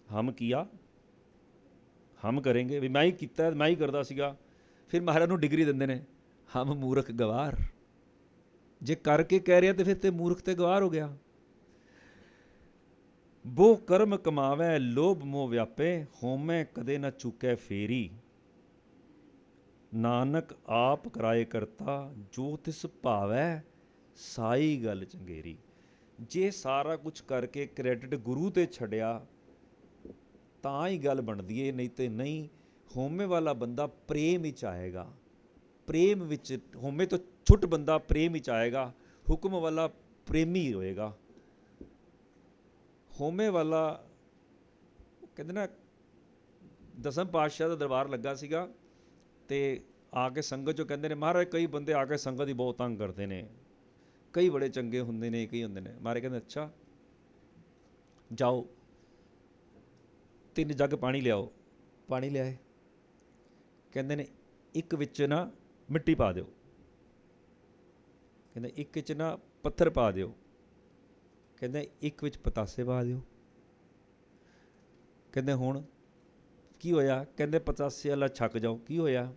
ਹਮ ਕੀਆ ਹਮ ਕरेंगे, ਵੀ ਮੈਂ ਹੀ ਕੀਤਾ, ਮੈਂ ਹੀ ਕਰਦਾ ਸੀਗਾ। ਫਿਰ ਮਹਾਰਾਜ ਨੂੰ ਡਿਗਰੀ ਦਿੰਦੇ ਨੇ, ਹਮ ਮੂਰਖ ਗਵਾਰ, ਜੇ ਕਰਕੇ ਕਹਿ ਰਿਹਾ ਤੇ ਫਿਰ ਤੇ ਮੂਰਖ ਤੇ ਗਵਾਰ ਹੋ ਗਿਆ। ਬੋ ਕਰਮ ਕਮਾਵੈ ਲੋਭ ਮੋਹ ਵਿਆਪੇ, ਹੋਮੈ ਕਦੇ ਨਾ ਚੁੱਕੈ ਫੇਰੀ, ਨਾਨਕ ਆਪ ਕਰਾਏ ਕਰਤਾ, ਜੋ ਤਿਸ ਭਾਵੈ ਸਾਈ ਗੱਲ ਚੰਗੇਰੀ। ਜੇ ਸਾਰਾ ਕੁਝ ਕਰਕੇ ਕ੍ਰੈਡਿਟ ਗੁਰੂ ਤੇ ਛੱਡਿਆ ਤਾਂ ਹੀ ਗੱਲ ਬਣਦੀ ਏ, ਨਹੀਂ ਤੇ ਨਹੀਂ। ਹੋਮੇ ਵਾਲਾ ਬੰਦਾ ਪ੍ਰੇਮ ਵਿੱਚ ਆਏਗਾ, ਪ੍ਰੇਮ ਵਿੱਚ, ਹੋਮੇ ਤੋਂ ਛੁੱਟ ਬੰਦਾ ਪ੍ਰੇਮ ਵਿੱਚ ਆਏਗਾ, ਹੁਕਮ ਵਾਲਾ ਪ੍ਰੇਮੀ ਹੋਏਗਾ। ਹੋਮੇ ਵਾਲਾ ਕਹਿੰਦੇ ਨਾ, ਦਸਮ ਪਾਤਸ਼ਾਹ ਦਾ ਦਰਬਾਰ ਲੱਗਾ ਸੀਗਾ ਤੇ ਆ ਕੇ ਸੰਗਤ ਚੋਂ ਕਹਿੰਦੇ ਨੇ ਮਹਾਰਾਜ ਕਈ ਬੰਦੇ ਆ ਕੇ ਸੰਗਤ ਦੀ ਬਹੁਤ ਤੰਗ ਕਰਦੇ ਨੇ, ਕਈ ਬੜੇ ਚੰਗੇ ਹੁੰਦੇ ਨੇ, ਕਈ ਹੁੰਦੇ ਨੇ। ਮਹਾਰਾਜ ਕਹਿੰਦੇ ਅੱਛਾ ਜਾਓ 3 ਜੱਗ ਪਾਣੀ ਲਿਆਓ। ਪਾਣੀ ਲਿਆਏ। ਕਹਿੰਦੇ ਨੇ ਇੱਕ ਵਿੱਚ ਨਾ ਮਿੱਟੀ ਪਾ ਦਿਓ, ਕਹਿੰਦੇ ਇੱਕ ਵਿੱਚ ਨਾ ਪੱਥਰ ਪਾ ਦਿਓ, ਕਹਿੰਦੇ ਇੱਕ ਵਿੱਚ ਪਤਾਸੇ ਪਾ ਦਿਓ। ਕਹਿੰਦੇ ਹੁਣ ਕੀ ਹੋਇਆ? ਕਹਿੰਦੇ ਪਤਾਸੇ ਵਾਲਾ ਛੱਕ ਜਾਓ। ਕੀ ਹੋਇਆ?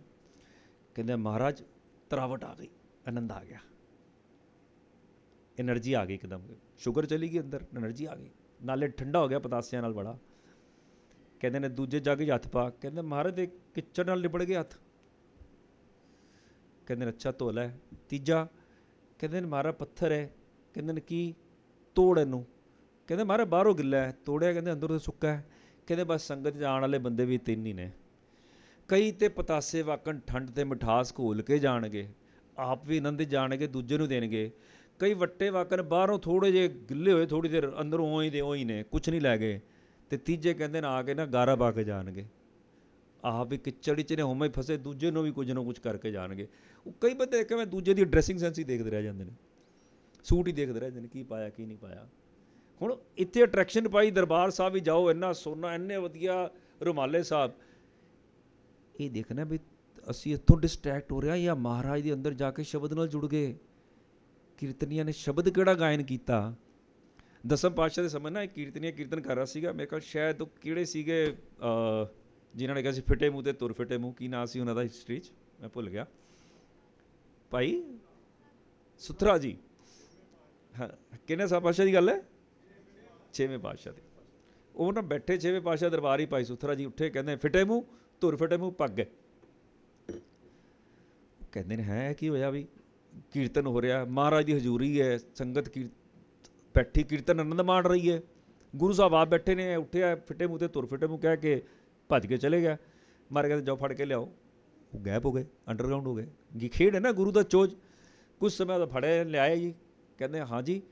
ਕਹਿੰਦੇ ਮਹਾਰਾਜ ਤਰਾਵਟ ਆ ਗਈ, ਆਨੰਦ ਆ ਗਿਆ, ਐਨਰਜੀ ਆ ਗਈ ਇੱਕਦਮ, ਸ਼ੂਗਰ ਚਲੀ ਗਈ ਅੰਦਰ, ਐਨਰਜੀ ਆ ਗਈ, ਨਾਲੇ ਠੰਡਾ ਹੋ ਗਿਆ ਪਤਾਸਿਆਂ ਨਾਲ ਬੜਾ। ਕਹਿੰਦੇ ਨੇ ਦੂਜੇ ਜੱਗ 'ਚ ਹੱਥ ਪਾ। ਕਹਿੰਦੇ ਮਹਾਰਾਜ ਦੇ ਕਿੱਚੜ ਨਾਲ ਲਿਬੜ ਗਏ ਹੱਥ। ਕਹਿੰਦੇ ਨੇ ਅੱਛਾ ਧੋ ਲੈ। ਤੀਜਾ ਕਹਿੰਦੇ ਨੇ ਮਹਾਰਾਜ ਪੱਥਰ ਹੈ। ਕਹਿੰਦੇ ਨੇ ਕੀ? ਤੋੜ ਇਹਨੂੰ। ਕਹਿੰਦੇ ਮਹਾਰਾਜ ਬਾਹਰੋਂ ਗਿੱਲਾ ਹੈ। ਤੋੜਿਆ। ਕਹਿੰਦੇ ਅੰਦਰੋਂ ਤਾਂ ਸੁੱਕਾ ਹੈ। ਕਹਿੰਦੇ ਬਸ ਸੰਗਤ 'ਚ ਆਉਣ ਵਾਲੇ ਬੰਦੇ ਵੀ 3 ਹੀ ਨੇ, ਕਈ ਤੇ ਪਤਾਸੇ ਵਾਕਣ ਠੰਡ ਤੇ ਮਿਠਾਸ ਘੋਲ ਕੇ ਜਾਣਗੇ, ਆਪ ਵੀ ਆਨੰਦ ਜਾਣਗੇ, ਦੂਜੇ ਨੂੰ ਦੇਣਗੇ। ਕਈ ਵੱਟੇ ਵਾਕਣ ਬਾਹਰੋਂ ਥੋੜ੍ਹੇ ਜਿਹੇ ਗਿੱਲੇ ਹੋਏ, ਥੋੜ੍ਹੀ ਦੇਰ ਅੰਦਰੋਂ ਉਹੀ ਦੇ ਉਹੀ ਨੇ, ਕੁਛ ਨਹੀਂ ਲੈ ਗਏ। ਤੇ ਤੀਜੇ ਕਹਿੰਦੇ ਨੇ ਆ ਕੇ ਨਾ ਗਾਰਾ ਪਾ ਕੇ ਜਾਣਗੇ, ਆਪ ਵੀ ਕਿਚੜੀ 'ਚ ਨੇ ਹੋਮੇ ਫਸੇ, ਦੂਜੇ ਨੂੰ ਵੀ ਕੁਝ ਨਾ ਕੁਝ ਕਰਕੇ ਜਾਣਗੇ। ਉਹ ਕਈ ਬੰਦੇ ਦੇਖੇ ਮੈਂ ਦੂਜੇ ਦੀ ਡਰੈਸਿੰਗ ਸੈਂਸ ਹੀ ਦੇਖਦੇ ਰਹਿ ਜਾਂਦੇ ਨੇ, ਸੂਟ ਹੀ ਦੇਖਦੇ ਰਹਿ ਜਾਂਦੇ ਨੇ, ਕੀ ਪਾਇਆ ਕੀ ਨਹੀਂ ਪਾਇਆ। ਹੁਣ ਇੱਥੇ ਅਟਰੈਕਸ਼ਨ ਪਾਈ, ਦਰਬਾਰ ਸਾਹਿਬ ਵੀ ਜਾਓ, ਇੰਨਾ ਸੋਨਾ, ਇੰਨੇ ਵਧੀਆ ਰੁਮਾਲੇ ਸਾਹਿਬ। ਇਹ ਦੇਖਣਾ ਵੀ ਅਸੀਂ ਇੱਥੋਂ ਡਿਸਟਰੈਕਟ ਹੋ ਰਿਹਾ ਜਾਂ ਮਹਾਰਾਜ ਦੇ ਅੰਦਰ ਜਾ ਕੇ ਸ਼ਬਦ ਨਾਲ ਜੁੜ ਗਏ। ਕੀਰਤਨੀਆਂ ਨੇ ਸ਼ਬਦ ਕਿਹੜਾ ਗਾਇਨ ਕੀਤਾ? ਦਸਮ ਪਾਤਸ਼ਾਹ ਦੇ ਸਮੇਂ ਨਾ ਇੱਕ ਕੀਰਤਨੀਆ ਕੀਰਤਨ ਕਰ ਰਿਹਾ ਸੀਗਾ, ਮੇਰੇ ਕੋਲ ਸ਼ਾਇਦ ਉਹ ਕਿਹੜੇ ਸੀਗੇ ਜਿਨ੍ਹਾਂ ਨੇ ਕਿਹਾ ਸੀ ਫਿੱਟੇ ਮੂੰਹ ਤੇ ਤੁਰ ਫਿੱਟੇ ਮੂੰਹ, ਕੀ ਨਾਂ ਸੀ ਉਹਨਾਂ ਦਾ ਹਿਸਟਰੀ 'ਚ ਮੈਂ ਭੁੱਲ ਗਿਆ। ਭਾਈ ਸੁਥਰਾ ਜੀ, ਹਾਂ ਕਿੰਨੇ ਸਾਹਿਬ ਪਾਤਸ਼ਾਹ ਦੀ ਗੱਲ ਹੈ? 6ਵੇਂ ਪਾਤਸ਼ਾਹ ਦੀ। ਉਹ ਨਾ ਬੈਠੇ 6ਵੇਂ ਪਾਤਸ਼ਾਹ ਦਰਬਾਰ ਹੀ, ਭਾਈ ਸੁਥਰਾ ਜੀ ਉੱਠੇ, ਕਹਿੰਦੇ ਫਿੱਟੇ ਮੂੰਹ ਤੁਰ ਫਿੱਟੇ ਮੂੰਹ ਭੱਗ ਗਏ। ਕਹਿੰਦੇ ਨੇ ਹੈ ਕੀ ਹੋਇਆ? ਵੀ ਕੀਰਤਨ ਹੋ ਰਿਹਾ, ਮਹਾਰਾਜ ਦੀ ਹਜ਼ੂਰੀ ਹੈ, ਸੰਗਤ ਬੈਠੀ ਕੀਰਤਨ ਆਨੰਦ ਮਾਣ ਰਹੀ ਹੈ, ਗੁਰੂ ਸਾਹਿਬ ਆਪ ਬੈਠੇ ਨੇ, ਉੱਠਿਆ ਫਿੱਟੇ ਮੂੰਹ ਤੇ ਤੁਰ ਫਿੱਟੇ ਮੂੰਹ ਕਹਿ ਕੇ ਭੱਜ ਕੇ ਚਲੇ ਗਿਆ। ਮਾਰੇ ਕਹਿੰਦੇ ਜਾਓ ਫੜ ਕੇ ਲਿਆਓ। ਉਹ ਗਾਇਬ ਹੋ ਗਏ, ਅੰਡਰਗਰਾਊਂਡ ਹੋ ਗਏ। ਖੇਡ ਹੈ ਨਾ ਗੁਰੂ ਦਾ ਚੋਜ। ਕੁਝ ਸਮੇਂ ਉਹਦਾ ਫੜੇ ਲਿਆਏ ਜੀ। ਕਹਿੰਦੇ ਹਾਂ ਜੀ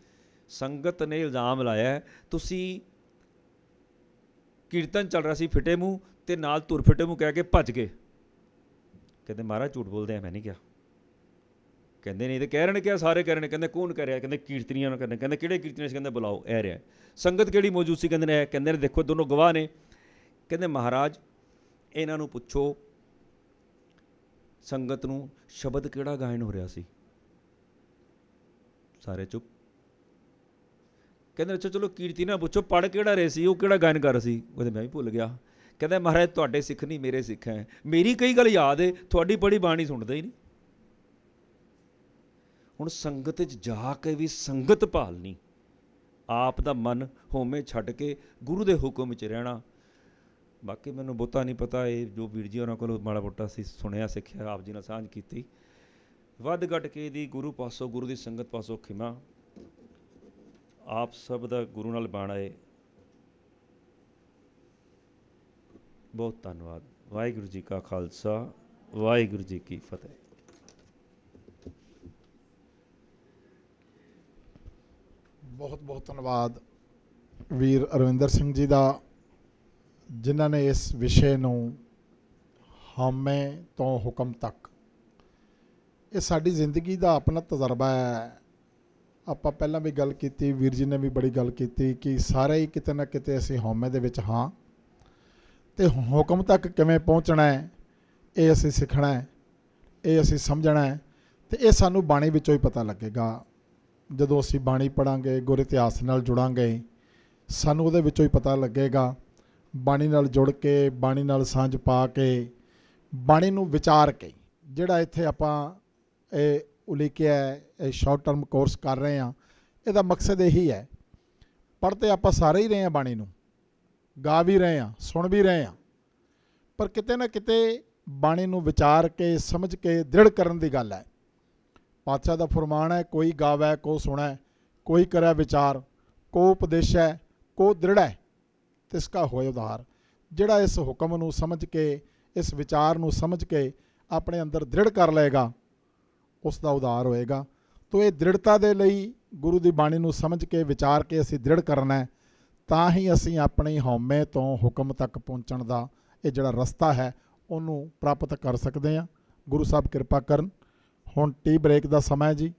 ਸੰਗਤ ਨੇ ਇਲਜ਼ਾਮ ਲਾਇਆ ਤੁਸੀਂ ਕੀਰਤਨ ਚੱਲ ਰਿਹਾ ਸੀ ਫਿੱਟੇ ਮੂੰਹ ਤੇ ਨਾਲ ਤੁਰ ਫਿੱਟੇ ਮੂੰਹ ਕਹਿ ਕੇ ਭੱਜ ਗਏ। ਕਹਿੰਦੇ ਮਹਾਰਾਜ ਝੂਠ ਬੋਲਦੇ ਆ, ਮੈਂ ਨਹੀਂ ਕਿਹਾ। ਕਹਿੰਦੇ ਨਹੀਂ ਤੇ ਕਹਿ ਰਹੇ ਨੇ ਕਿਹਾ, ਸਾਰੇ ਕਹਿ ਰਹੇ ਨੇ। ਕਹਿੰਦੇ ਕੌਣ ਕਹਿ ਰਿਹਾ? ਕਹਿੰਦੇ ਕੀਰਤਨੀਆਂ ਨੂੰ ਕਹਿੰਦੇ। ਕਹਿੰਦੇ ਕਿਹੜੇ ਕੀਰਤਨੀਆਂ ਸੀ? ਕਹਿੰਦੇ ਬੁਲਾਓ, ਇਹ ਰਿਹਾ। ਸੰਗਤ ਕਿਹੜੀ ਮੌਜੂਦ ਸੀ? ਕਹਿੰਦੇ ਨੇ ਇਹ। ਕਹਿੰਦੇ ਨੇ ਦੇਖੋ ਦੋਨੋਂ ਗਵਾਹ ਨੇ। ਕਹਿੰਦੇ ਮਹਾਰਾਜ ਇਹਨਾਂ ਨੂੰ ਪੁੱਛੋ ਸੰਗਤ ਨੂੰ ਸ਼ਬਦ ਕਿਹੜਾ ਗਾਇਨ ਹੋ ਰਿਹਾ ਸੀ? ਸਾਰੇ ਚੁੱਪ। ਕਹਿੰਦੇ ਅੱਛਾ ਚਲੋ ਕੀਰਤਨੀਆਂ ਪੁੱਛੋ ਪੜ੍ਹ ਕਿਹੜਾ ਰਹੇ ਸੀ, ਉਹ ਕਿਹੜਾ ਗਾਇਨ ਕਰ ਰਿਹਾ ਸੀ? ਉਹਦੇ ਮੈਂ ਵੀ ਭੁੱਲ ਗਿਆ। ਕਹਿੰਦਾ ਮਹਾਰਾਜ ਤੁਹਾਡੇ ਸਿੱਖ ਨਹੀਂ ਮੇਰੇ ਸਿੱਖ ਹੈ, ਮੇਰੀ ਕਈ ਗੱਲ ਯਾਦ ਹੈ, ਤੁਹਾਡੀ ਪੜ੍ਹੀ ਬਾਣੀ ਸੁਣਦਾ ਹੀ ਨਹੀਂ। ਹੁਣ ਸੰਗਤ 'ਚ ਜਾ ਕੇ ਵੀ ਸੰਗਤ ਭਾਲਣੀ, ਆਪ ਦਾ ਮਨ ਹੋਮੇ ਛੱਡ ਕੇ ਗੁਰੂ ਦੇ ਹੁਕਮ 'ਚ ਰਹਿਣਾ। ਬਾਕੀ ਮੈਨੂੰ ਬਹੁਤਾ ਨਹੀਂ ਪਤਾ, ਇਹ ਜੋ ਵੀਰ ਜੀ ਉਹਨਾਂ ਕੋਲੋਂ ਮਾੜਾ ਮੋਟਾ ਅਸੀਂ ਸੁਣਿਆ ਸਿੱਖਿਆ, ਆਪ ਜੀ ਨਾਲ ਸਾਂਝ ਕੀਤੀ। ਵੱਧ ਘੱਟ ਕੇ ਦੀ ਗੁਰੂ ਪਾਸੋਂ, ਗੁਰੂ ਦੀ ਸੰਗਤ ਪਾਸੋਂ ਖਿਮਾ। ਆਪ ਸਭ ਦਾ ਗੁਰੂ ਨਾਲ ਬਾਣਾ ਹੈ। ਬਹੁਤ ਧੰਨਵਾਦ। ਵਾਹਿਗੁਰੂ ਜੀ ਕਾ ਖਾਲਸਾ, ਵਾਹਿਗੁਰੂ ਜੀ ਕੀ ਫਤਿਹ। ਬਹੁਤ ਬਹੁਤ ਧੰਨਵਾਦ ਵੀਰ ਅਰਵਿੰਦਰ ਸਿੰਘ ਜੀ ਦਾ, ਜਿਨ੍ਹਾਂ ਨੇ ਇਸ ਵਿਸ਼ੇ ਨੂੰ ਹਉਮੈ ਤੋਂ ਹੁਕਮ ਤੱਕ, ਇਹ ਸਾਡੀ ਜ਼ਿੰਦਗੀ ਦਾ ਆਪਣਾ ਤਜਰਬਾ ਹੈ। ਆਪਾਂ ਪਹਿਲਾਂ ਵੀ ਗੱਲ ਕੀਤੀ, ਵੀਰ ਜੀ ਨੇ ਵੀ ਬੜੀ ਗੱਲ ਕੀਤੀ ਕਿ ਸਾਰੇ ਹੀ ਕਿਤੇ ਨਾ ਕਿਤੇ ਅਸੀਂ ਹਉਮੈ ਦੇ ਵਿੱਚ ਹਾਂ, ਅਤੇ ਹੁਕਮ ਤੱਕ ਕਿਵੇਂ ਪਹੁੰਚਣਾ ਹੈ ਇਹ ਅਸੀਂ ਸਿੱਖਣਾ ਹੈ, ਇਹ ਅਸੀਂ ਸਮਝਣਾ ਹੈ। ਅਤੇ ਇਹ ਸਾਨੂੰ ਬਾਣੀ ਵਿੱਚੋਂ ਹੀ ਪਤਾ ਲੱਗੇਗਾ। ਜਦੋਂ ਅਸੀਂ ਬਾਣੀ ਪੜ੍ਹਾਂਗੇ, ਗੁਰ ਇਤਿਹਾਸ ਨਾਲ ਜੁੜਾਂਗੇ, ਸਾਨੂੰ ਉਹਦੇ ਵਿੱਚੋਂ ਹੀ ਪਤਾ ਲੱਗੇਗਾ। ਬਾਣੀ ਨਾਲ ਜੁੜ ਕੇ, ਬਾਣੀ ਨਾਲ ਸਾਂਝ ਪਾ ਕੇ, ਬਾਣੀ ਨੂੰ ਵਿਚਾਰ ਕੇ, ਜਿਹੜਾ ਇੱਥੇ ਆਪਾਂ ਇਹ ਉਲੀਕਿਆ ਇਹ ਸ਼ਾਰਟ ਟਰਮ ਕੋਰਸ ਕਰ ਰਹੇ ਹਾਂ, ਇਹਦਾ ਮਕਸਦ ਇਹੀ ਹੈ। ਪੜ੍ਹਦੇ ਆਪਾਂ ਸਾਰੇ ਹੀ ਰਹੇ ਹਾਂ, ਬਾਣੀ ਨੂੰ ਗਾ ਵੀ ਰਹੇ ਹਾਂ, ਸੁਣ ਵੀ ਰਹੇ ਹਾਂ, ਪਰ ਕਿਤੇ ਨਾ ਕਿਤੇ ਬਾਣੀ ਨੂੰ ਵਿਚਾਰ ਕੇ, ਸਮਝ ਕੇ ਦ੍ਰਿੜ ਕਰਨ ਦੀ ਗੱਲ ਹੈ। ਪਾਤਸ਼ਾਹ ਦਾ ਫਰਮਾਨ ਹੈ, ਕੋਈ ਗਾਵੈ ਕੋ ਸੁਣੈ, ਕੋਈ ਕਰੈ ਵਿਚਾਰ, ਕੋ ਉਪਦੇਸ਼ੈ ਕੋ ਦ੍ਰਿੜੈ, ਤਿਸਕਾ ਹੋਏ ਉਧਾਰ। ਜਿਹੜਾ ਇਸ ਹੁਕਮ ਨੂੰ ਸਮਝ ਕੇ, ਇਸ ਵਿਚਾਰ ਨੂੰ ਸਮਝ ਕੇ ਆਪਣੇ ਅੰਦਰ ਦ੍ਰਿੜ ਕਰ ਲਏਗਾ, ਉਸ ਦਾ ਉਧਾਰ ਹੋਏਗਾ। ਤੋ ਇਹ ਦ੍ਰਿੜਤਾ ਦੇ ਲਈ ਗੁਰੂ ਦੀ ਬਾਣੀ ਨੂੰ ਸਮਝ ਕੇ ਵਿਚਾਰ ਕੇ ਅਸੀਂ ਦ੍ਰਿੜ ਕਰਨਾ ਹੈ, ਤਾਂ ਹੀ ਅਸੀਂ ਆਪਣੀ ਹਉਮੈ ਤੋਂ ਹੁਕਮ ਤੱਕ ਪਹੁੰਚਣ ਦਾ ਇਹ ਜਿਹੜਾ ਰਸਤਾ ਹੈ ਉਹਨੂੰ ਪ੍ਰਾਪਤ ਕਰ ਸਕਦੇ ਹਾਂ। ਗੁਰੂ ਸਾਹਿਬ ਕਿਰਪਾ ਕਰਨ। ਹੁਣ ਟੀ ਬ੍ਰੇਕ ਦਾ ਸਮਾਂ ਹੈ ਜੀ।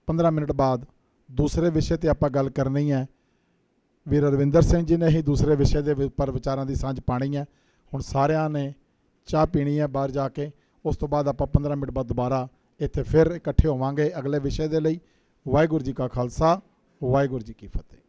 15 ਮਿੰਟ ਬਾਅਦ ਦੂਸਰੇ ਵਿਸ਼ੇ ਤੇ ਆਪਾਂ ਗੱਲ ਕਰਨੀ ਹੈ। ਵੀਰ ਰਵਿੰਦਰ ਸਿੰਘ ਜੀ ਨੇ ਹੀ ਦੂਸਰੇ ਵਿਸ਼ੇ ਦੇ ਉੱਪਰ ਵਿਚਾਰਾਂ ਦੀ ਸਾਂਝ ਪਾਣੀ ਹੈ। ਹੁਣ ਸਾਰਿਆਂ ਨੇ ਚਾਹ ਪੀਣੀ ਹੈ ਬਾਹਰ ਜਾ ਕੇ। ਉਸ ਤੋਂ ਬਾਅਦ ਆਪਾਂ 15 ਮਿੰਟ ਬਾਅਦ ਦੁਬਾਰਾ ਇੱਥੇ ਫਿਰ ਇਕੱਠੇ ਹੋਵਾਂਗੇ ਅਗਲੇ ਵਿਸ਼ੇ ਦੇ ਲਈ। ਵਾਹਿਗੁਰੂ ਜੀ ਕਾ ਖਾਲਸਾ, ਵਾਹਿਗੁਰੂ ਜੀ ਕੀ ਫਤਿਹ।